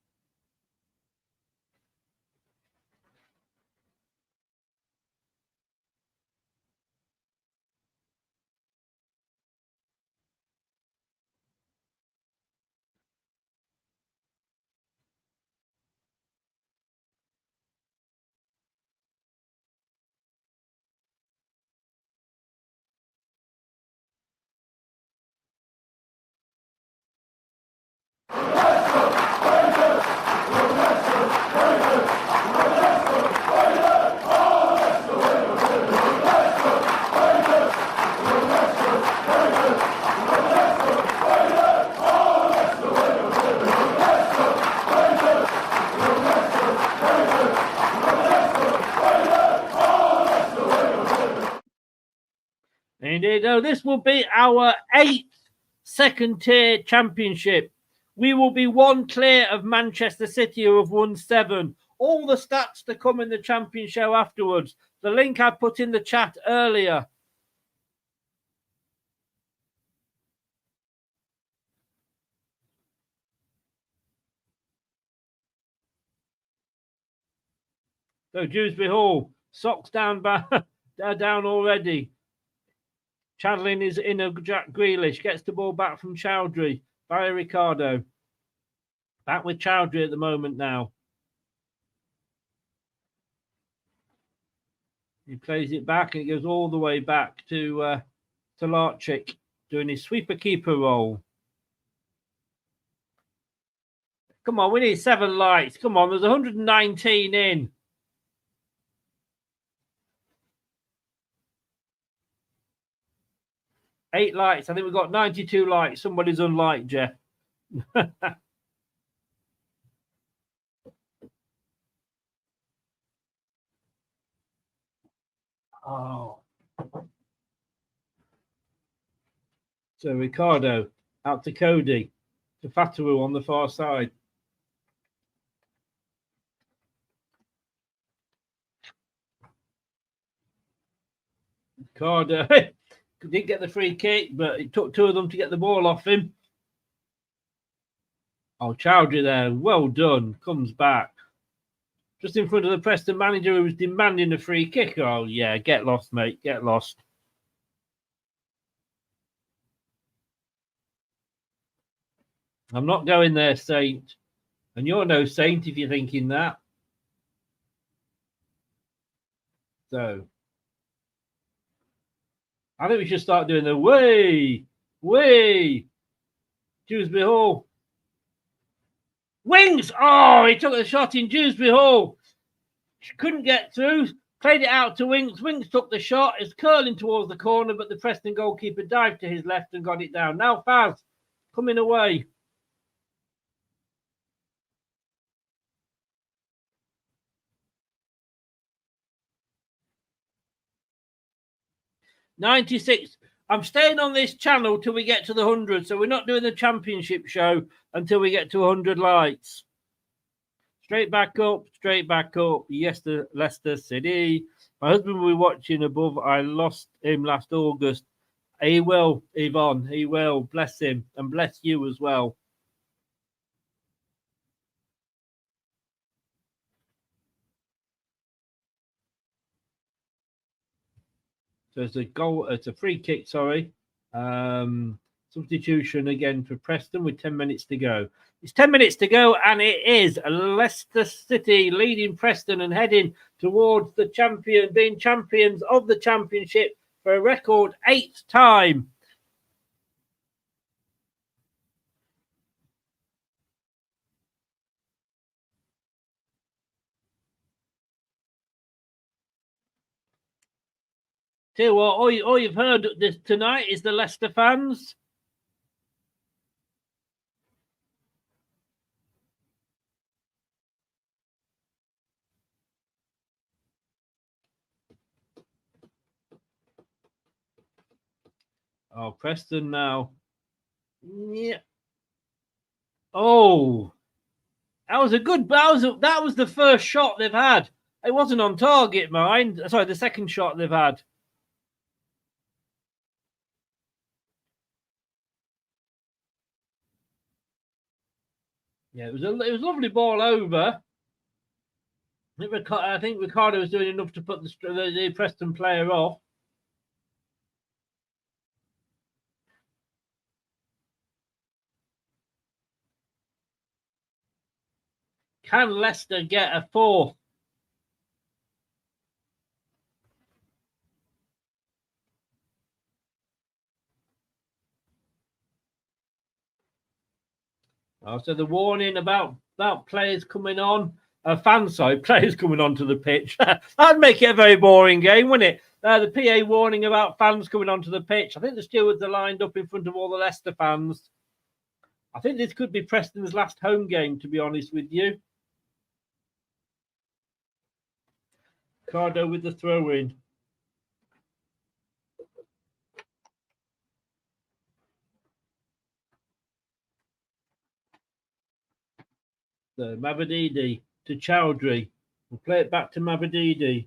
Indeed, this will be our 8th second-tier championship. We will be one clear of Manchester City, who have won 7. All the stats to come in the champion show afterwards. The link I put in the chat earlier. So Dewsbury Hall, socks down, down already. Channeling is in a Jack Grealish. Gets the ball back from Chowdhury. By Ricardo. Back with Chowdhury at the moment now. He plays it back and it goes all the way back to Larchik doing his sweeper-keeper role. Come on, we need 7 lights. Come on, there's 119 in. Eight lights. I think we've got 92 lights. Somebody's unlight, Jeff. Oh. So Ricardo out to Cody. To Fatawu on the far side. Ricardo didn't get the free kick, but it took 2 of them to get the ball off him. Oh, Chowdhury there. Well done. Comes back. Just in front of the Preston manager who was demanding a free kick. Oh, yeah. Get lost, mate. Get lost. I'm not going there, Saint. And you're no saint if you're thinking that. So, I think we should start doing the way. Dewsbury Hall. Wings! Oh, he took the shot in Dewsbury Hall. Couldn't get through. Played it out to Winks. Winks took the shot. It's curling towards the corner, but the Preston goalkeeper dived to his left and got it down. Now Faz coming away. '96. I'm staying on this channel till we get to the 100. So we're not doing the championship show until we get to 100 likes. Straight back up. Yes, to Leicester City. My husband will be watching above. I lost him last August. He will, Yvonne. He will. Bless him. And bless you as well. So it's a goal. It's a free kick, sorry. Substitution again for Preston with 10 minutes to go. It's 10 minutes to go, and it is Leicester City leading Preston and heading towards the champion, being champions of the championship for a record 8th time. Tell you what, all you've heard this tonight is the Leicester fans. Oh, Preston now. Yeah. Oh, that was a good. That was the first shot they've had. It wasn't on target, mind. Sorry, the second shot they've had. Yeah, it was a lovely ball over. I think Ricardo was doing enough to put the Preston player off. Can Leicester get a fourth? Oh, so the warning about players coming on, players coming onto the pitch. That'd make it a very boring game, wouldn't it? The PA warning about fans coming onto the pitch. I think the stewards are lined up in front of all the Leicester fans. I think this could be Preston's last home game, to be honest with you. Ricardo with the throw-in. So Mavadidi to Chowdhury. We'll play it back to Mavadidi.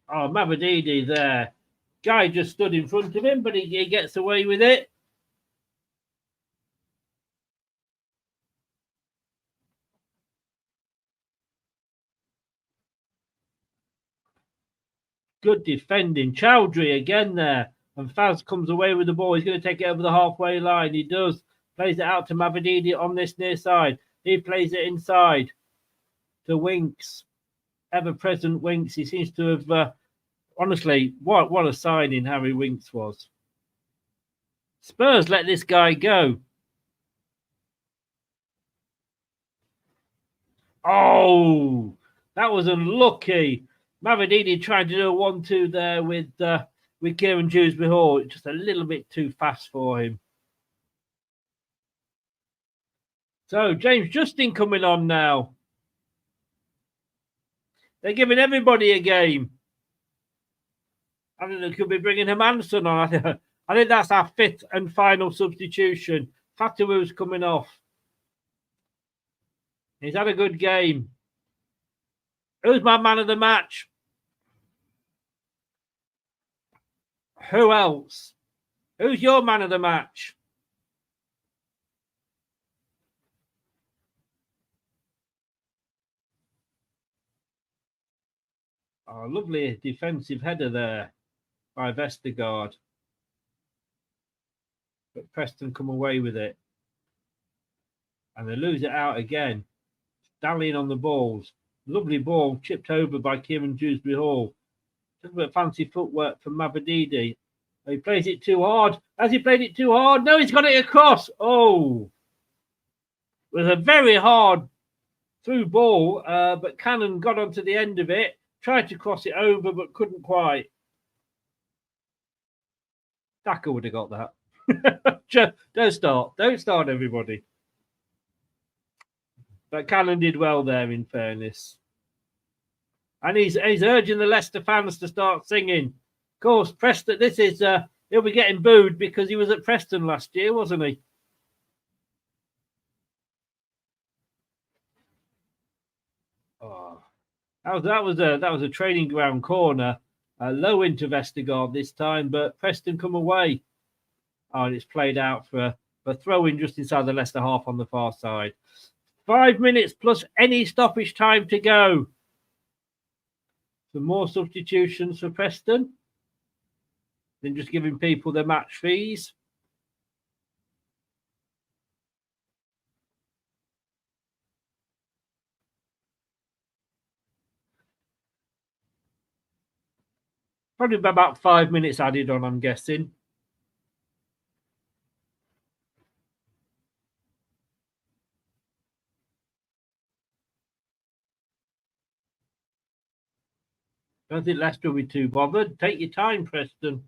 Oh, Mavadidi there. Guy just stood in front of him, but he gets away with it. Good defending. Chowdhury again there. And Faz comes away with the ball. He's going to take it over the halfway line. He does. Plays it out to Mavadidi on this near side. He plays it inside to Winks. Ever-present Winks. He seems to have... honestly, what a signing Harry Winks was. Spurs let this guy go. Oh, that was unlucky. Mavadidi tried to do a 1-2 there with Kieran Dewsbury-Hall. Just a little bit too fast for him. So, James Justin coming on now. They're giving everybody a game. I think they could be bringing Hermanson on. I think that's our 5th and final substitution. Fataou's coming off. He's had a good game. Who's my man of the match? Who else? Who's your man of the match? Oh, lovely defensive header there by Vestergaard. But Preston come away with it. And they lose it out again. Dallying on the balls. Lovely ball chipped over by Kieran Dewsbury-Hall. Just a bit of fancy footwork from Mavadidi. He plays it too hard. Has he played it too hard? No, he's got it across. Oh. It was a very hard through ball, but Cannon got onto the end of it. Tried to cross it over, but couldn't quite. Daka would have got that. Don't start, everybody. But Cannon did well there, in fairness. And he's urging the Leicester fans to start singing. course, Preston, this is, he'll be getting booed because he was at Preston last year, wasn't he? Oh, that was a training ground corner. Low into Vestergaard this time, but Preston come away. Oh, and it's played out for a throw-in just inside the Leicester half on the far side. 5 minutes plus any stoppage time to go. Some more substitutions for Preston. Then just giving people their match fees. Probably about 5 minutes added on, I'm guessing. Don't think Leicester will be too bothered. Take your time, Preston.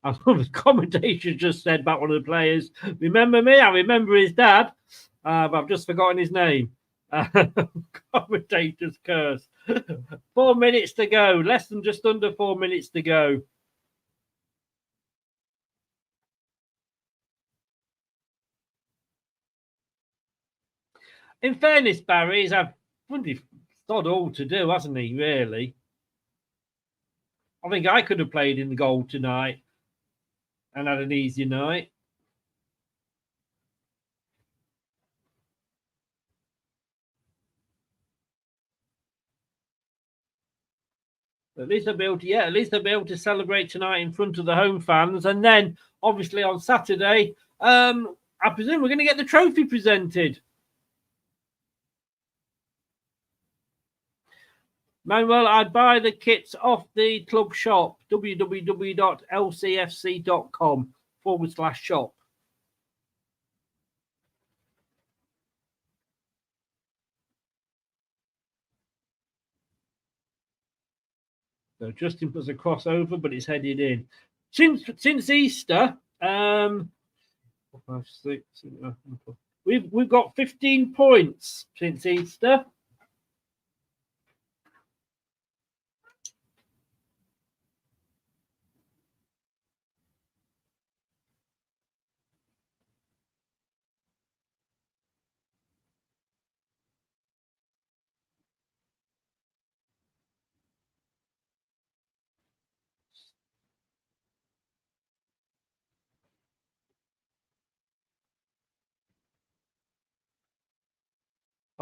I love the commentator just said about one of the players. Remember me? I remember his dad, but I've just forgotten his name. Commentator's curse. 4 minutes to go. Less than just under 4 minutes to go. In fairness, Barry, he's had sod all to do, hasn't he, really? I think I could have played in the goal tonight and had an easy night. At least they'll be able to, at least they'll be able to celebrate tonight in front of the home fans. And then, obviously, on Saturday, I presume we're going to get the trophy presented. Manuel, I'd buy the kits off the club shop, www.lcfc.com/shop. So Justin puts a crossover, but it's headed in. Since Easter, we've got 15 points since Easter.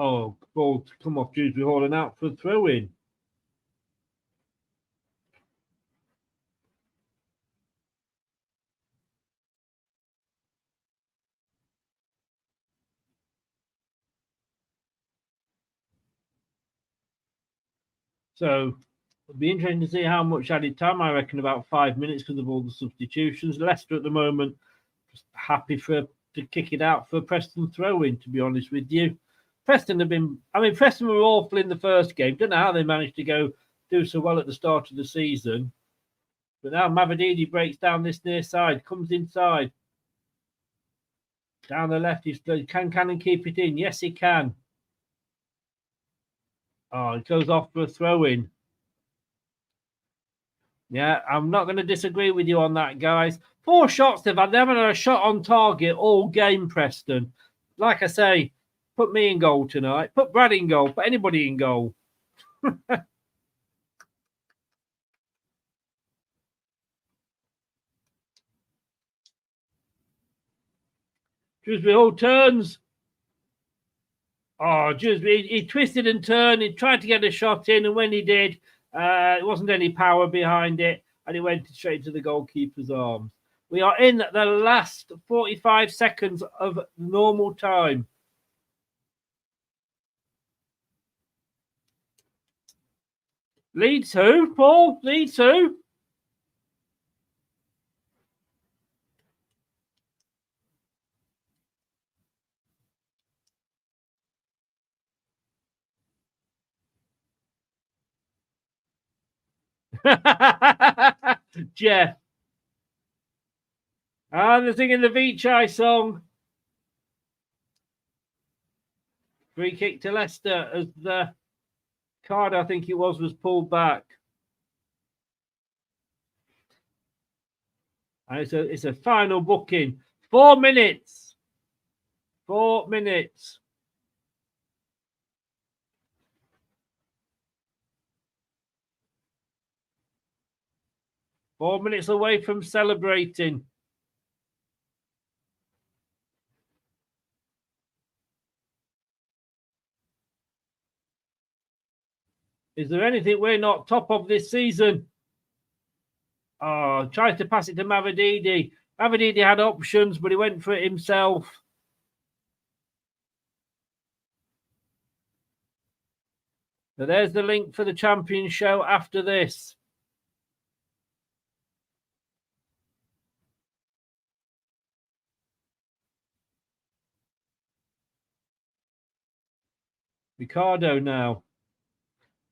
Oh, ball to come off Dewsbury Hall and out for a throw-in. So it'll be interesting to see how much added time. I reckon about 5 minutes because of all the substitutions. Leicester at the moment just happy to kick it out for Preston throw-in, to be honest with you. Preston Preston were awful in the first game. Don't know how they managed to do so well at the start of the season. But now Mavadini breaks down this near side, comes inside. Down the left, can Cannon keep it in? Yes, he can. Oh, it goes off for a throw-in. Yeah, I'm not going to disagree with you on that, guys. 4 shots they've had. They haven't had a shot on target all game, Preston. Like I say, put me in goal tonight. Put Brad in goal. Put anybody in goal. Dewsbury Hall turns. Oh, Dewsbury, he twisted and turned. He tried to get a shot in, and when he did, it wasn't any power behind it, and it went straight to the goalkeeper's arms. We are in the last 45 seconds of normal time. Leeds who, Paul? Leeds who? Jeff. And they're singing the Vichai song. Free kick to Leicester as the card, I think it was pulled back. And it's a final booking. 4 minutes. 4 minutes. Four minutes away from celebrating. Is there anything we're not top of this season? Oh, tried to pass it to Mavadidi. Mavadidi had options, but he went for it himself. So there's the link for the champion show after this. Ricardo now.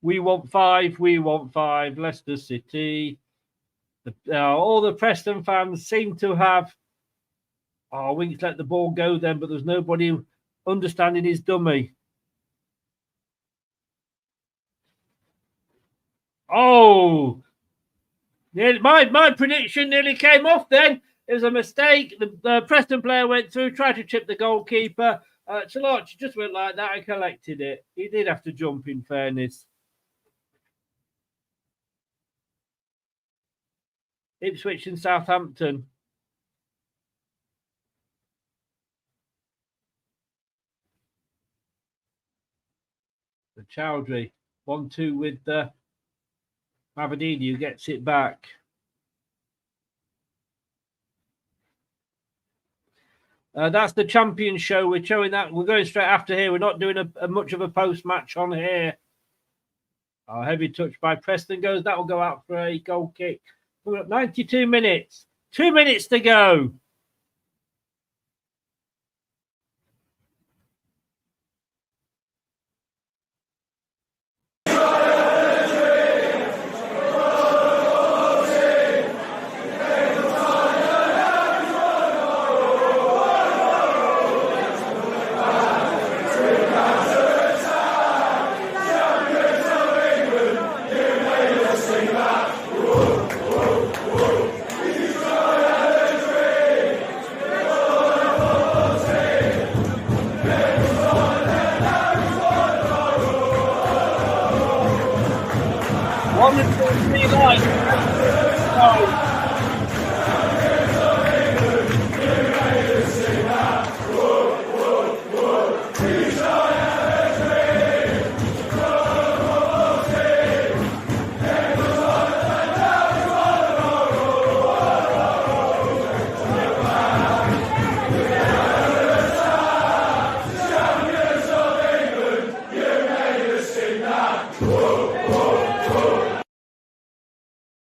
We want five. We want five. Leicester City. All the Preston fans seem to have. Oh, Winks let the ball go then, but there's nobody understanding his dummy. Oh, my prediction nearly came off then. It was a mistake. The Preston player went through, tried to chip the goalkeeper. Chaloch just went like that and collected it. He did have to jump, in fairness. Ipswich and Southampton. The Chowdhury 1-2 with the Mavadini, who gets it back. That's the champion show. We're showing that. We're going straight after here. We're not doing a much of a post-match on here. Heavy touch by Preston goes. That will go out for a goal kick. We're at 92 minutes. 2 minutes to go.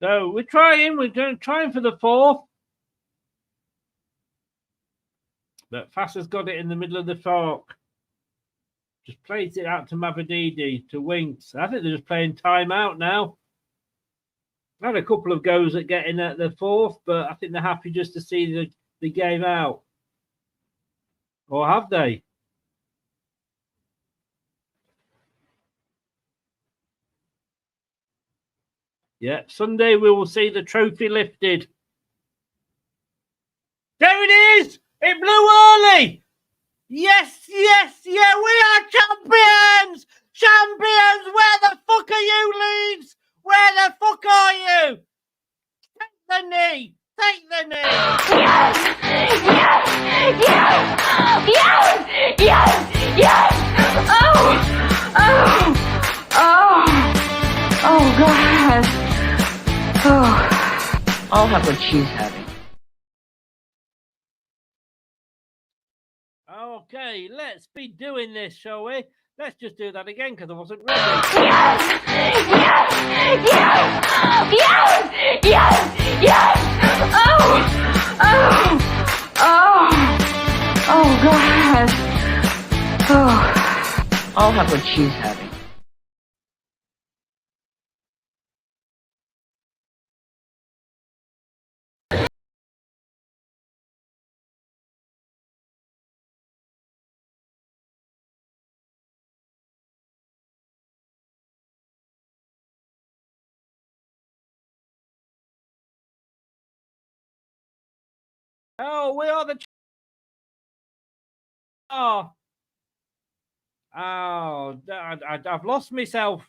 So we're trying for the fourth. But Fass has got it in the middle of the park. Just plays it out to Mavadidi, to Winks. I think they're just playing time out now. Had a couple of goes at getting at the fourth, but I think they're happy just to see the game out. Or have they? Yeah, Sunday we will see the trophy lifted. There it is! It blew early! Yes, yes, yeah, we are champions! Champions! Where the fuck are you, Leeds? Where the fuck are you? Take the knee! Take the knee! Yes! Yes! Yes! Yes! Yes! Yes! Oh, God. Oh, I'll have what she's having. Okay, let's be doing this, shall we? Let's just do that again because I wasn't ready. Yes! Yes! Yes! Yes! Yes! Yes! Oh, God. Oh, I'll have what she's having. Oh, we are the... Oh, I've lost myself.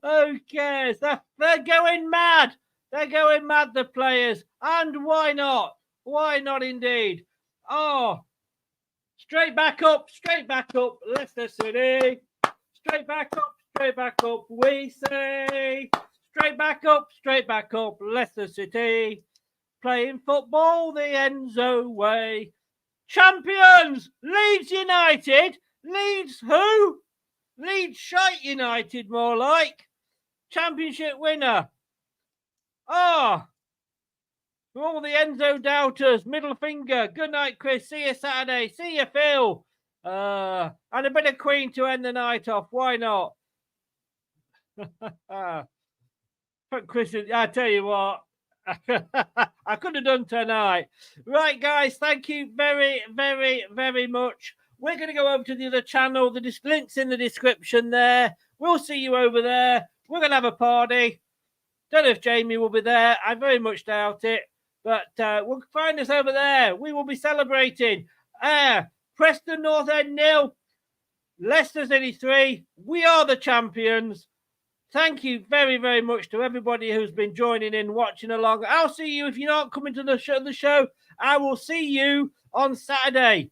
Okay, so they're going mad. They're going mad, the players. And why not? Why not indeed? Oh, straight back up, Leicester City. Straight back up, we say. Straight back up, Leicester City. Playing football the Enzo way. Champions, Leeds United. Leeds who? Leeds Shite United, more like. Championship winner. Ah, for all the Enzo doubters, middle finger. Good night, Chris. See you Saturday. See you, Phil. And a bit of Queen to end the night off. Why not? But Chris, I tell you what, I could have done tonight. Right, guys, thank you very, very, very much. We're going to go over to the other channel. The link's in the description there. We'll see you over there. We're going to have a party. Don't know if Jamie will be there. I very much doubt it. But we'll find us over there. We will be celebrating. Preston North End 0. Leicester City 3. We are the champions. Thank you very, very much to everybody who's been joining in, watching along. I'll see you if you're not coming to the show. I will see you on Saturday.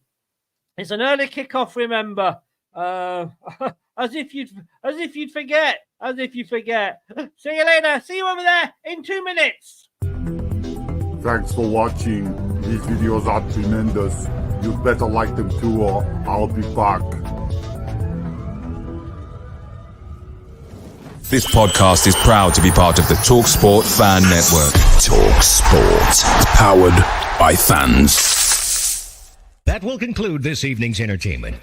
It's an early kickoff, remember. As if you'd forget. See you later. See you over there in 2 minutes. Thanks for watching. These videos are tremendous. You'd better like them too, or I'll be back. This podcast is proud to be part of the TalkSport Fan Network. TalkSport. Powered by fans. That will conclude this evening's entertainment.